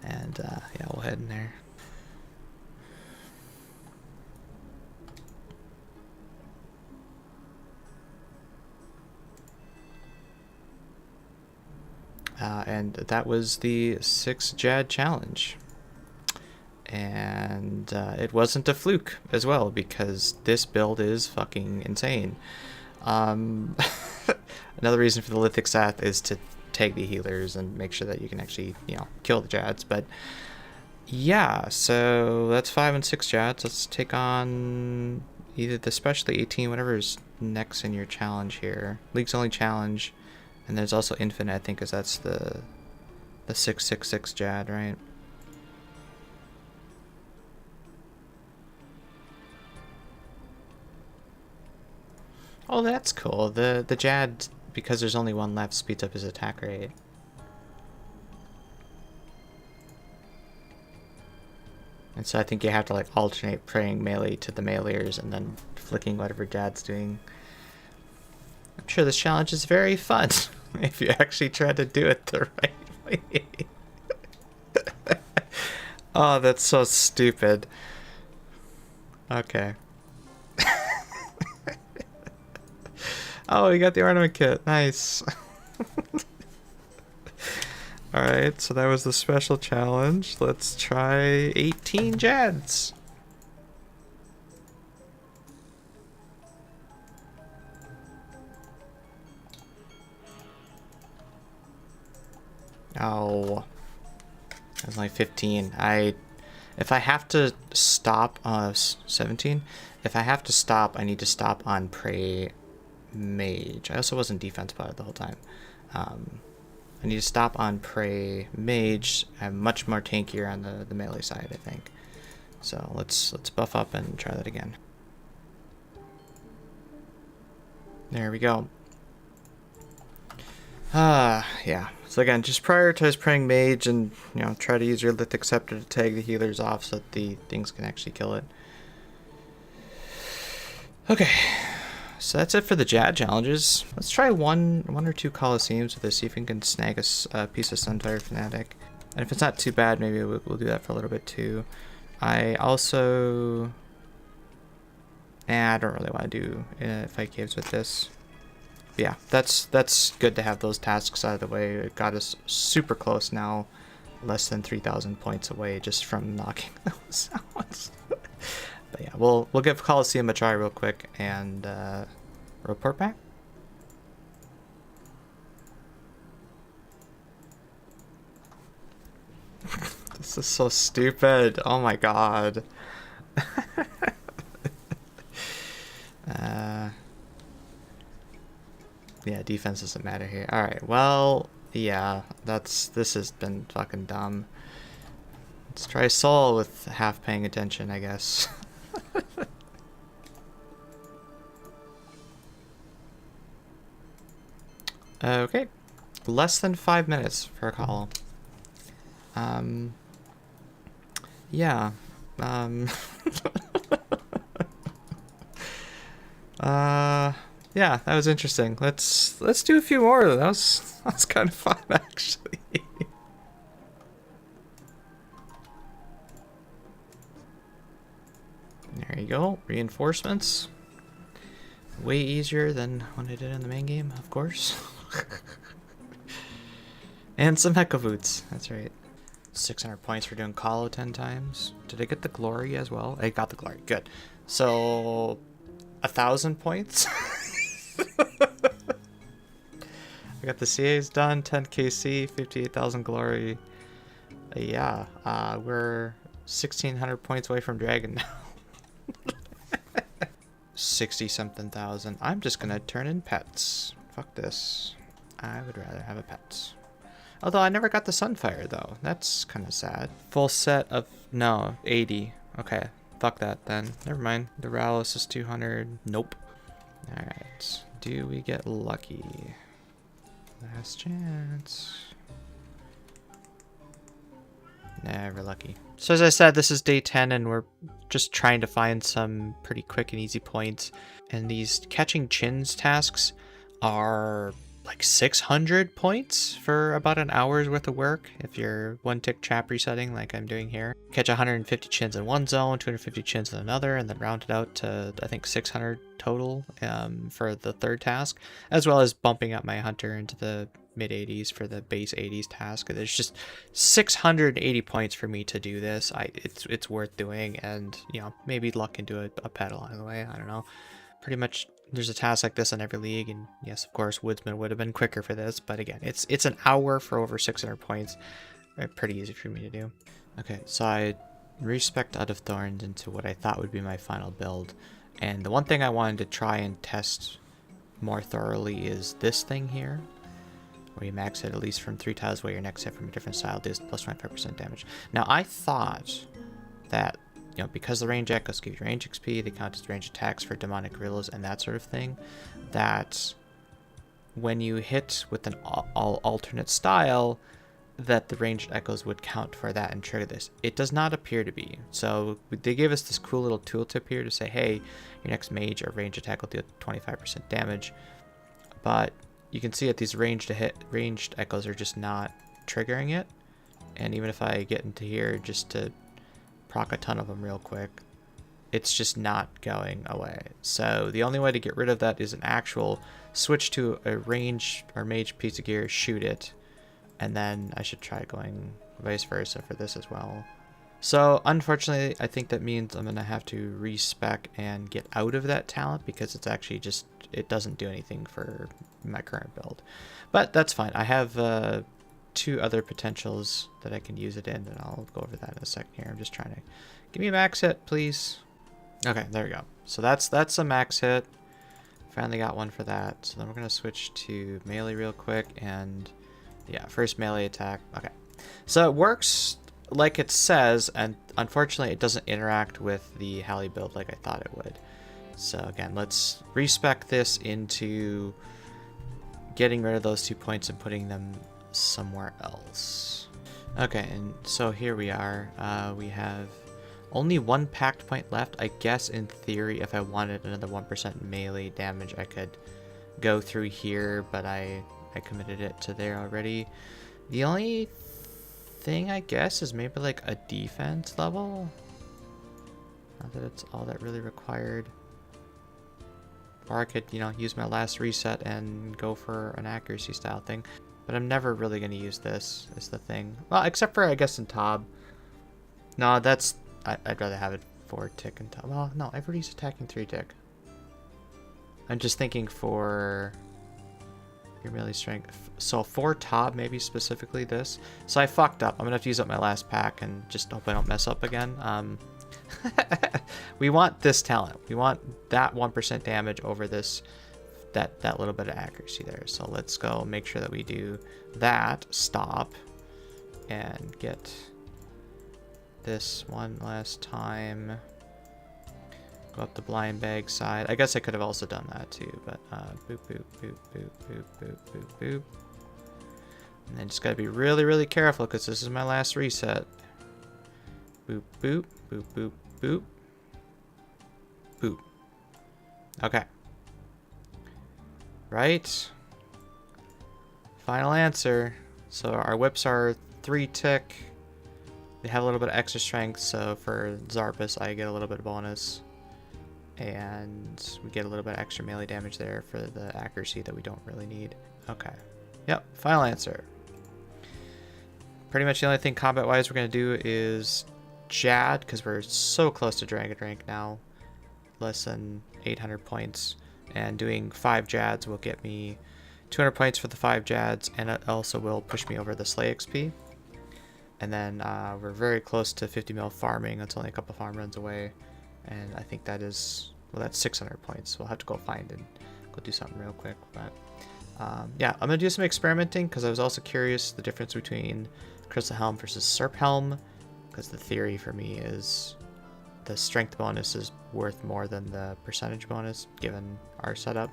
And yeah, we'll head in there. And that was the 6 Jad challenge. And it wasn't a fluke as well, because this build is fucking insane. Another reason for the Lithic Sath is to tag the healers and make sure that you can actually, you know, kill the Jads. But yeah, so that's 5 and 6 Jads. Let's take on either the specialty 18, whatever is next in your challenge here. League's only challenge. And there's also Infinite, I think, because that's the 666 Jad, right? Oh, that's cool. The Jad, because there's only one left, speeds up his attack rate. And so I think you have to like alternate praying melee to the meleeers and then flicking whatever Jad's doing. I'm sure this challenge is very fun if you actually try to do it the right way. Oh, that's so stupid. Okay. Oh, we got the ornament kit. Nice. Alright, so that was the special challenge. Let's try 18 Jads. Oh, that's like 15. If I have to stop, 17. If I have to stop, I need to stop on Prey Mage. I also wasn't defense bot the whole time. I need to stop on Prey Mage. I'm much more tankier on the melee side, I think. So let's buff up and try that again. There we go. Yeah. So again, just prioritize Praying Mage and, you know, try to use your Lithic Scepter to tag the healers off so that the things can actually kill it. Okay. So that's it for the Jad challenges. Let's try one or two Colosseums with this, see if we can snag a piece of Sunfire Fanatic. And if it's not too bad, maybe we'll do that for a little bit too. I also... I don't really want to do fight caves with this. But yeah, that's good to have those tasks out of the way. It got us super close now, less than 3,000 points away just from knocking those out. But yeah, we'll give Colosseum a try real quick and report back. This is so stupid. Oh my god. Yeah, defense doesn't matter here. Alright, well, yeah, this has been fucking dumb. Let's try Soul with half paying attention, I guess. Okay, less than 5 minutes for a call. Yeah, yeah, that was interesting. Let's do a few more. That was kind of fun, actually. There you go, reinforcements. Way easier than when I did in the main game, of course. And some Hecka Boots, that's right. 600 points for doing Colo 10 times. Did I get the glory as well? I got the glory, good. So, 1,000 points? I got the CAs done, 10 KC, 58,000 glory. Yeah, we're 1,600 points away from Dragon now. 60 something thousand. I'm just gonna turn in pets. Fuck this. I would rather have a pet. Although I never got the Sunfire though. That's kind of sad. Full set of, no, 80. Okay, fuck that then. Never mind. The Rallis is 200. Nope. Alright. Do we get lucky? Last chance. Never lucky. So as I said, this is day 10 and we're just trying to find some pretty quick and easy points. And these catching chins tasks are like 600 points for about an hour's worth of work if you're one tick trap resetting like I'm doing here. Catch 150 chins in one zone, 250 chins in another, and then round it out to I think 600 total for the third task, as well as bumping up my hunter into the mid 80s for the base 80s task. There's just 680 points for me to do this. It's worth doing, and you know, maybe luck into a pet along the way. I don't know. Pretty much there's a task like this in every league, and yes, of course, Woodsman would have been quicker for this, but again, it's an hour for over 600 points. Pretty easy for me to do. Okay, so I respec out of Thorns into what I thought would be my final build, and the one thing I wanted to try and test more thoroughly is this thing here, where you max it at least from 3 tiles where your next hit from a different style does plus 25% damage. Now, I thought that, you know, because the range echoes give you range XP, they count as range attacks for demonic gorillas and that sort of thing, that when you hit with an alternate style, that the ranged echoes would count for that and trigger this. It does not appear to be. So they gave us this cool little tooltip here to say, hey, your next mage or range attack will do 25% damage, but you can see that these ranged echoes are just not triggering it. And even if I get into here just to proc a ton of them real quick, it's just not going away. So the only way to get rid of that is an actual switch to a range or mage piece of gear, shoot it, and then I should try going vice versa for this as well. So unfortunately, I think that means I'm gonna have to respec and get out of that talent, because it's actually just, it doesn't do anything for my current build. But that's fine. I have 2 other potentials that I can use it in, and I'll go over that in a second here. I'm just trying to give me a max hit, please. Okay, there we go. So that's a max hit. Finally got one for that. So then we're gonna switch to melee real quick, and yeah, first melee attack. Okay, so it works like it says, and unfortunately it doesn't interact with the Halley build like I thought it would. So again, let's respec this into getting rid of those 2 points and putting them somewhere else. Okay, and so here we are. We have only 1 pact point left. I guess in theory, if I wanted another 1% melee damage, I could go through here, but I committed it to there already. The only thing I guess is maybe like a defense level. Not that it's all that really required. Or I could, you know, use my last reset and go for an accuracy style thing. But I'm never really going to use this, is the thing. Well, except for, I guess, in Tob. No, that's... I'd rather have it 4 tick and Tob. Well, no, everybody's attacking 3 tick. I'm just thinking for your melee strength. So 4 Tob, maybe specifically this. So I fucked up. I'm going to have to use up my last pack and just hope I don't mess up again. We want this talent. We want that 1% damage over this, that little bit of accuracy there. So let's go make sure that we do that, stop, and get this one last time. Go up the Blindbag side. I guess I could have also done that too, but boop, boop, boop, boop, boop, boop, boop, boop. And then just gotta be really, really careful, because this is my last reset. Boop, boop, boop, boop, boop, boop. Okay. Right. Final answer. So our whips are 3 tick. They have a little bit of extra strength, so for Zarpus I get a little bit of bonus. And we get a little bit of extra melee damage there for the accuracy that we don't really need. Okay. Yep, final answer. Pretty much the only thing combat-wise we're going to do is Jad, because we're so close to Dragon Rank now. Less than 800 points. And doing 5 Jads will get me 200 points for the 5 Jads, and it also will push me over the Slay XP. And then we're very close to 50 mil farming. That's only a couple farm runs away. And I think that is, well, that's 600 points. We'll have to go find and go do something real quick. But yeah, I'm going to do some experimenting, because I was also curious the difference between Crystal Helm versus Serp Helm. Because the theory for me is the strength bonus is worth more than the percentage bonus, given our setup.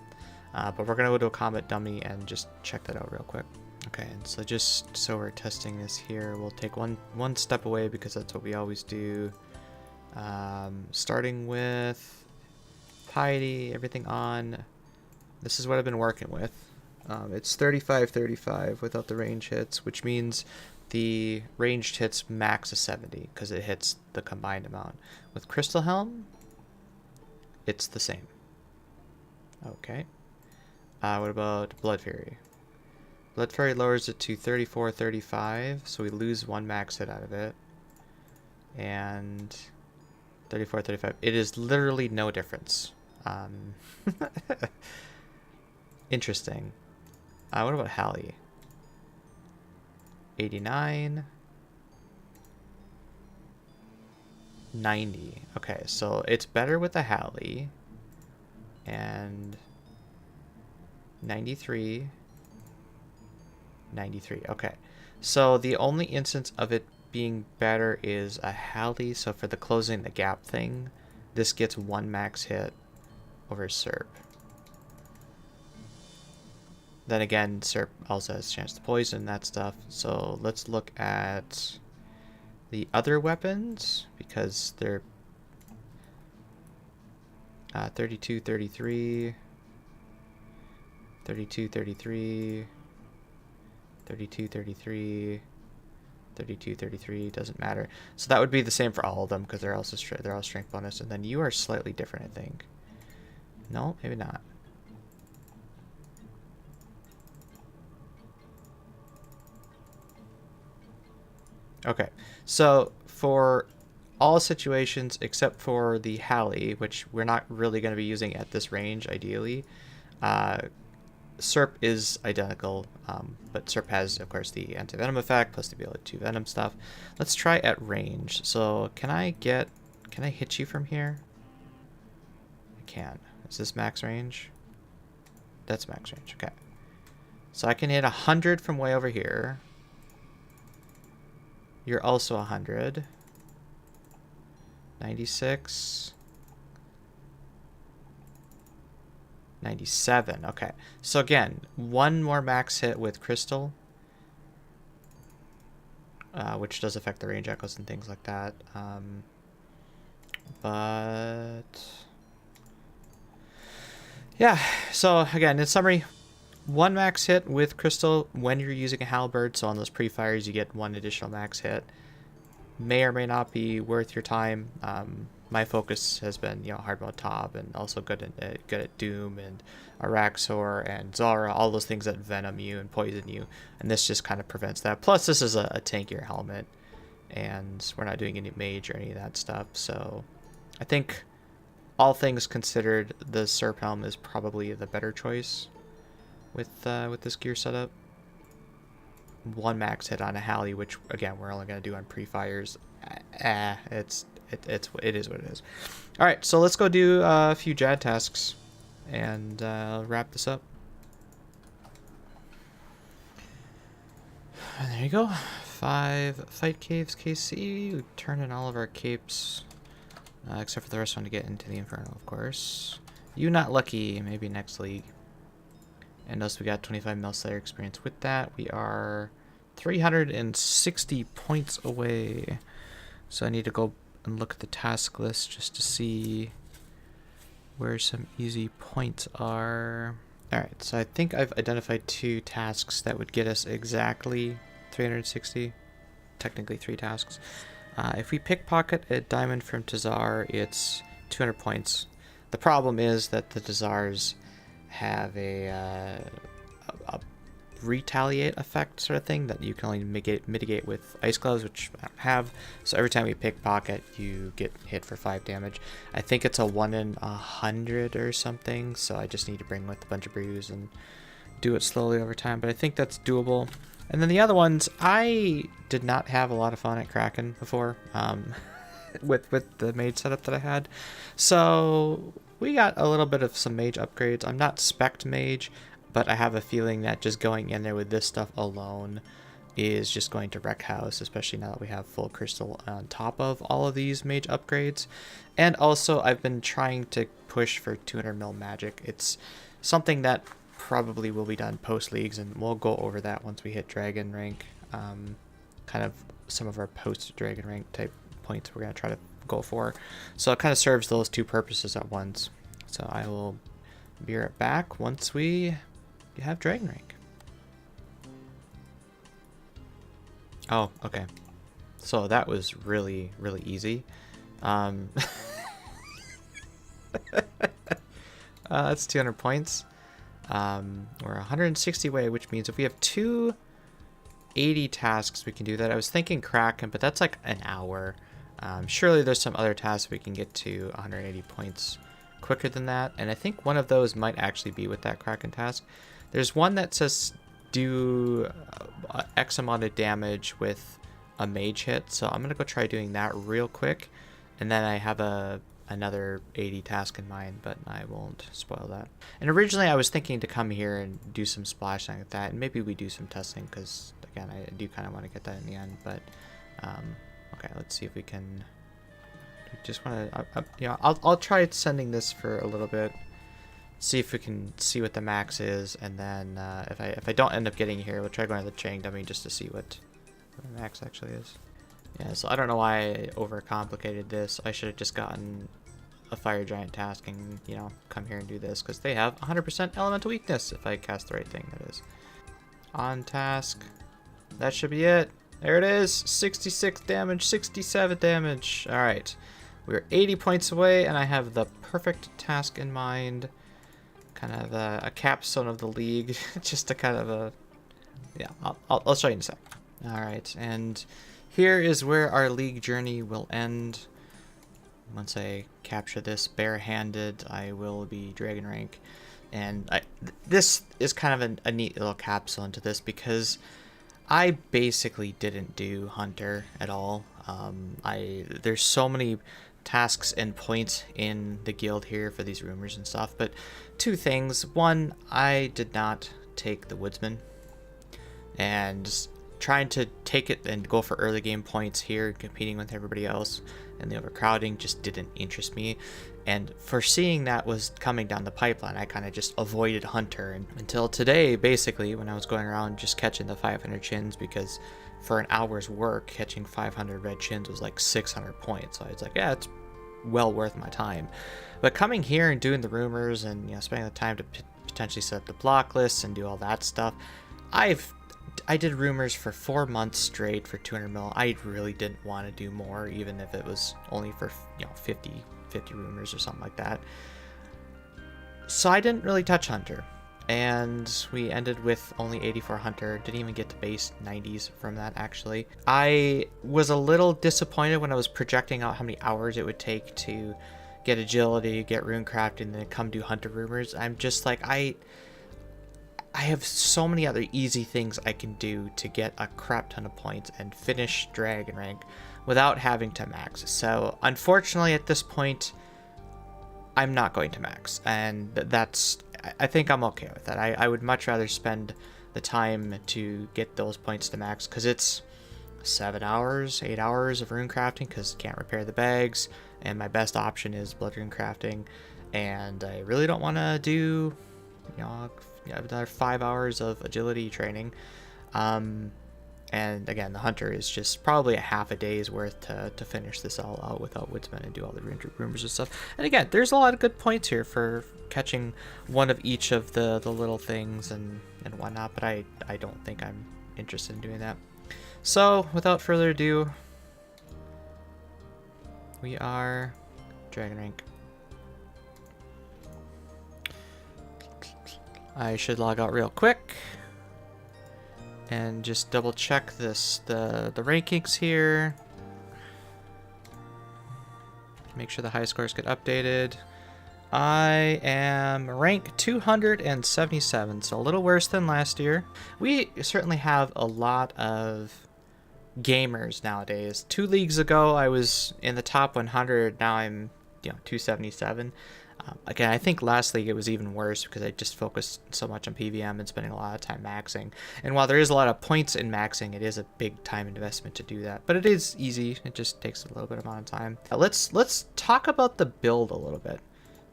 But we're going to go to a combat dummy and just check that out real quick. Okay, and so just so we're testing this here, we'll take one step away because that's what we always do. Starting with piety, everything on. This is what I've been working with. It's 35-35 without the range hits, which means the ranged hits max is 70 because it hits the combined amount. With Crystal Helm, it's the same. Okay. What about Blood Fury? Blood Fury lowers it to 34-35, so we lose one max hit out of it. And 34-35. It is literally no difference. Interesting. What about Hallie? 89. 90. Okay, so it's better with the Hallie. And 93. 93. Okay. So the only instance of it being better is a Hallie. So for the closing the gap thing, this gets one max hit over Serp. Then again, Serp also has a chance to poison that stuff. So let's look at the other weapons because they're 32-33, 32-33, 32-33, 32-33, doesn't matter. So that would be the same for all of them because they're all strength bonus. And then you are slightly different, I think. No, maybe not. Okay, so for all situations except for the Hallie, which we're not really going to be using at this range, ideally, Serp is identical, but Serp has, of course, the anti-venom effect, plus the ability to venom stuff. Let's try at range. So can I hit you from here? I can. Is this max range? That's max range, okay. So I can hit 100 from way over here. You're also 100. 96. 97. Okay. So again, one more max hit with Crystal. Which does affect the range echoes and things like that. But yeah, so again, in summary, one max hit with Crystal when you're using a Halberd, so on those pre-fires you get one additional max hit. May or may not be worth your time. My focus has been, hard mode top, and also good at Doom and Araxor and Zara, all those things that venom you and poison you, and this just kind of prevents that. Plus, this is a tankier helmet, and we're not doing any mage or any of that stuff, so I think all things considered, the Serp helm is probably the better choice with this gear setup. One max hit on a Hallie, which again we're only going to do on pre-fires. It is what it is. All right, so let's go do a few Jad tasks and wrap this up. And there you go. 5 fight caves KC. We turn in all of our capes, except for the rest one to get into the Inferno, of course. You not lucky. Maybe next league. And also we got 25 mil Slayer experience with that. We are 360 points away. So I need to go and look at the task list just to see where some easy points are. Alright, so I think I've identified 2 tasks that would get us exactly 360. Technically 3 tasks. If we pickpocket a diamond from Tazar, it's 200 points. The problem is that the Tazars have a retaliate effect sort of thing that you can only mitigate with ice gloves, which I don't have. So every time you pickpocket, you get hit for 5 damage. I think it's a 1 in 100 or something, so I just need to bring with a bunch of brews and do it slowly over time, but I think that's doable. And then the other ones, I did not have a lot of fun at Kraken before with the mage setup that I had. So we got a little bit of some mage upgrades. I'm not spec'd mage, but I have a feeling that just going in there with this stuff alone is just going to wreck house, especially now that we have full crystal on top of all of these mage upgrades. And also I've been trying to push for 200 mil magic. It's something that probably will be done post leagues, and we'll go over that once we hit dragon rank. Kind of some of our post dragon rank type points we're going to try to go for. So it kind of serves those two purposes at once. So I will be right back once we have dragon rank. Oh, okay. So that was really, really easy. That's 200 points. We're 160 away, which means if we have 280 tasks, we can do that. I was thinking Kraken, but that's like an hour. Surely there's some other tasks we can get to 180 points quicker than that. And I think one of those might actually be with that Kraken task. There's one that says do X amount of damage with a mage hit. So I'm going to go try doing that real quick. And then I have another 80 task in mind, but I won't spoil that. And originally I was thinking to come here and do some splashing with that. And maybe we do some testing because, again, I do kind of want to get that in the end. But, okay, let's see if we can... Just want to... you know, I'll try sending this for a little bit. See if we can see what the max is, and then if I don't end up getting here, we'll try going to the training dummy just to see what the max actually is. Yeah, so I don't know why I overcomplicated this. I should have just gotten a fire giant task and, you know, come here and do this, because they have 100% elemental weakness if I cast the right thing, that is. On task. That should be it. There it is. 66 damage, 67 damage. Alright. We're 80 points away, and I have the perfect task in mind. Kind of a capstone of the league, just a kind of a, yeah, I'll show you in a sec. All right, and here is where our league journey will end. Once I capture this barehanded, I will be dragon rank, and this is kind of a neat little capsule into this because I basically didn't do hunter at all. There's so many tasks and points in the guild here for these rumors and stuff, but two things. One, I did not take the woodsman, and trying to take it and go for early game points here, competing with everybody else, and the overcrowding just didn't interest me. And foreseeing that was coming down the pipeline, I kind of just avoided hunter until today, basically, when I was going around just catching the 500 chins, because for an hour's work, catching 500 red chins was like 600 points. So I was like, yeah, it's well worth my time. But coming here and doing the rumors and, you know, spending the time to potentially set up the block lists and do all that stuff, I did rumors for 4 months straight for 200 mil. I really didn't want to do more, even if it was only for, you know, 50 rumors or something like that. So I didn't really touch hunter, and we ended with only 84 hunter. Didn't even get to base 90s from that, actually. I was a little disappointed when I was projecting out how many hours it would take to get agility, get rune crafting, and then come do hunter rumors. I'm just like, I have so many other easy things I can do to get a crap ton of points and finish dragon rank without having to max. So unfortunately at this point, I'm not going to max, and I think I'm okay with that. I would much rather spend the time to get those points to max, because it's 7 hours, 8 hours of rune crafting, because can't repair the bags, and my best option is blood rune crafting, and I really don't want to do, you know, another 5 hours of agility training. And again, the hunter is just probably a half a day's worth to finish this all out without woodsman and do all the rumors and stuff. And again, there's a lot of good points here for catching one of each of the little things and whatnot, but I don't think I'm interested in doing that. So without further ado, we are dragon rank. I should log out real quick and just double check the rankings here. Make sure the high scores get updated. I am rank 277, so a little worse than last year. We certainly have a lot of gamers nowadays. 2 leagues ago, I was in the top 100. Now I'm, you know, 277. Again, I think last league it was even worse because I just focused so much on PVM and spending a lot of time maxing. And while there is a lot of points in maxing, it is a big time investment to do that. But it is easy. It just takes a little bit amount of time. Let's talk about the build a little bit.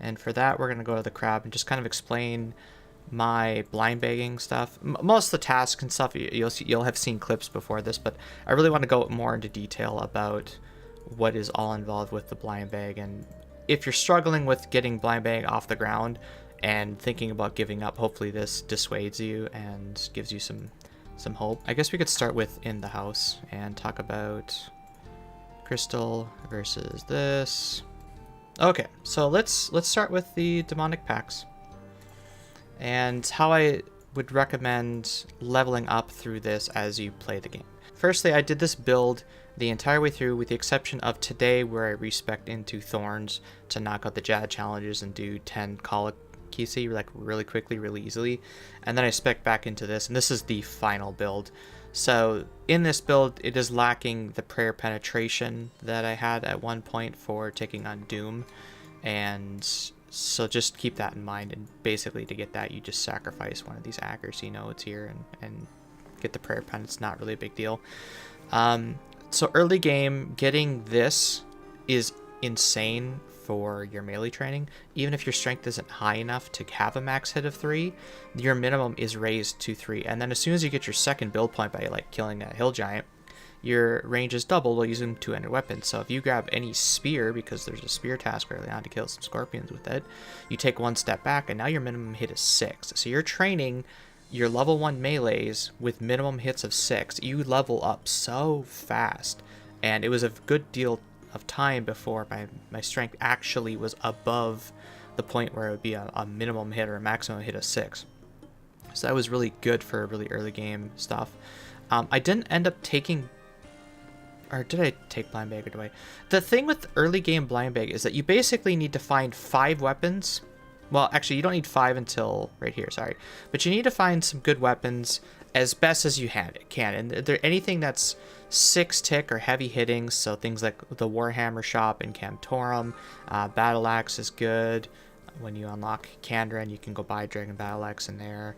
And for that, we're going to go to the crab and just kind of explain my blind bagging stuff. Most of the tasks and stuff you'll have seen clips before this, but I really want to go more into detail about what is all involved with the blind bag. And if you're struggling with getting blind bag off the ground and thinking about giving up, hopefully this dissuades you and gives you some hope. I guess we could start with in the house and talk about crystal versus this. Okay, so let's start with the demonic pacts and how I would recommend leveling up through this as you play the game. Firstly, I did this build the entire way through with the exception of today where I respec into Thorns to knock out the Jad challenges and do 10 Colic Kisi like really quickly, really easily. And then I spec back into this, and this is the final build. So in this build, it is lacking the prayer penetration that I had at one point for taking on Doom. And so just keep that in mind, and basically to get that you just sacrifice one of these accuracy nodes here and get the prayer pen. It's not really a big deal. So early game, getting this is insane for your melee training. Even if your strength isn't high enough to have a max hit of 3, your minimum is raised to 3. And then as soon as you get your second build point by like killing a hill giant, your range is doubled while using two-handed weapons. So if you grab any spear, because there's a spear task early on to kill some scorpions with it, you take one step back and now your minimum hit is 6. So you're training your level 1 melees with minimum hits of 6. You level up so fast, and it was a good deal of time before my strength actually was above the point where it would be a minimum hit or a maximum hit of 6. So that was really good for really early game stuff. I didn't end up taking, or did I take Blindbag, or do I? The thing with early game Blindbag is that you basically need to find 5 weapons. Well, actually, you don't need 5 until right here, sorry. But you need to find some good weapons as best as you can. And there anything that's 6 tick or heavy hitting, so things like the Warhammer shop in Camtorum, Battle Axe is good. When you unlock Kandarin, you can go buy Dragon Battle Axe in there.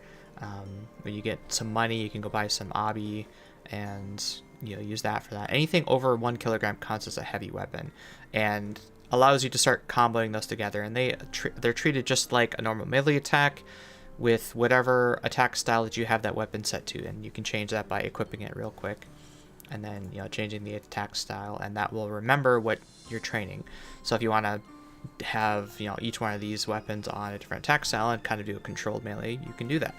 When you get some money, you can go buy some Abi and use that for that. Anything over 1 kilogram counts as a heavy weapon, and allows you to start comboing those together. And they're treated just like a normal melee attack with whatever attack style that you have that weapon set to, and you can change that by equipping it real quick and then changing the attack style, and that will remember what you're training. So if you want to have each one of these weapons on a different attack style and kind of do a controlled melee, you can do that.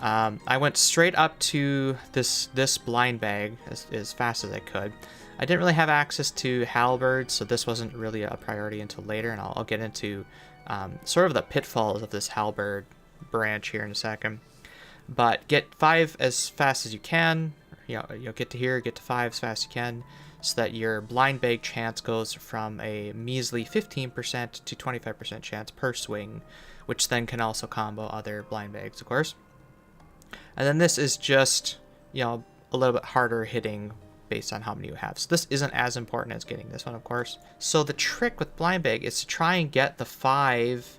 I went straight up to this blind bag as fast as I could. I didn't really have access to halberd, so this wasn't really a priority until later, and I'll get into sort of the pitfalls of this halberd branch here in a second. But get 5 as fast as you can. You'll get to here, get to 5 as fast as you can, so that your blind bag chance goes from a measly 15% to 25% chance per swing, which then can also combo other blind bags, of course. And then this is just, a little bit harder hitting based on how many you have. So this isn't as important as getting this one, of course. So the trick with blind bag is to try and get the 5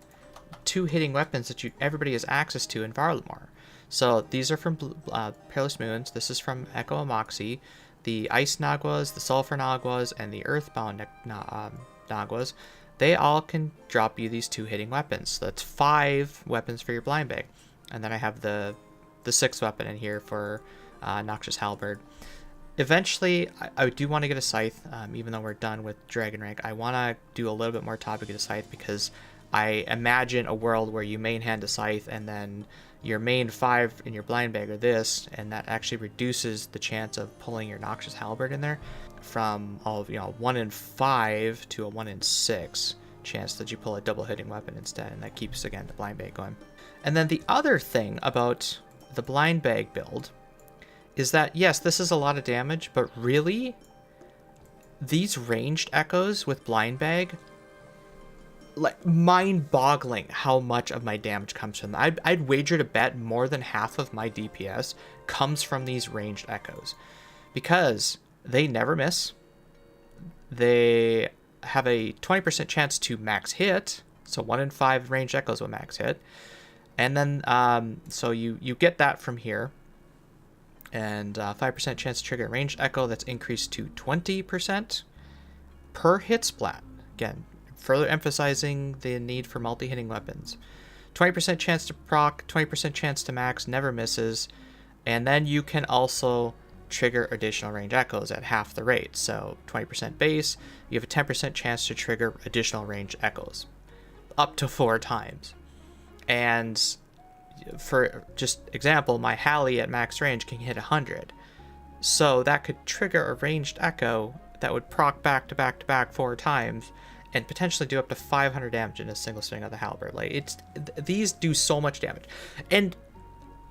2-hitting weapons that everybody has access to in Varlamore. So these are from Peerless Moons. This is from Echo Amoxie. The Ice Naguas, the Sulfur Naguas, and the Earthbound Naguas, they all can drop you these 2-hitting weapons. So that's 5 weapons for your blind bag. And then I have the 6th weapon in here for Noxious Halberd. Eventually, I do want to get a Scythe, even though we're done with Dragon Rank. I want to do a little bit more top to get a Scythe, because I imagine a world where you main hand a Scythe and then your main 5 in your blind bag are this, and that actually reduces the chance of pulling your Noxious Halberd in there from 1 in 5 to a 1 in 6 chance that you pull a double hitting weapon instead, and that keeps again the blind bag going. And then the other thing about the blind bag build is that yes, this is a lot of damage, but really these ranged echoes with blind bag, like, mind-boggling how much of my damage comes from them. I'd wager to bet more than half of my DPS comes from these ranged echoes, because they never miss. They have a 20% chance to max hit, so 1 in 5 ranged echoes will max hit. And then, so you get that from here, and 5% chance to trigger a ranged echo that's increased to 20% per hit splat. Again, further emphasizing the need for multi-hitting weapons. 20% chance to proc, 20% chance to max, never misses. And then you can also trigger additional range echoes at half the rate. So 20% base, you have a 10% chance to trigger additional range echoes up to 4 times. And for just example, my Halley at max range can hit 100. So that could trigger a ranged echo that would proc back to back to back 4 times and potentially do up to 500 damage in a single swing of the halberd. Like, these do so much damage. And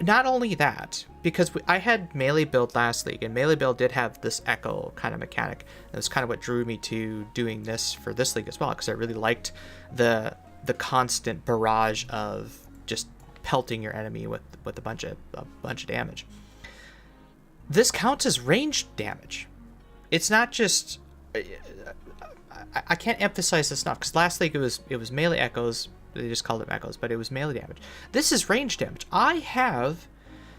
not only that, because I had melee build last league, and melee build did have this echo kind of mechanic. That was kind of what drew me to doing this for this league as well, because I really liked the constant barrage of just pelting your enemy with a bunch of damage. This counts as ranged damage. It's not just... I can't emphasize this enough, because last league it was melee echoes. They just called them echoes, but it was melee damage. This is ranged damage. I have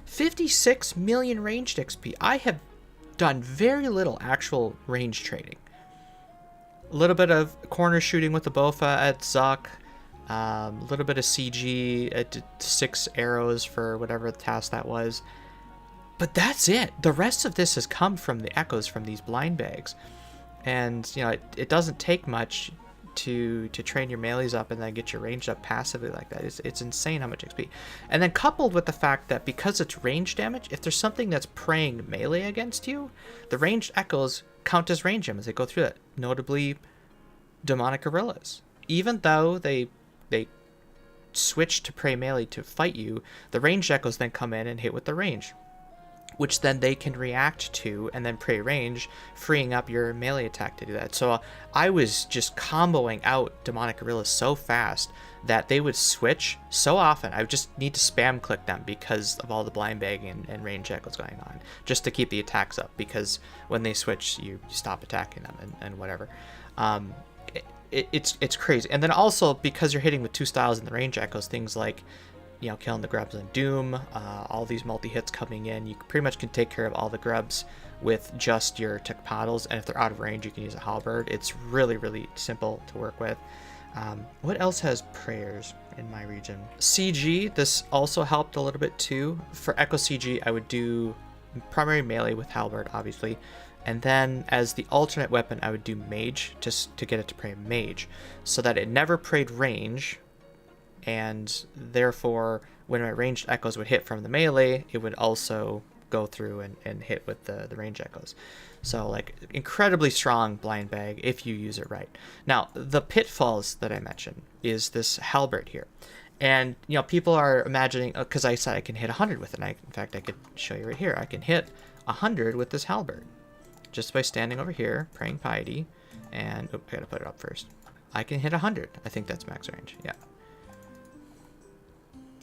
56 million ranged XP. I have done very little actual range trading. A little bit of corner shooting with the Bofa at Zuck. A little bit of CG. I did 6 arrows for whatever task that was. But that's it. The rest of this has come from the echoes from these blind bags. And, you know, it doesn't take much to train your melees up and then get your ranged up passively like that. It's insane how much XP. And then coupled with the fact that because it's range damage, if there's something that's praying melee against you, the ranged echoes count as range damage as they go through it. Notably, demonic gorillas. Even though they switch to pray melee to fight you, the ranged echoes then come in and hit with the range, which then they can react to and then pray range, freeing up your melee attack to do that. So I was just comboing out demonic gorillas so fast that they would switch so often. I would just need to spam click them because of all the blind bagging and range echoes going on, just to keep the attacks up, because when they switch, you stop attacking them and whatever. It's crazy. And then also, because you're hitting with 2 styles in the range echoes, things like, you know, killing the grubs in Doom, all these multi-hits coming in, you pretty much can take care of all the grubs with just your Tecpatals, and if they're out of range, you can use a halberd. It's really, really simple to work with. What else has prayers in my region? CG, this also helped a little bit too. For Echo CG, I would do primary melee with halberd, obviously, and then as the alternate weapon, I would do mage, just to get it to pray mage, so that it never prayed range, and therefore when my ranged echoes would hit from the melee, it would also go through and hit with the range echoes. So, like, incredibly strong blind bag if you use it right. Now, the pitfalls that I mentioned is this halberd here. And, you know, people are imagining, because I said I can hit 100 with it. And in fact, I could show you right here. I can hit 100 with this halberd just by standing over here, praying piety, and I gotta put it up first. I can hit 100. I think that's max range. Yeah.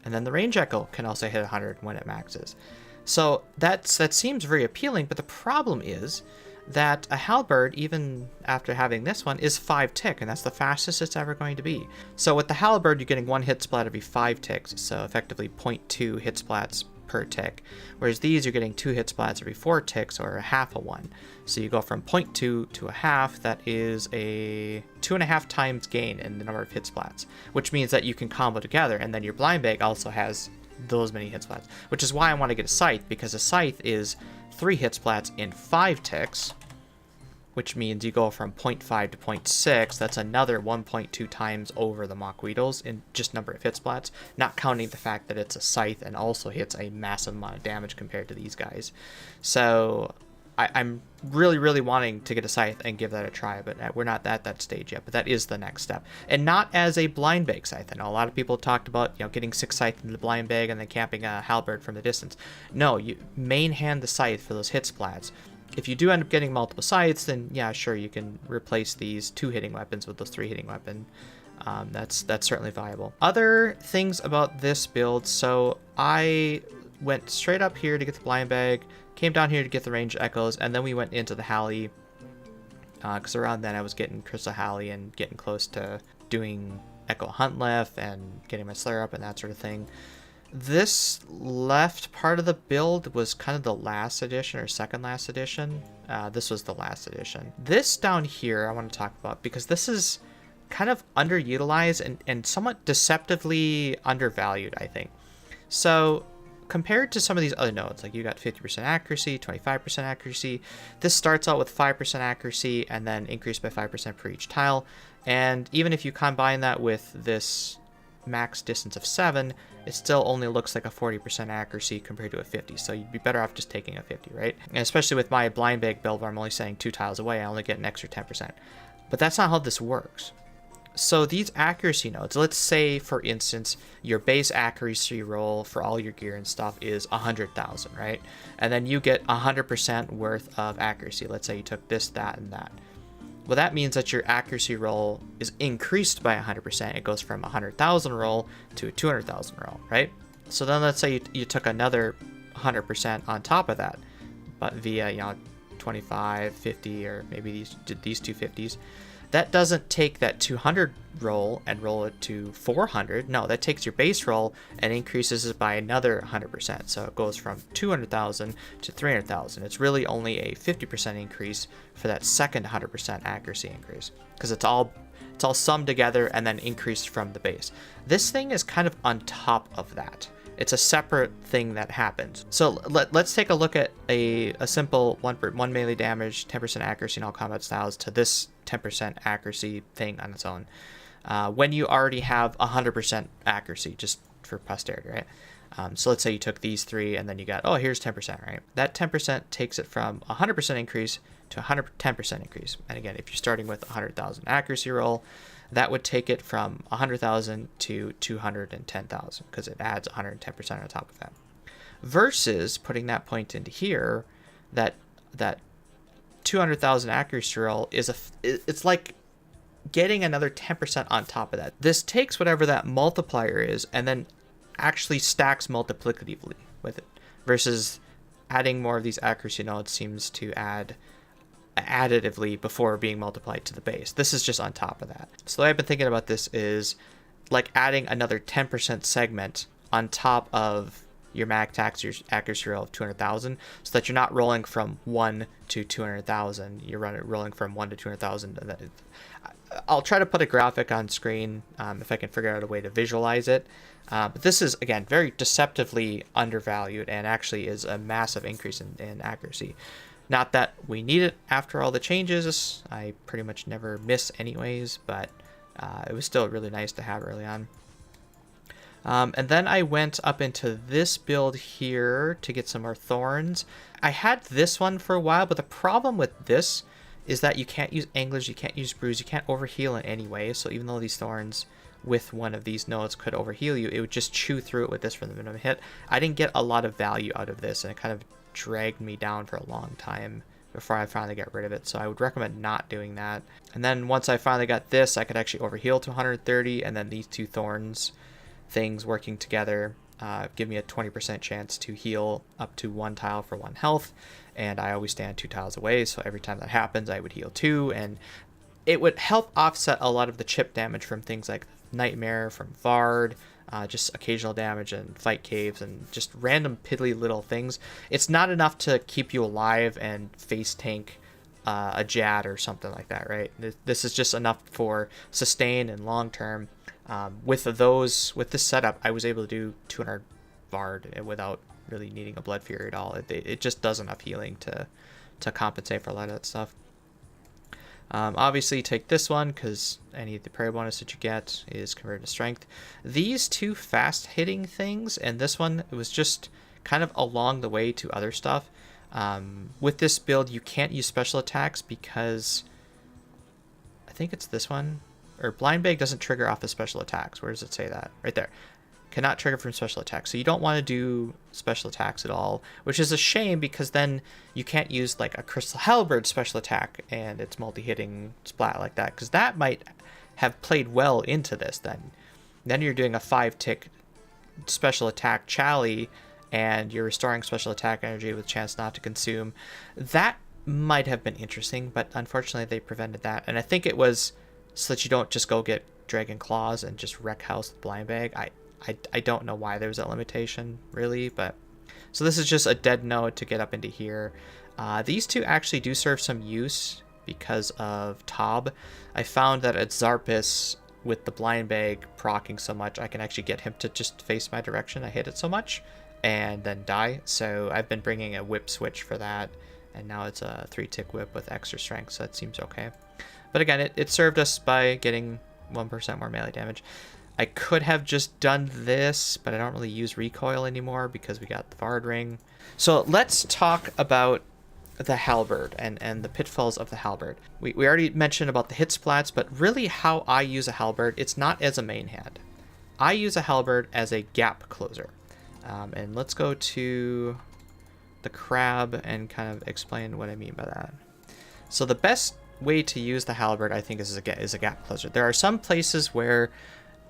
And then the range echo can also hit 100 when it maxes. So that seems very appealing, but the problem is that a halberd, even after having this one, is 5 tick, and that's the fastest it's ever going to be. So with the halberd, you're getting 1 hit splat every 5 ticks, so effectively 0.2 hit splats per tick. Whereas these, you're getting 2 hit splats every 4 ticks, or a half of 1. So you go from 0.2 to a half. That is a 2.5 times gain in the number of hit splats, which means that you can combo together, and then your blind bag also has those many hit splats, which is why I want to get a scythe, because a scythe is 3 hit splats in 5 ticks, which means you go from 0.5 to 0.6. That's another 1.2 times over the Mock Weedles in just number of hit splats, not counting the fact that it's a scythe and also hits a massive amount of damage compared to these guys. So I'm really, really wanting to get a scythe and give that a try, but we're not at that stage yet. But that is the next step, and not as a blind bag scythe. I know a lot of people talked about, you know, getting 6 scythe in the blind bag and then camping a halberd from the distance. No, you main hand the scythe for those hit splats. If you do end up getting multiple scythes, then yeah, sure, you can replace these 2 hitting weapons with those 3 hitting weapon. That's certainly viable. Other things about this build, so I went straight up here to get the blind bag, came down here to get the range echoes, and then we went into the Halley, because around then I was getting Crystal Halley and getting close to doing Echo Hunt Left and getting my Slayer up and that sort of thing. This left part of the build was kind of the last edition or second last edition. This was the last edition. This down here I want to talk about, because this is kind of underutilized and somewhat deceptively undervalued, I think. So compared to some of these other nodes, like you got 50% accuracy, 25% accuracy, this starts out with 5% accuracy and then increased by 5% per each tile. And even if you combine that with this max distance of 7, it still only looks like a 40% accuracy compared to a 50. So you'd be better off just taking a 50, right? And especially with my Blindbag build where I'm only setting 2 tiles away, I only get an extra 10%. But that's not how this works. So these accuracy nodes, let's say, for instance, your base accuracy roll for all your gear and stuff is 100,000, right? And then you get 100% worth of accuracy. Let's say you took this, that, and that. Well, that means that your accuracy roll is increased by 100%. It goes from 100,000 roll to a 200,000 roll, right? So then let's say you took another 100% on top of that, but via, 25, 50, or maybe these two 50s. That doesn't take that 200 roll and roll it to 400. No, that takes your base roll and increases it by another 100%. So it goes from 200,000 to 300,000. It's really only a 50% increase for that second 100% accuracy increase, because it's all summed together and then increased from the base. This thing is kind of on top of that. It's a separate thing that happens. So let's take a look at a simple 1 melee damage, 10% accuracy in all combat styles to this 10% accuracy thing on its own. When you already have 100% accuracy, just for posterity, right? So let's say you took these 3 and then you got, oh, here's 10%, right? That 10% takes it from 100% increase to 110% increase. And again, if you're starting with 100,000 accuracy roll, that would take it from 100,000 to 210,000, because it adds 110% on top of that. Versus putting that point into here, that 200,000 accuracy roll it's like getting another 10% on top of that. This takes whatever that multiplier is and then actually stacks multiplicatively with it, versus adding more of these accuracy nodes seems to add additively before being multiplied to the base. This is just on top of that. So the way I've been thinking about this is like adding another 10% segment on top of your mag tax, your accuracy roll of 200,000, so that you're not rolling from 1 to 200,000. You're rolling from 1 to 200,000. I'll try to put a graphic on screen if I can figure out a way to visualize it. But this is, again, very deceptively undervalued and actually is a massive increase in accuracy. Not that we need it after all the changes. I pretty much never miss anyways, but it was still really nice to have early on. And then I went up into this build here to get some more thorns. I had this one for a while, but the problem with this is that you can't use anglers, you can't use brews, you can't overheal in any way. So even though these thorns with one of these nodes could overheal you, it would just chew through it with this for the minimum hit. I didn't get a lot of value out of this, and it kind of dragged me down for a long time before I finally got rid of it. So I would recommend not doing that. And then once I finally got this, I could actually overheal to 130, and then these two thorns things working together give me a 20% chance to heal up to 1 tile for 1 health, and I always stand 2 tiles away, so every time that happens I would heal 2, and it would help offset a lot of the chip damage from things like Nightmare, from Vard, just occasional damage and fight caves and just random piddly little things. It's not enough to keep you alive and face tank a Jad or something like that, right? This is just enough for sustain and long term. With this setup, I was able to do 200 Vard without really needing a Blood Fury at all. It just does enough healing to compensate for a lot of that stuff. Obviously take this one because any of the parry bonus that you get is converted to strength. These two fast hitting things and this one, it was just kind of along the way to other stuff. With this build you can't use special attacks because I think it's this one, or Blindbag doesn't trigger off of special attacks. Where does it say that? Right there. Cannot trigger from special attacks. So you don't want to do special attacks at all, which is a shame because then you can't use like a Crystal Halberd special attack and it's multi-hitting splat like that, because that might have played well into this then. Then you're doing a 5-tick special attack Chally and you're restoring special attack energy with chance not to consume. That might have been interesting, but unfortunately they prevented that. And I think it was so that you don't just go get Dragon Claws and just wreck house with Blindbag. I don't know why there was that limitation, really, but... So this is just a dead node to get up into here. These two actually do serve some use because of Tob. I found that at Zarpus, with the Blindbag procking so much, I can actually get him to just face my direction. I hit it so much and then die. So I've been bringing a whip switch for that, and now it's a 3-tick whip with extra strength, so that seems okay. But again, it served us by getting 1% more melee damage. I could have just done this, but I don't really use recoil anymore because we got the Vard ring. So let's talk about the halberd and the pitfalls of the halberd. We already mentioned about the hit splats, but really how I use a halberd, it's not as a main hand. I use a halberd as a gap closer. And let's go to the crab and kind of explain what I mean by that. So the best way to use the halberd, I think, is a gap closer. There are some places where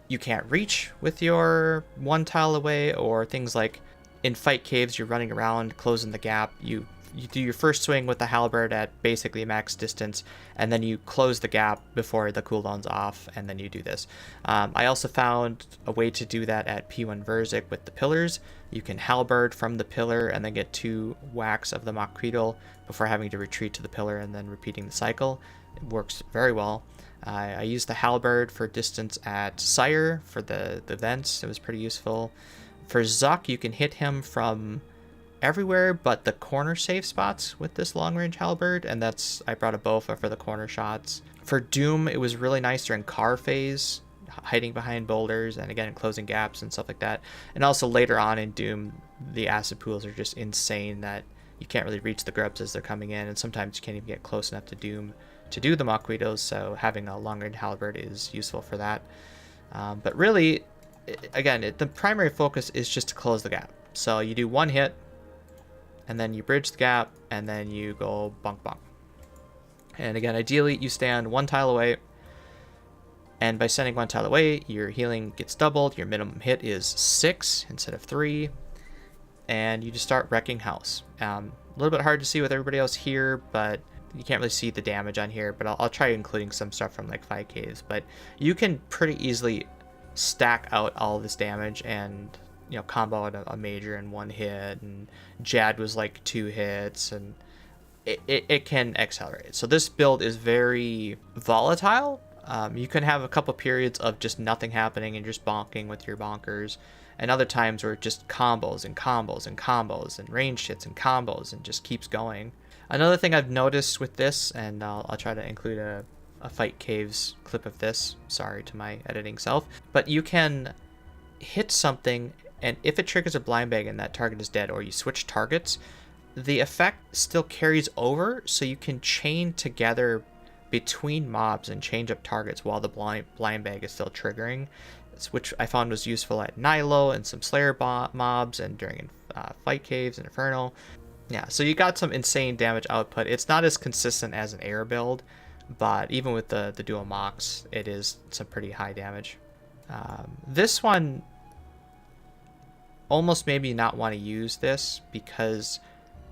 you can't reach with your one tile away, or things like in fight caves, you're running around closing the gap. You do your first swing with the halberd at basically max distance, and then you close the gap before the cooldown's off, and then you do this. I also found a way to do that at P1 Verzik with the pillars. You can halberd from the pillar and then get 2 whacks of the Mockweedle before having to retreat to the pillar and then repeating the cycle. It works very well. I used the halberd for distance at Sire for the vents. It was pretty useful. For Zuck, you can hit him from everywhere but the corner safe spots with this long range halberd, and I brought a Bofa for the corner shots. For Doom, it was really nice during car phase, hiding behind boulders and again closing gaps and stuff like that. And also later on in Doom, the acid pools are just insane that you can't really reach the grubs as they're coming in, and sometimes you can't even get close enough to Doom to do the Mockweedles, so having a long range halberd is useful for that. But really, again, the primary focus is just to close the gap. So you do one hit, and then you bridge the gap, and then you go bonk bonk. And again, ideally you stand 1 tile away, and by standing 1 tile away, your healing gets doubled. Your minimum hit is 6 instead of 3, and you just start wrecking house. A little bit hard to see with everybody else here, but you can't really see the damage on here, but I'll try including some stuff from like 5 caves. But you can pretty easily stack out all this damage and, you know, combo out a major in 1 hit, and Jad was like 2 hits, and it can accelerate. So this build is very volatile. You can have a couple periods of just nothing happening and just bonking with your bonkers, and other times where it just combos and combos and combos and range hits and combos and just keeps going. Another thing I've noticed with this, and I'll try to include a Fight Caves clip of this, sorry to my editing self, but you can hit something, and if it triggers a blind bag and that target is dead, or you switch targets, the effect still carries over, so you can chain together between mobs and change up targets while the blind bag is still triggering, which I found was useful at Nilo and some Slayer mobs, and during Fight Caves and Inferno. Yeah, so you got some insane damage output. It's not as consistent as an air build, but even with the dual mocks, it is some pretty high damage. This one almost made me not want to use this because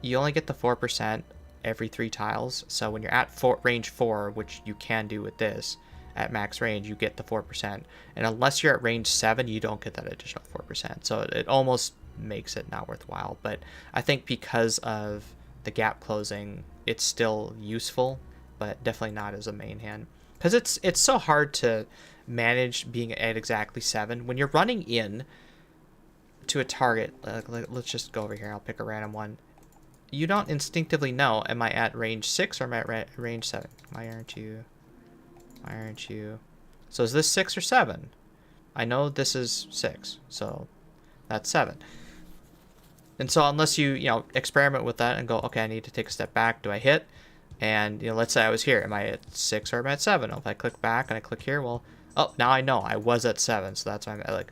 you only get the 4% every 3 tiles. So when you're at range 4, which you can do with this, at max range, you get the 4%. And unless you're at range 7, you don't get that additional 4%. So it almost makes it not worthwhile. But I think because of the gap closing, it's still useful, but definitely not as a main hand. Because it's so hard to manage being at exactly 7. When you're running in to a target, let's just go over here, I'll pick a random one. You don't instinctively know, am I at range 6 or am I at range 7? Why aren't you? Why aren't you? So is this 6 or 7? I know this is 6, so that's 7. And so unless you experiment with that and go, okay, I need to take a step back, do I hit? And let's say I was here, am I at 6 or am I at 7? If I click back and I click here, well, oh, now I know I was at 7, so that's why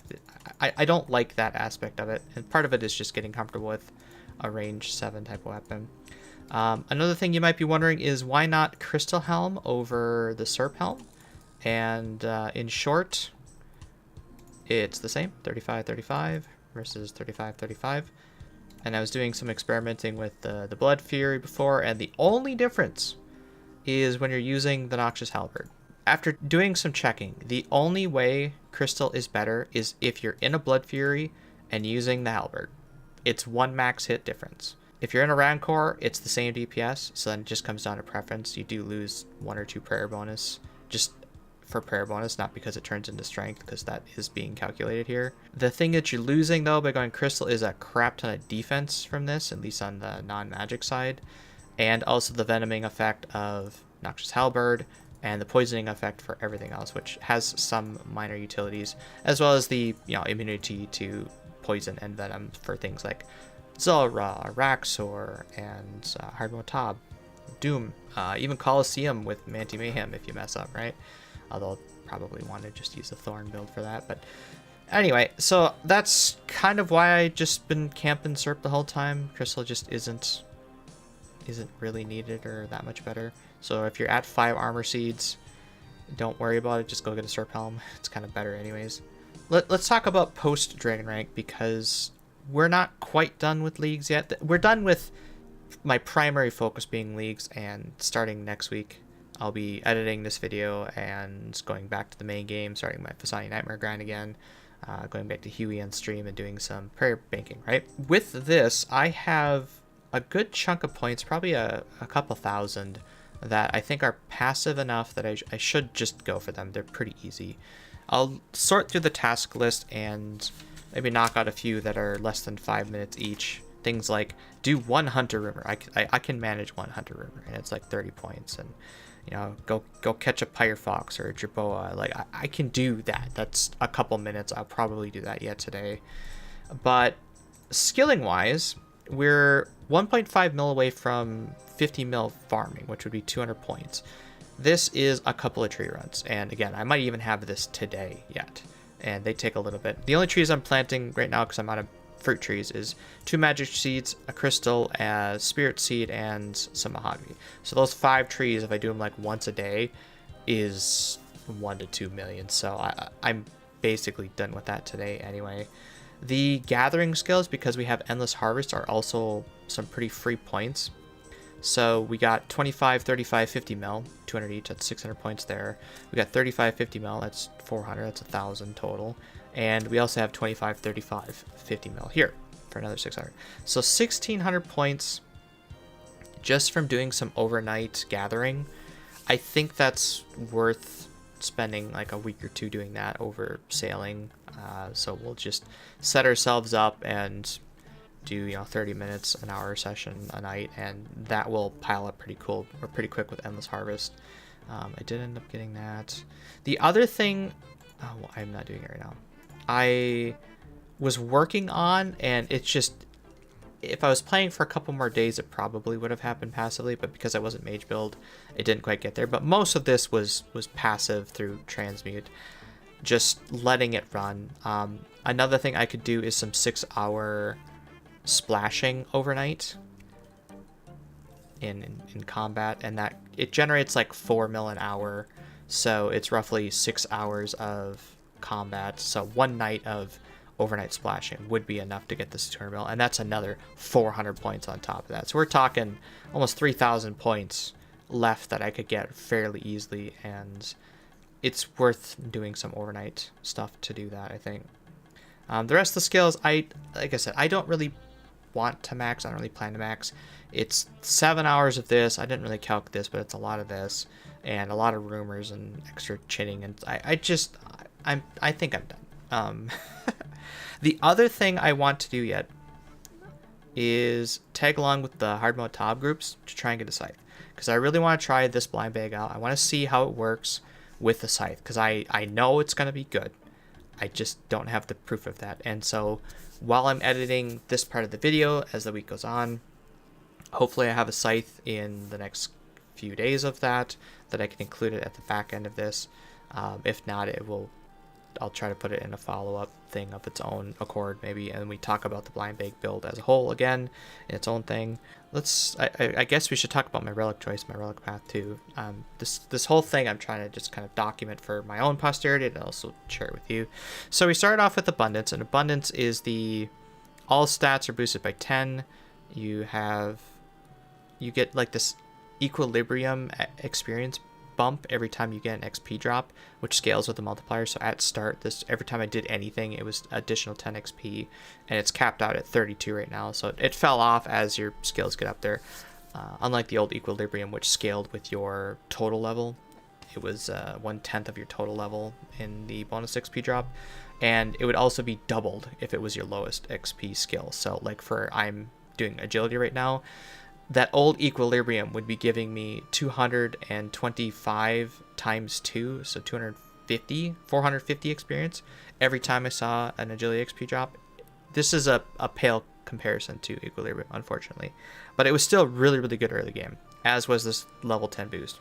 I don't like that aspect of it, and part of it is just getting comfortable with a range 7 type of weapon. Another thing you might be wondering is why not Crystal Helm over the Serp Helm? And in short, it's the same, 35-35 versus 35-35. And I was doing some experimenting with the Blood Fury before, and the only difference is when you're using the Noxious Halberd. After doing some checking, the only way Crystal is better is if you're in a Blood Fury and using the Halberd. It's 1 max hit difference. If you're in a Rancor, it's the same DPS, so then it just comes down to preference. You do lose 1 or 2 prayer bonus, just for prayer bonus, not because it turns into strength, because that is being calculated here. The thing that you're losing, though, by going Crystal is a crap ton of defense from this, at least on the non-magic side, and also the venoming effect of Noxious Halberd, and the poisoning effect for everything else, which has some minor utilities, as well as the immunity to poison and venom for things like Zulrah, Raxor, and Hardmode Tob, Doom, even Colosseum with Manti Mayhem if you mess up, right? Although I'll probably want to just use the Thorn build for that. But anyway, so that's kind of why I just been camping Serp the whole time. Crystal just isn't really needed or that much better. So if you're at 5 armor seeds, don't worry about it. Just go get a Serp helm. It's kind of better anyways. Let's talk about post Dragon rank, because we're not quite done with leagues yet. We're done with my primary focus being leagues, and starting next week I'll be editing this video and going back to the main game, starting my Fasani Nightmare grind again, going back to Huey on stream and doing some prayer banking, right? With this, I have a good chunk of points, probably a couple thousand, that I think are passive enough that I should just go for them. They're pretty easy. I'll sort through the task list and maybe knock out a few that are less than 5 minutes each. Things like do 1 Hunter Rumor. I can manage 1 Hunter Rumor, and it's like 30 points. And go catch a Pyre Fox or a Jerboa. Like I can do that. That's a couple minutes. I'll probably do that yet today. But skilling wise, we're 1.5 mil away from 50 mil farming, which would be 200 points. This is a couple of tree runs, and again, I might even have this today yet, and they take a little bit. The only trees I'm planting right now, because I'm out of fruit trees, is 2 magic seeds, a crystal, a spirit seed, and some mahogany. So those 5 trees, if I do them like once a day, is 1 to 2 million. So I'm basically done with that today anyway. The gathering skills, because we have endless harvest, are also some pretty free points. So we got 25, 35, 50 mil, 200 each, that's 600 points there. We got 35, 50 mil, that's 400, that's 1,000 total. And we also have 25, 35, 50 mil here for another 600. So 1,600 points just from doing some overnight gathering. I think that's worth spending like a week or 2 doing that over sailing. So we'll just set ourselves up and do 30 minutes, an hour session a night, and that will pile up pretty cool or pretty quick with endless harvest. I did end up getting that. The other thing, well, I'm not doing it right now, I was working on, and it's just, if I was playing for a couple more days, it probably would have happened passively, but because I wasn't mage build, it didn't quite get there. But most of this was passive through Transmute, just letting it run. Another thing I could do is some 6-hour splashing overnight in combat, and that it generates like 4 mil an hour, so it's roughly 6 hours of combat. So 1 night of overnight splashing would be enough to get this 200 mil, and that's another 400 points on top of that. So we're talking almost 3,000 points left that I could get fairly easily, and it's worth doing some overnight stuff to do that, I think. The rest of the skills, like I said, I don't really want to max. I don't really plan to max. It's 7 hours of this. I didn't really calc this, but it's a lot of this and a lot of rumors and extra chinning, and I think I'm done. The other thing I want to do yet is tag along with the hard mode Tob groups to try and get a scythe, because I really want to try this blind bag out. I want to see how it works with the scythe, because I know it's going to be good. I just don't have the proof of that. And so while I'm editing this part of the video, as the week goes on, hopefully I have a scythe in the next few days of that I can include it at the back end of this. If not, I'll try to put it in a follow-up thing of its own accord maybe, and we talk about the blind bag build as a whole again in its own thing. I guess we should talk about my relic choice, my relic path too. This whole thing I'm trying to just kind of document for my own posterity and also share it with you. So we started off with abundance, and abundance is all stats are boosted by 10. You get like this equilibrium experience bump every time you get an XP drop, which scales with the multiplier. So at start, every time I did anything, it was additional 10 XP, and it's capped out at 32 right now. So it fell off as your skills get up there. Unlike the old Equilibrium, which scaled with your total level. It was 1/10 of your total level in the bonus XP drop, and it would also be doubled if it was your lowest XP skill. So like I'm doing agility right now, that old Equilibrium would be giving me 225 times 2, so 450 experience every time I saw an agility XP drop. This is a pale comparison to Equilibrium, unfortunately, but it was still really, really good early game, as was this level 10 boost.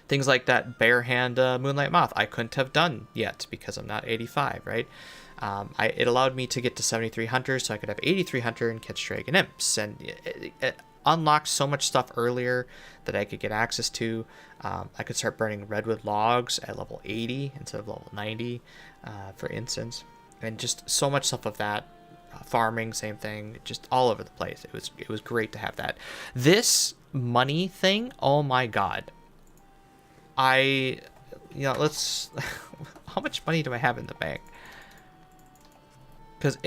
Things like that bare hand Moonlight Moth I couldn't have done yet because I'm not 85, right? It allowed me to get to 73 Hunters, so I could have 83 Hunter and catch Dragon Imps, and it unlocked so much stuff earlier that I could get access to. I could start burning Redwood Logs at level 80 instead of level 90, for instance, and just so much stuff of that. Farming, same thing, just all over the place. It was great to have that. This money thing, oh my god. Let's how much money do I have in the bank? Because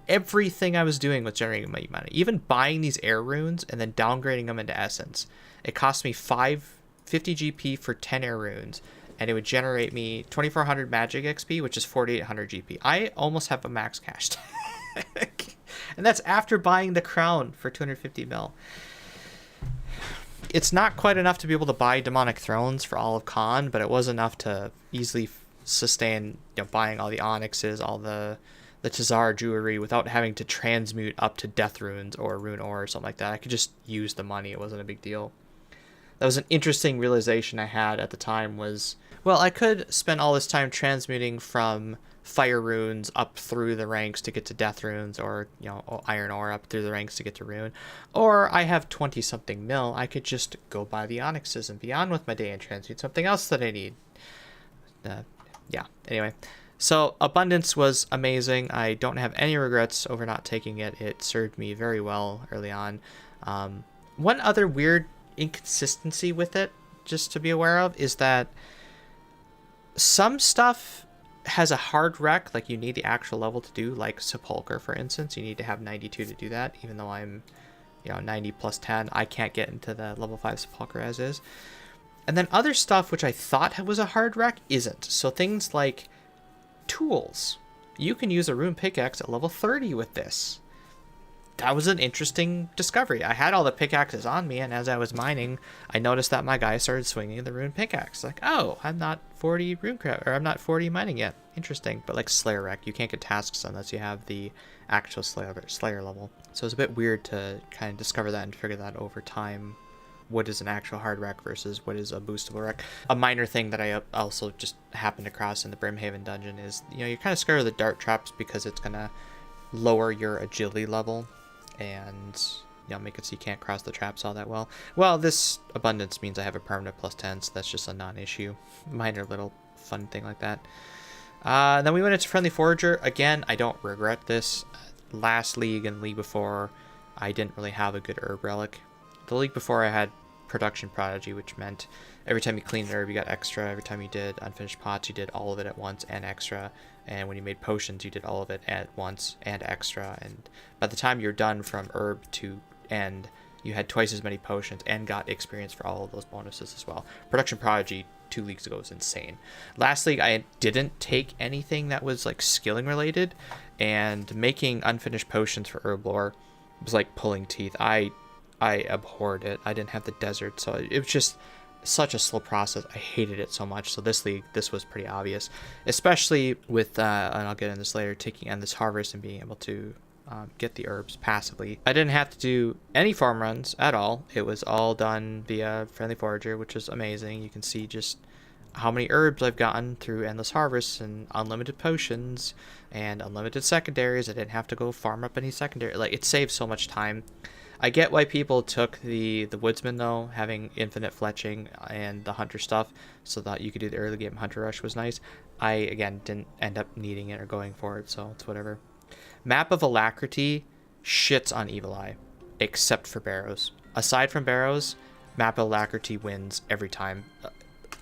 everything I was doing was generating money. Even buying these air runes and then downgrading them into essence, it cost me 50 GP for 10 air runes, and it would generate me 2400 magic XP, which is 4800 GP. I almost have a max cash tag. And that's after buying the crown for 250 mil. It's not quite enough to be able to buy demonic thrones for all of Khan, but it was enough to easily sustain, buying all the onyxes, all the Tazar jewelry without having to transmute up to death runes or rune ore or something like that. I could just use the money. It wasn't a big deal. That was an interesting realization I had at the time was, well, I could spend all this time transmuting from fire runes up through the ranks to get to death runes, or iron ore up through the ranks to get to rune, or I have 20 something mil. I could just go buy the onyxes and be on with my day and transmute something else that I need. Anyway, so abundance was amazing. I don't have any regrets over not taking it. It served me very well early on. One other weird inconsistency with it, just to be aware of, is that some stuff has a hard rec, like you need the actual level to do, like Sepulcher, for instance. You need to have 92 to do that, even though I'm 90 plus 10. I can't get into the level 5 Sepulcher as is. And then other stuff which I thought was a hard rec isn't. So things like tools. You can use a rune pickaxe at level 30 with this. That was an interesting discovery. I had all the pickaxes on me, and as I was mining, I noticed that my guy started swinging the rune pickaxe. Like, oh, I'm not 40 I'm not 40 mining yet. Interesting. But like Slayer Wreck, you can't get tasks unless you have the actual Slayer level. So it's a bit weird to kind of discover that and figure that over time. What is an actual hard wreck versus what is a boostable wreck? A minor thing that I also just happened across in the Brimhaven dungeon is, you're kind of scared of the dart traps because it's going to lower your agility level and make it so you can't cross the traps all that well. Well, this abundance means I have a permanent plus 10, so that's just a non-issue. Minor little fun thing like that. Then we went into Friendly Forager. Again, I don't regret this. Last league and league before, I didn't really have a good herb relic. The league before, I had Production Prodigy, which meant every time you cleaned an herb, you got extra. Every time you did unfinished pots, you did all of it at once and extra. And when you made potions, you did all of it at once and extra. And by the time you're done from herb to end, you had twice as many potions and got experience for all of those bonuses as well. Production Prodigy 2 leagues ago was insane. Last league, I didn't take anything that was like skilling related, and making unfinished potions for herb lore was like pulling teeth. I abhorred it. I didn't have the desert, so it was just such a slow process. I hated it so much. So this league, this was pretty obvious, especially with and I'll get into this later, taking Endless Harvest and being able to get the herbs passively. I didn't have to do any farm runs at all. It was all done via Friendly Forager, which was amazing. You can see just how many herbs I've gotten through Endless Harvest and unlimited potions and unlimited secondaries. I didn't have to go farm up any secondary. Like, it saved so much time. I get why people took the Woodsman, though, having infinite fletching and the Hunter stuff, so that you could do the early game Hunter Rush was nice. I, again, didn't end up needing it or going for it, so it's whatever. Map of Alacrity shits on Evil Eye, except for Barrows. Aside from Barrows, Map Alacrity wins every time.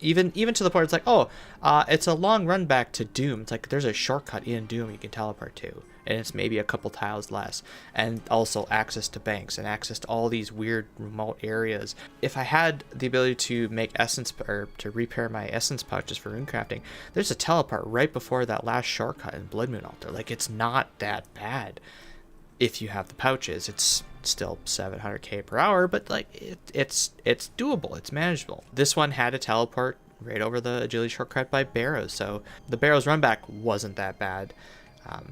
Even to the point it's like, oh, it's a long run back to Doom. It's like there's a shortcut in Doom you can teleport to, and it's maybe a couple tiles less, and also access to banks and access to all these weird remote areas. If I had the ability to make essence, or to repair my essence pouches for runecrafting, there's a teleport right before that last shortcut in Blood Moon Altar. Like, it's not that bad if you have the pouches. It's still 700k per hour, but like it's doable, it's manageable. This one had a teleport right over the agility shortcut by Barrows, so the Barrows run back wasn't that bad.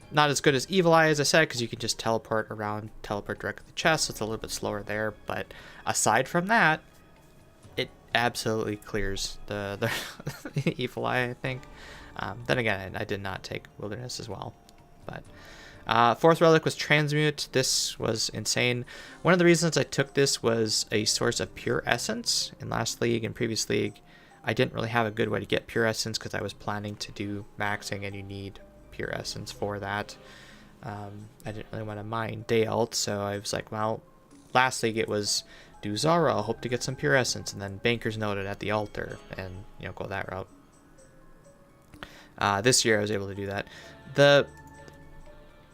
Not as good as Evil Eye, as I said, because you can just teleport around, teleport directly to the chest, so it's a little bit slower there, but aside from that, it absolutely clears the Evil Eye, I think. Then again, I did not take Wilderness as well, but fourth relic was Transmute. This was insane. One of the reasons I took this was a source of pure essence. In last league and previous league, I didn't really have a good way to get pure essence because I was planning to do maxing, and you need pure essence for that. I didn't really want to mine day alt, so I was like, well, last league it was do Zara, hope to get some pure essence, and then Bankers Noted at the altar, and go that route. This year I was able to do that.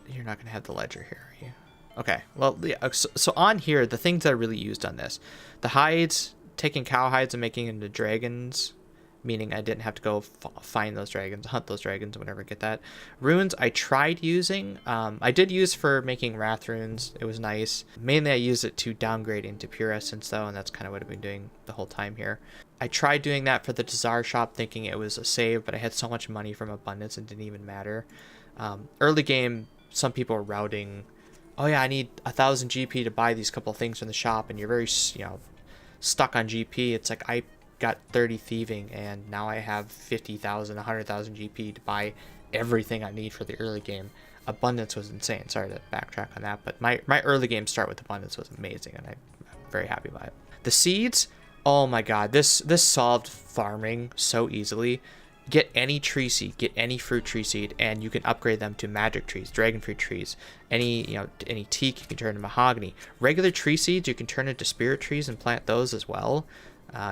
You're not going to have the ledger here, are you? Okay, well, yeah, so on here, the things that I really used on this, the hides, taking cow hides and making them into dragons, meaning I didn't have to go find those dragons, hunt those dragons, whatever, get that. Runes, I tried using. I did use for making wrath runes. It was nice. Mainly, I used it to downgrade into pure essence, though, and that's kind of what I've been doing the whole time here. I tried doing that for the Desire shop, thinking it was a save, but I had so much money from abundance, it didn't even matter. Early game, some people are routing, oh yeah, I need 1,000 GP to buy these couple of things from the shop, and you're very, stuck on GP. It's like I got 30 thieving, and now I have 50,000, 100,000 GP to buy everything I need for the early game. Abundance was insane. Sorry to backtrack on that, but my early game start with abundance was amazing, and I'm very happy about it. The seeds, oh my god, this solved farming so easily. Get any tree seed, get any fruit tree seed, and you can upgrade them to magic trees, dragon fruit trees. Any teak you can turn into mahogany. Regular tree seeds you can turn into spirit trees and plant those as well.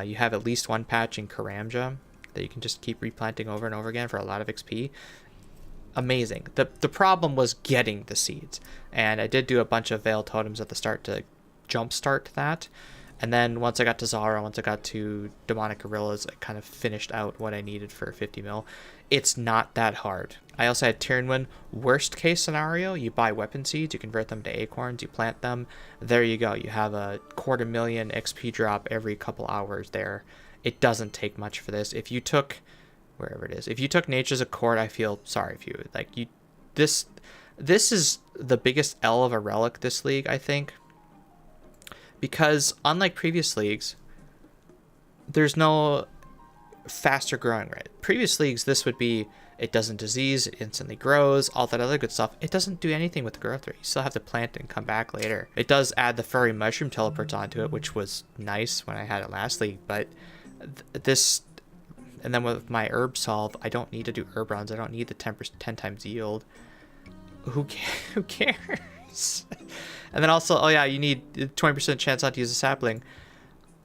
You have at least one patch in Karamja that you can just keep replanting over and over again for a lot of XP. Amazing. The problem was getting the seeds, and I did do a bunch of Veil Totems at the start to jumpstart that. And then once I got to Zara, once I got to Demonic Gorillas, I kind of finished out what I needed for 50 mil. It's not that hard. I also had Tirannwn. Worst case scenario, you buy weapon seeds, you convert them to acorns, you plant them. There you go. You have a 250,000 XP drop every couple hours there. It doesn't take much for this. If you took, wherever it is, if you took Nature's Accord, I feel sorry for you. Like, this is the biggest L of a relic this league, I think. Because unlike previous leagues, there's no faster growing rate. Previous leagues, this would be, it doesn't disease, it instantly grows, all that other good stuff. It doesn't do anything with the growth rate. You still have to plant it and come back later. It does add the furry mushroom teleports onto it, which was nice when I had it last league, but this, and then with my herb solve, I don't need to do herb runs. I don't need the 10 times yield. Who cares? And then also, oh yeah, you need 20% chance not to use a sapling.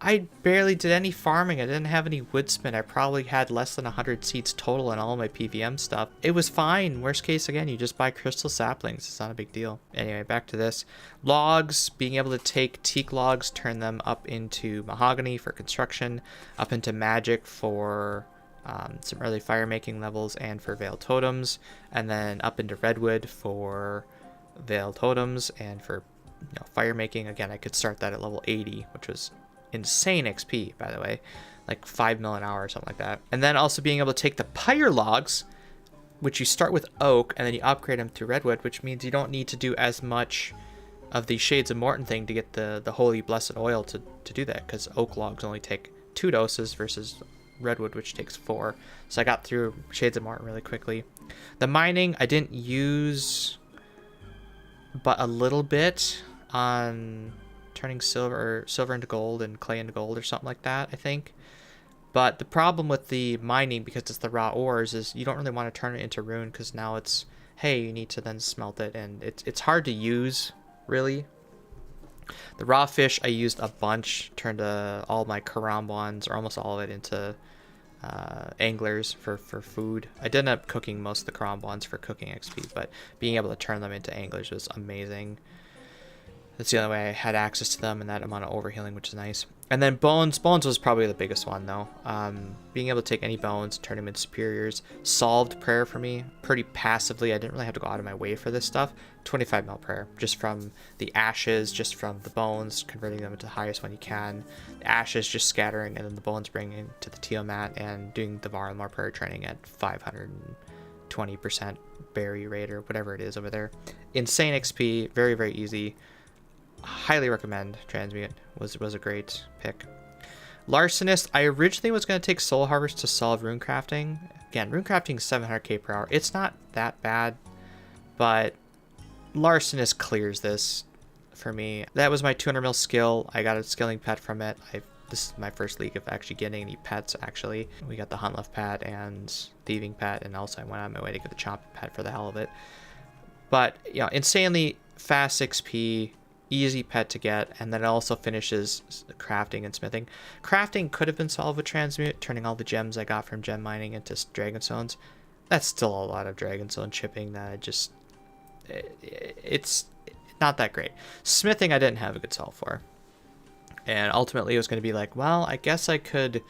I barely did any farming. I didn't have any woodsman. I probably had less than 100 seeds total in all my PVM stuff. It was fine. Worst case, again, you just buy crystal saplings. It's not a big deal. Anyway, back to this. Logs, being able to take teak logs, turn them up into mahogany for construction, up into magic for some early fire making levels and for veil totems, and then up into redwood for veil totems and for fire making. Again, I could start that at level 80, which was insane XP, by the way, like 5 mil an hour or something like that. And then also being able to take the pyre logs, which you start with oak and then you upgrade them to redwood, which means you don't need to do as much of the Shades of Morton thing to get the holy blessed oil to do that, because oak logs only take 2 doses versus redwood, which takes 4. So I got through Shades of Morton really quickly. The mining I didn't use but a little bit on turning silver into gold and clay into gold or something like that, I think. But the problem with the mining, because it's the raw ores, is you don't really want to turn it into rune, because now it's, hey, you need to then smelt it, and it's hard to use, really. The raw fish I used a bunch, turned all my karambons, or almost all of it, into anglers for food. I did end up cooking most of the karambons for cooking XP, but being able to turn them into anglers was amazing. That's the only way I had access to them and that amount of overhealing, which is nice. And then bones. Bones was probably the biggest one, though. Being able to take any bones and turn them into superiors solved prayer for me pretty passively. I didn't really have to go out of my way for this stuff. 25 mil prayer, just from the ashes, just from the bones, converting them into the highest one you can. The ashes just scattering, and then the bones bringing to the Tiamat, and doing the Varlamar prayer training at 520% berry rate or whatever it is over there. Insane XP, very, very easy. Highly recommend. Transmute was a great pick. Larcenist, I originally was going to take Soul Harvest to solve rune crafting. Again, rune crafting is 700k per hour. It's not that bad, but Larcenist clears this for me. That was my 200 mil skill. I got a skilling pet from it. This is my first league of actually getting any pets, actually. We got the Hunt Left pet and Thieving pet, and also I went on my way to get the Chomping pet for the hell of it. But, you know, insanely fast XP, easy pet to get, and then it also finishes crafting and smithing. Crafting could have been solved with Transmute, turning all the gems I got from gem mining into Dragonstones. That's still a lot of Dragonstone chipping that I just... It's not that great. Smithing I didn't have a good solve for. And ultimately it was going to be like, well, I guess I could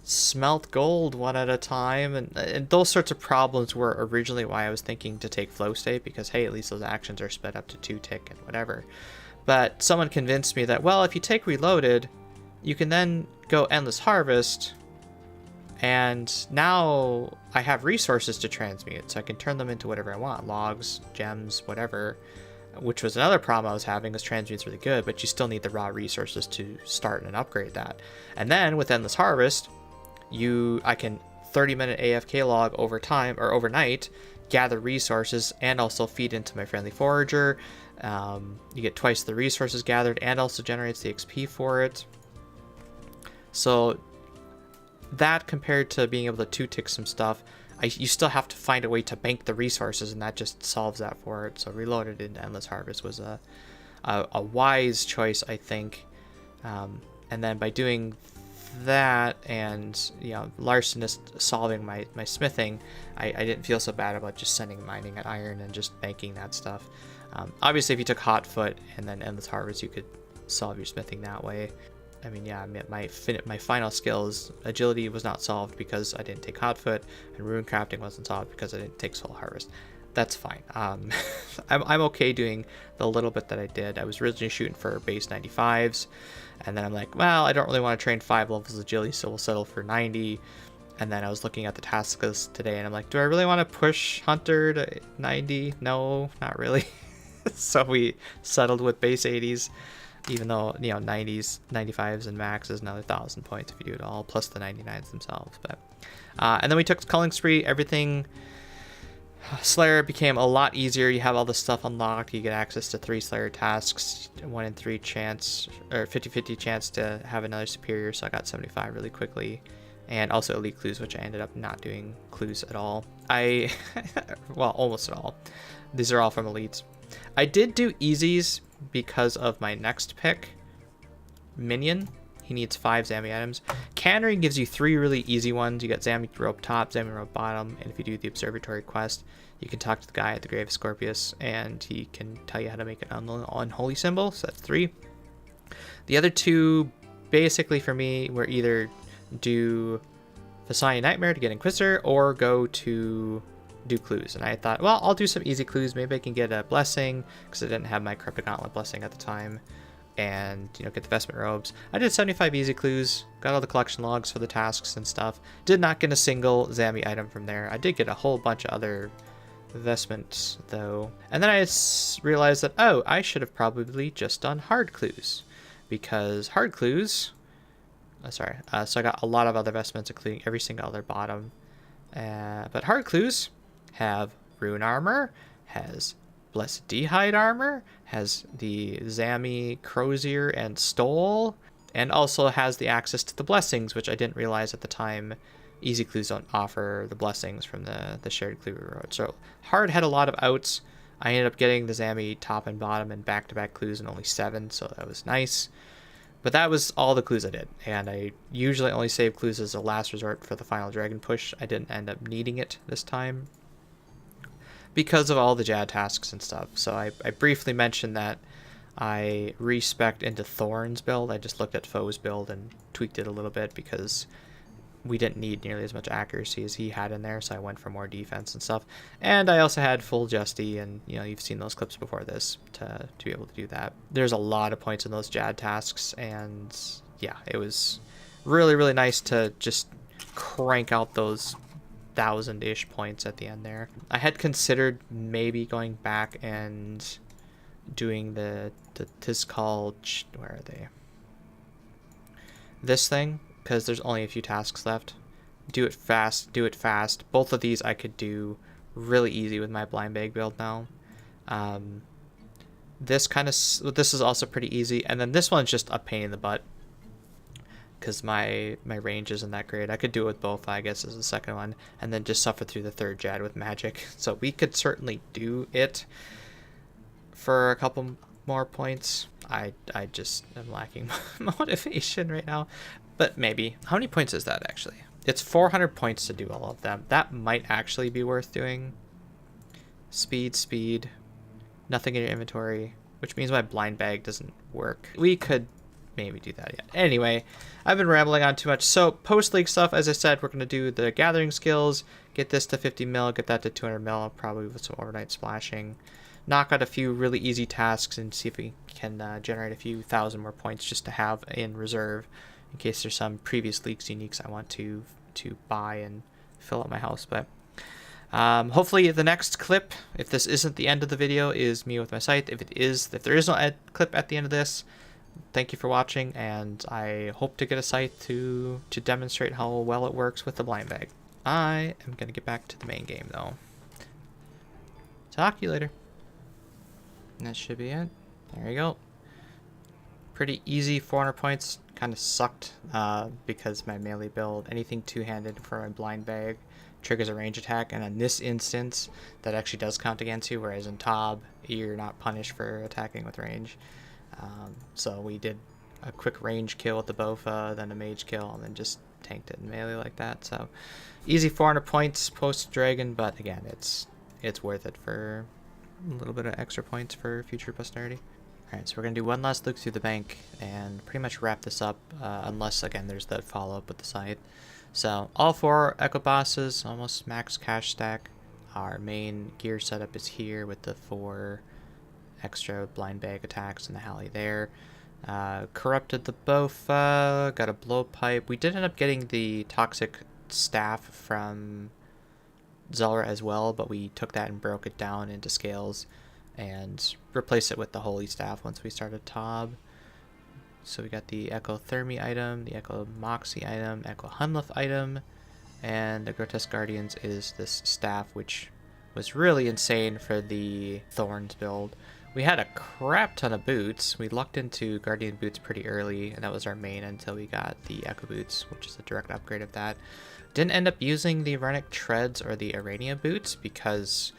smelt gold one at a time, and those sorts of problems were originally why I was thinking to take Flow State, because hey, at least those actions are sped up to 2 tick and whatever. But someone convinced me that, well, if you take Reloaded, you can then go Endless Harvest, and now I have resources to transmute, so I can turn them into whatever I want, logs, gems, whatever, which was another problem I was having, because Transmute's really good, but you still need the raw resources to start and upgrade that. And then with Endless Harvest, I can 30-minute AFK log over time, or overnight, gather resources, and also feed into my friendly Forager. You get twice the resources gathered, and also generates the XP for it. So that, compared to being able to 2-tick some stuff, you still have to find a way to bank the resources, and that just solves that for it. So Reloaded into Endless Harvest was a wise choice, I think. And then by doing that, and you know, Larcenist solving my smithing, I didn't feel so bad about just sending mining at iron and just banking that stuff. Obviously if you took Hotfoot and then Endless Harvest, you could solve your smithing that way. I mean, yeah, my final skills, agility was not solved because I didn't take Hotfoot, and rune crafting wasn't solved because I didn't take Soul Harvest. That's fine. I'm okay doing the little bit that I did. I was originally shooting for base 95s, and then I'm like, well, I don't really want to train 5 levels of agility, so we'll settle for 90. And then I was looking at the task list today, and I'm like, do I really want to push Hunter to 90? No, not really. So we settled with base 80s, even though, you know, 90s, 95s, and max is another 1,000 points if you do it all, plus the 99s themselves. But and then we took the Culling Spree. Everything Slayer became a lot easier. You have all this stuff unlocked. You get access to 3 Slayer tasks, 1 in 3 chance, or 50-50 chance to have another superior. So I got 75 really quickly, and also elite clues, which I ended up not doing clues at all. Well, almost at all. These are all from elites. I did do easies because of my next pick, Minion. He needs 5 Zammy items. Kandarin gives you 3 really easy ones. You got Zammy Rope top, Zammy Rope bottom, and if you do the Observatory quest, you can talk to the guy at the Grave of Scorpius, and he can tell you how to make an unholy symbol, so that's 3. The other 2, basically for me, were either do Vasani Nightmare to get Inquisitor, or go to do clues. And I thought, well, I'll do some easy clues. Maybe I can get a blessing, because I didn't have my Corrupted Gauntlet blessing at the time, and, you know, get the Vestment Robes. I did 75 easy clues, got all the collection logs for the tasks and stuff. Did not get a single Zammy item from there. I did get a whole bunch of other vestments, though. And then I realized that, oh, I should have probably just done hard clues, because hard clues... so I got a lot of other vestments, including every single other bottom. But hard clues have rune armor, has blessed d'hide armor, has the Zammy Crozier and Stole, and also has the access to the blessings, which I didn't realize at the time. Easy clues don't offer the blessings from the shared clue road. So hard had a lot of outs. I ended up getting the Zami top and bottom and back-to-back clues in only 7, so that was nice. But that was all the clues I did, and I usually only save clues as a last resort for the final dragon push. I didn't end up needing it this time because of all the Jad tasks and stuff. So I briefly mentioned that I respec'd into Thorn's build. I just looked at Foe's build and tweaked it a little bit because we didn't need nearly as much accuracy as he had in there, so I went for more defense and stuff. And I also had full Justy, and you know, you've seen those clips before this to be able to do that. There's a lot of points in those Jad tasks, and yeah, it was really, really nice to just crank out those 1,000-ish points at the end there. I had considered maybe going back and doing the Tiskal, where are they? This thing, because there's only a few tasks left. Do it fast, do it fast. Both of these I could do really easy with my Blindbag build now. This is also pretty easy, and then this one's just a pain in the butt because my range isn't that great. I could do it with both, I guess, as the second one, and then just suffer through the third Jad with magic. So we could certainly do it for a couple more points. I just am lacking motivation right now. But maybe. How many points is that, actually? It's 400 points to do all of them. That might actually be worth doing. Speed. Nothing in your inventory. Which means my blind bag doesn't work. We could maybe do that yet. Anyway, I've been rambling on too much. So, post-league stuff, as I said, we're going to do the gathering skills. Get this to 50 mil. Get that to 200 mil. Probably with some overnight splashing. Knock out a few really easy tasks and see if we can generate a few thousand more points just to have in reserve, in case there's some previous leaks uniques I want to buy and fill up my house. But hopefully the next clip, if this isn't the end of the video, is me with my scythe. If there is no clip at the end of this, thank you for watching, and I hope to get a scythe to demonstrate how well it works with the blind bag. I am going to get back to the main game though. Talk to you later. And that should be it. There you go. Pretty easy, 400 points. Kind of sucked because my melee build, anything two-handed for my blind bag, triggers a range attack, and in this instance, that actually does count against you, whereas in Tob, you're not punished for attacking with range. So we did a quick range kill with the Bofa, then a mage kill, and then just tanked it in melee like that. So easy 400 points post-dragon, but again, it's worth it for a little bit of extra points for future posterity. Alright, so we're going to do one last look through the bank and pretty much wrap this up, unless, again, there's that follow-up with the scythe. So, all 4 Echo Bosses, almost max cash stack. Our main gear setup is here with the 4 extra blind bag attacks and the Halley there. Corrupted the Bofa, got a blowpipe. We did end up getting the toxic staff from Zulrah as well, but we took that and broke it down into scales and replaced it with the Holy Staff once we started Tob. So we got the Echo Thermi item, the Echo Moxie item, Echo Hunlef item, and the Grotesque Guardians is this staff, which was really insane for the Thorns build. We had a crap ton of boots. We lucked into Guardian boots pretty early, and that was our main until we got the Echo boots, which is a direct upgrade of that. Didn't end up using the Relic treads or the Arania boots because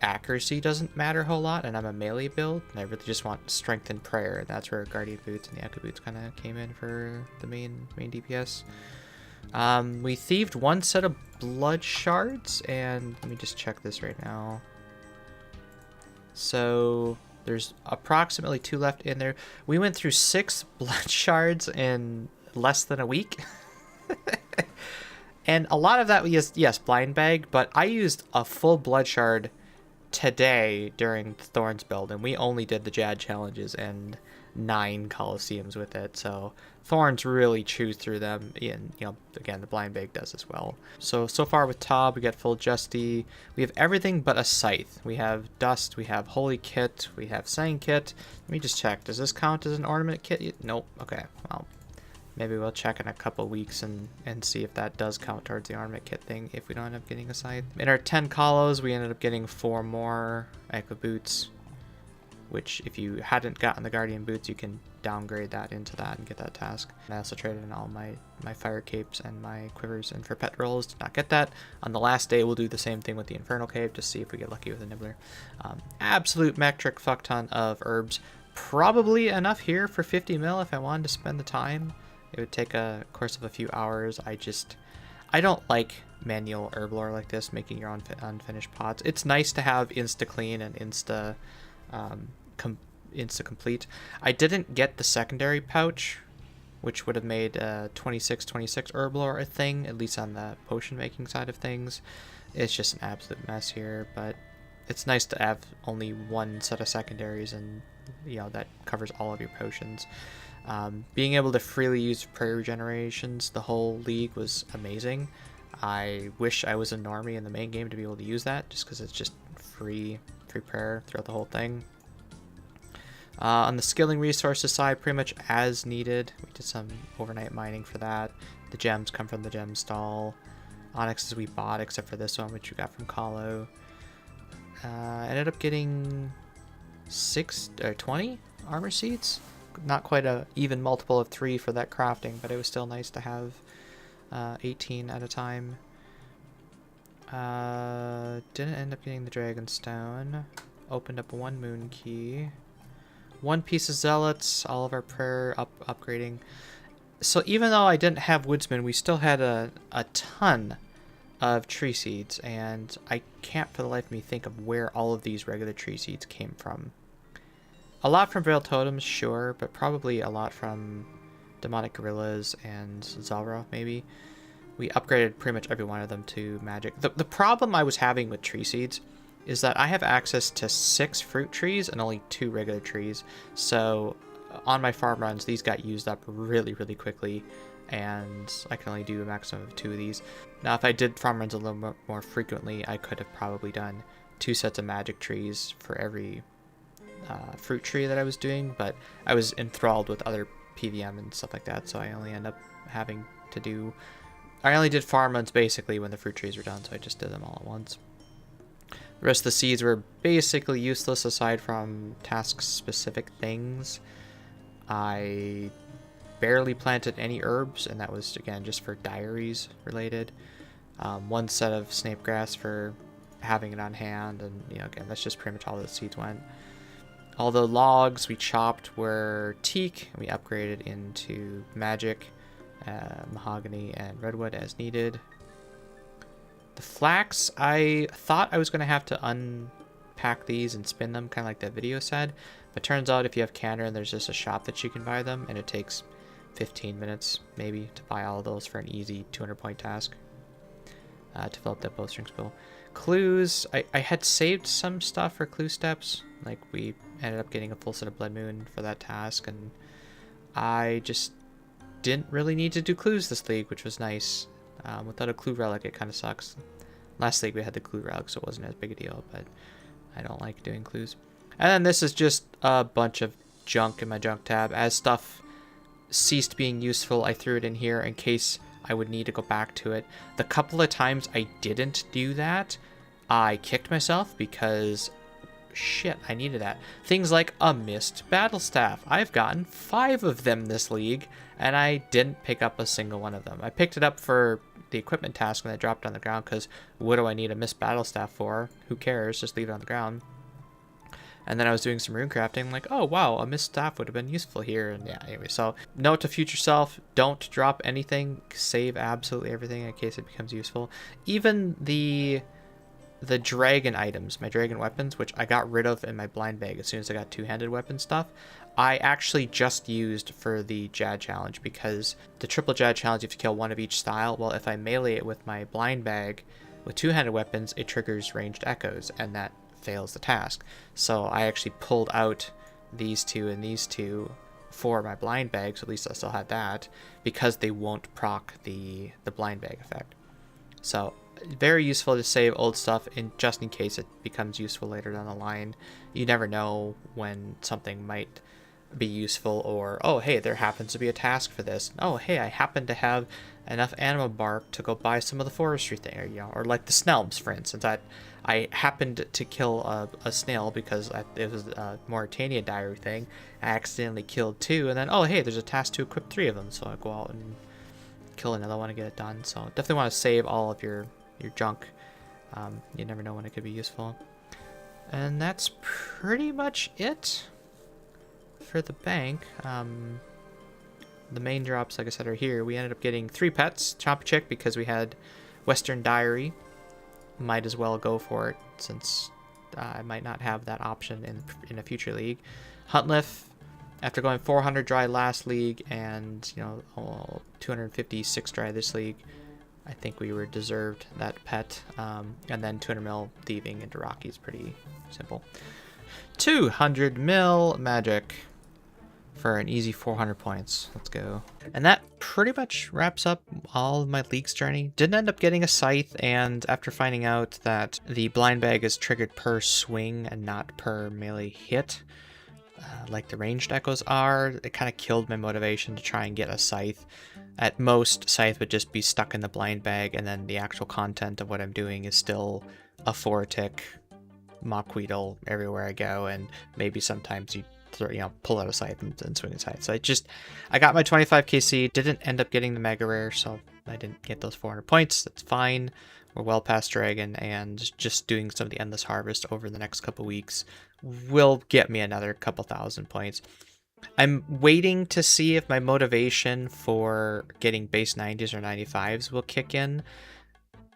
accuracy doesn't matter a whole lot, and I'm a melee build, and I really just want strength and prayer, and that's where Guardian boots and the Echo boots kind of came in for the main DPS. We thieved 1 set of blood shards, and let me just check this right now. So there's approximately 2 left in there. We went through 6 blood shards in less than a week. And a lot of that was, yes, blind bag, but I used a full blood shard today during the Thorns build, and we only did the Jad challenges and 9 Colosseums with it. So Thorns really chews through them, and again, the blind bag does as well. So far with Tob, we got full Justy. We have everything but a scythe. We have dust, we have holy kit, we have sang kit. Let me just check. Does this count as an ornament kit? Nope. Okay. Well, maybe we'll check in a couple weeks and see if that does count towards the ornament kit thing if we don't end up getting a scythe. In our 10 colos, we ended up getting 4 more Echo boots. which if you hadn't gotten the Guardian Boots, you can downgrade that into that and get that task. And I also traded in all my fire capes and my quivers in for pet rolls. Did not get that. On the last day, we'll do the same thing with the Infernal Cape to see if we get lucky with a Nibbler. Absolute metric fuck ton of herbs. Probably enough here for 50 mil if I wanted to spend the time. It would take a course of a few hours. I don't like manual herb lore like this, making your own unfinished pots. It's nice to have insta clean and insta complete. I didn't get the secondary pouch, which would have made 26 herb lore a thing, at least on the potion making side of things. It's just an absolute mess here, but it's nice to have only one set of secondaries, and you know that covers all of your potions. Being able to freely use prayer regenerations the whole league was amazing. I wish I was a normie in the main game to be able to use that, just because it's just free prayer throughout the whole thing. On the skilling resources side, pretty much as needed. We did some overnight mining for that. The gems come from the gem stall. Onyxes we bought, except for this one, which we got from Kahlo. Ended up getting 20 armor seats. Not quite a even multiple of 3 for that crafting, but it was still nice to have 18 at a time. Didn't end up getting the Dragonstone. Opened up 1 moon key. 1 piece of zealots, all of our prayer upgrading. So even though I didn't have woodsman, we still had a ton of tree seeds, and I can't for the life of me think of where all of these regular tree seeds came from. A lot from Veiled Totems, sure, but probably a lot from Demonic Gorillas and Zalra, maybe. We upgraded pretty much every one of them to magic. The problem I was having with tree seeds is that I have access to 6 fruit trees and only 2 regular trees. So on my farm runs, these got used up really, really quickly, and I can only do a maximum of 2 of these. Now, if I did farm runs a little more frequently, I could have probably done 2 sets of magic trees for every fruit tree that I was doing, but I was enthralled with other PVM and stuff like that, so I only end up having to do... I only did farm runs basically when the fruit trees were done, so I just did them all at once. The rest of the seeds were basically useless aside from task-specific things. I barely planted any herbs, and that was, again, just for diaries related. 1 set of snape grass for having it on hand, and, you know, again, that's just pretty much all the seeds went. All the logs we chopped were teak, and we upgraded into magic, mahogany, and redwood as needed. The flax, I thought I was going to have to unpack these and spin them, kind of like that video said. But turns out if you have Kandarin, there's just a shop that you can buy them, and it takes 15 minutes, maybe, to buy all of those for an easy 200-point task. To fill up that bowstring spill. Clues, I had saved some stuff for clue steps. Like, we ended up getting a full set of Blood Moon for that task, and I just didn't really need to do clues this league, which was nice. Without a clue relic, it kind of sucks. Last league we had the clue relic, so it wasn't as big a deal, but I don't like doing clues. And then this is just a bunch of junk in my junk tab. As stuff ceased being useful, I threw it in here in case I would need to go back to it. The couple of times I didn't do that, I kicked myself because shit, I needed that. Things like a missed battle staff. I've gotten 5 of them this league, and I didn't pick up a single one of them. I picked it up for the equipment task when I dropped it on the ground, because what do I need a missed battle staff for? Who cares? Just leave it on the ground. And then I was doing some rune crafting, like, oh wow, a missed staff would have been useful here. And yeah, anyway, so note to future self, don't drop anything, save absolutely everything in case it becomes useful. Even the dragon items, my dragon weapons, which I got rid of in my blind bag as soon as I got 2-handed weapon stuff, I actually just used for the Jad challenge, because the triple Jad challenge, you have to kill 1 of each style. Well, if I melee it with my blind bag with 2-handed weapons, it triggers ranged echoes, and that fails the task. So I actually pulled out these 2 and these 2 for my blind bag, so at least I still had that, because they won't proc the blind bag effect. So very useful to save old stuff just in case it becomes useful later down the line. You never know when something might be useful, or oh hey, there happens to be a task for this. Oh hey, I happen to have enough animal bark to go buy some of the forestry thing, or like the snelbs, for instance. I happened to kill a snail because it was a Morytania diary thing. I accidentally killed 2, and then oh hey, there's a task to equip 3 of them, so I go out and kill another one and get it done. So definitely want to save all of your junk. You never know when it could be useful. And that's pretty much it for the bank. The main drops, like I said, are here. We ended up getting 3 pets. Chomp Chick because we had Western Diary. Might as well go for it since I might not have that option in a future league. Huntliff, after going 400 dry last league and 256 dry this league, I think we were deserved that pet. And then 200 mil thieving into Rocky is pretty simple. 200 mil magic for an easy 400 points. Let's go. And that pretty much wraps up all of my League's journey. Didn't end up getting a scythe, and after finding out that the Blindbag is triggered per swing and not per melee hit, like the ranged echoes are, it kind of killed my motivation to try and get a scythe. At most, scythe would just be stuck in the Blindbag, and then the actual content of what I'm doing is still a 4-tick Mockweedle everywhere I go, and maybe sometimes you pull out a scythe and swing a scythe. So I got my 25 KC, didn't end up getting the mega rare, so I didn't get those 400 points. That's fine. We're well past Dragon, and just doing some of the Endless Harvest over the next couple weeks will get me another couple thousand points. I'm waiting to see if my motivation for getting base 90s or 95s will kick in,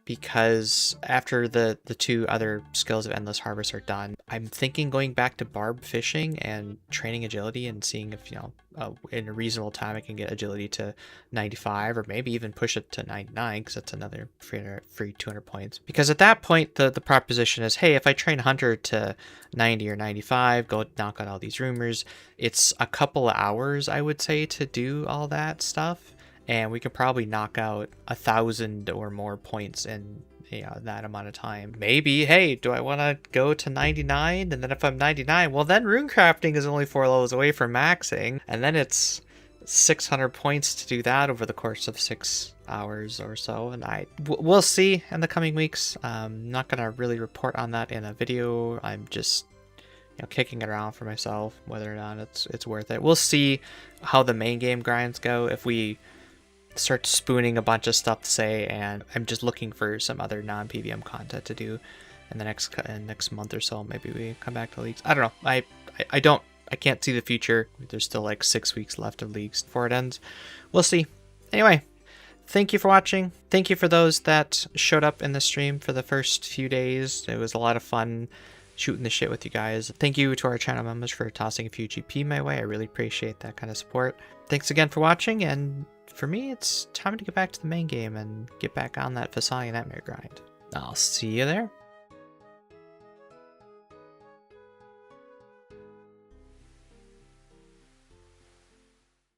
because after the 2 other skills of Endless Harvest are done, I'm thinking going back to barb fishing and training agility and seeing if, in a reasonable time I can get agility to 95 or maybe even push it to 99, because that's another free 200 points. Because at that point, the proposition is, hey, if I train Hunter to 90 or 95, go knock out all these rumors, it's a couple of hours, I would say, to do all that stuff. And we could probably knock out 1,000 or more points in that amount of time. Maybe, hey, do I want to go to 99? And then if I'm 99, well, then rune crafting is only 4 levels away from maxing. And then it's 600 points to do that over the course of 6 hours or so. And we'll see in the coming weeks. I'm not going to really report on that in a video. I'm just kicking it around for myself, whether or not it's worth it. We'll see how the main game grinds go. If we start spooning a bunch of stuff to say, and I'm just looking for some other non-PVM content to do in the next month or so. Maybe we come back to Leagues. I don't know. I can't see the future. There's still like 6 weeks left of Leagues before it ends. We'll see. Anyway, thank you for watching. Thank you for those that showed up in the stream for the first few days. It was a lot of fun shooting the shit with you guys. Thank you to our channel members for tossing a few GP my way. I really appreciate that kind of support. Thanks again for watching, and for me, it's time to get back to the main game and get back on that Thessalia Nightmare grind. I'll see you there.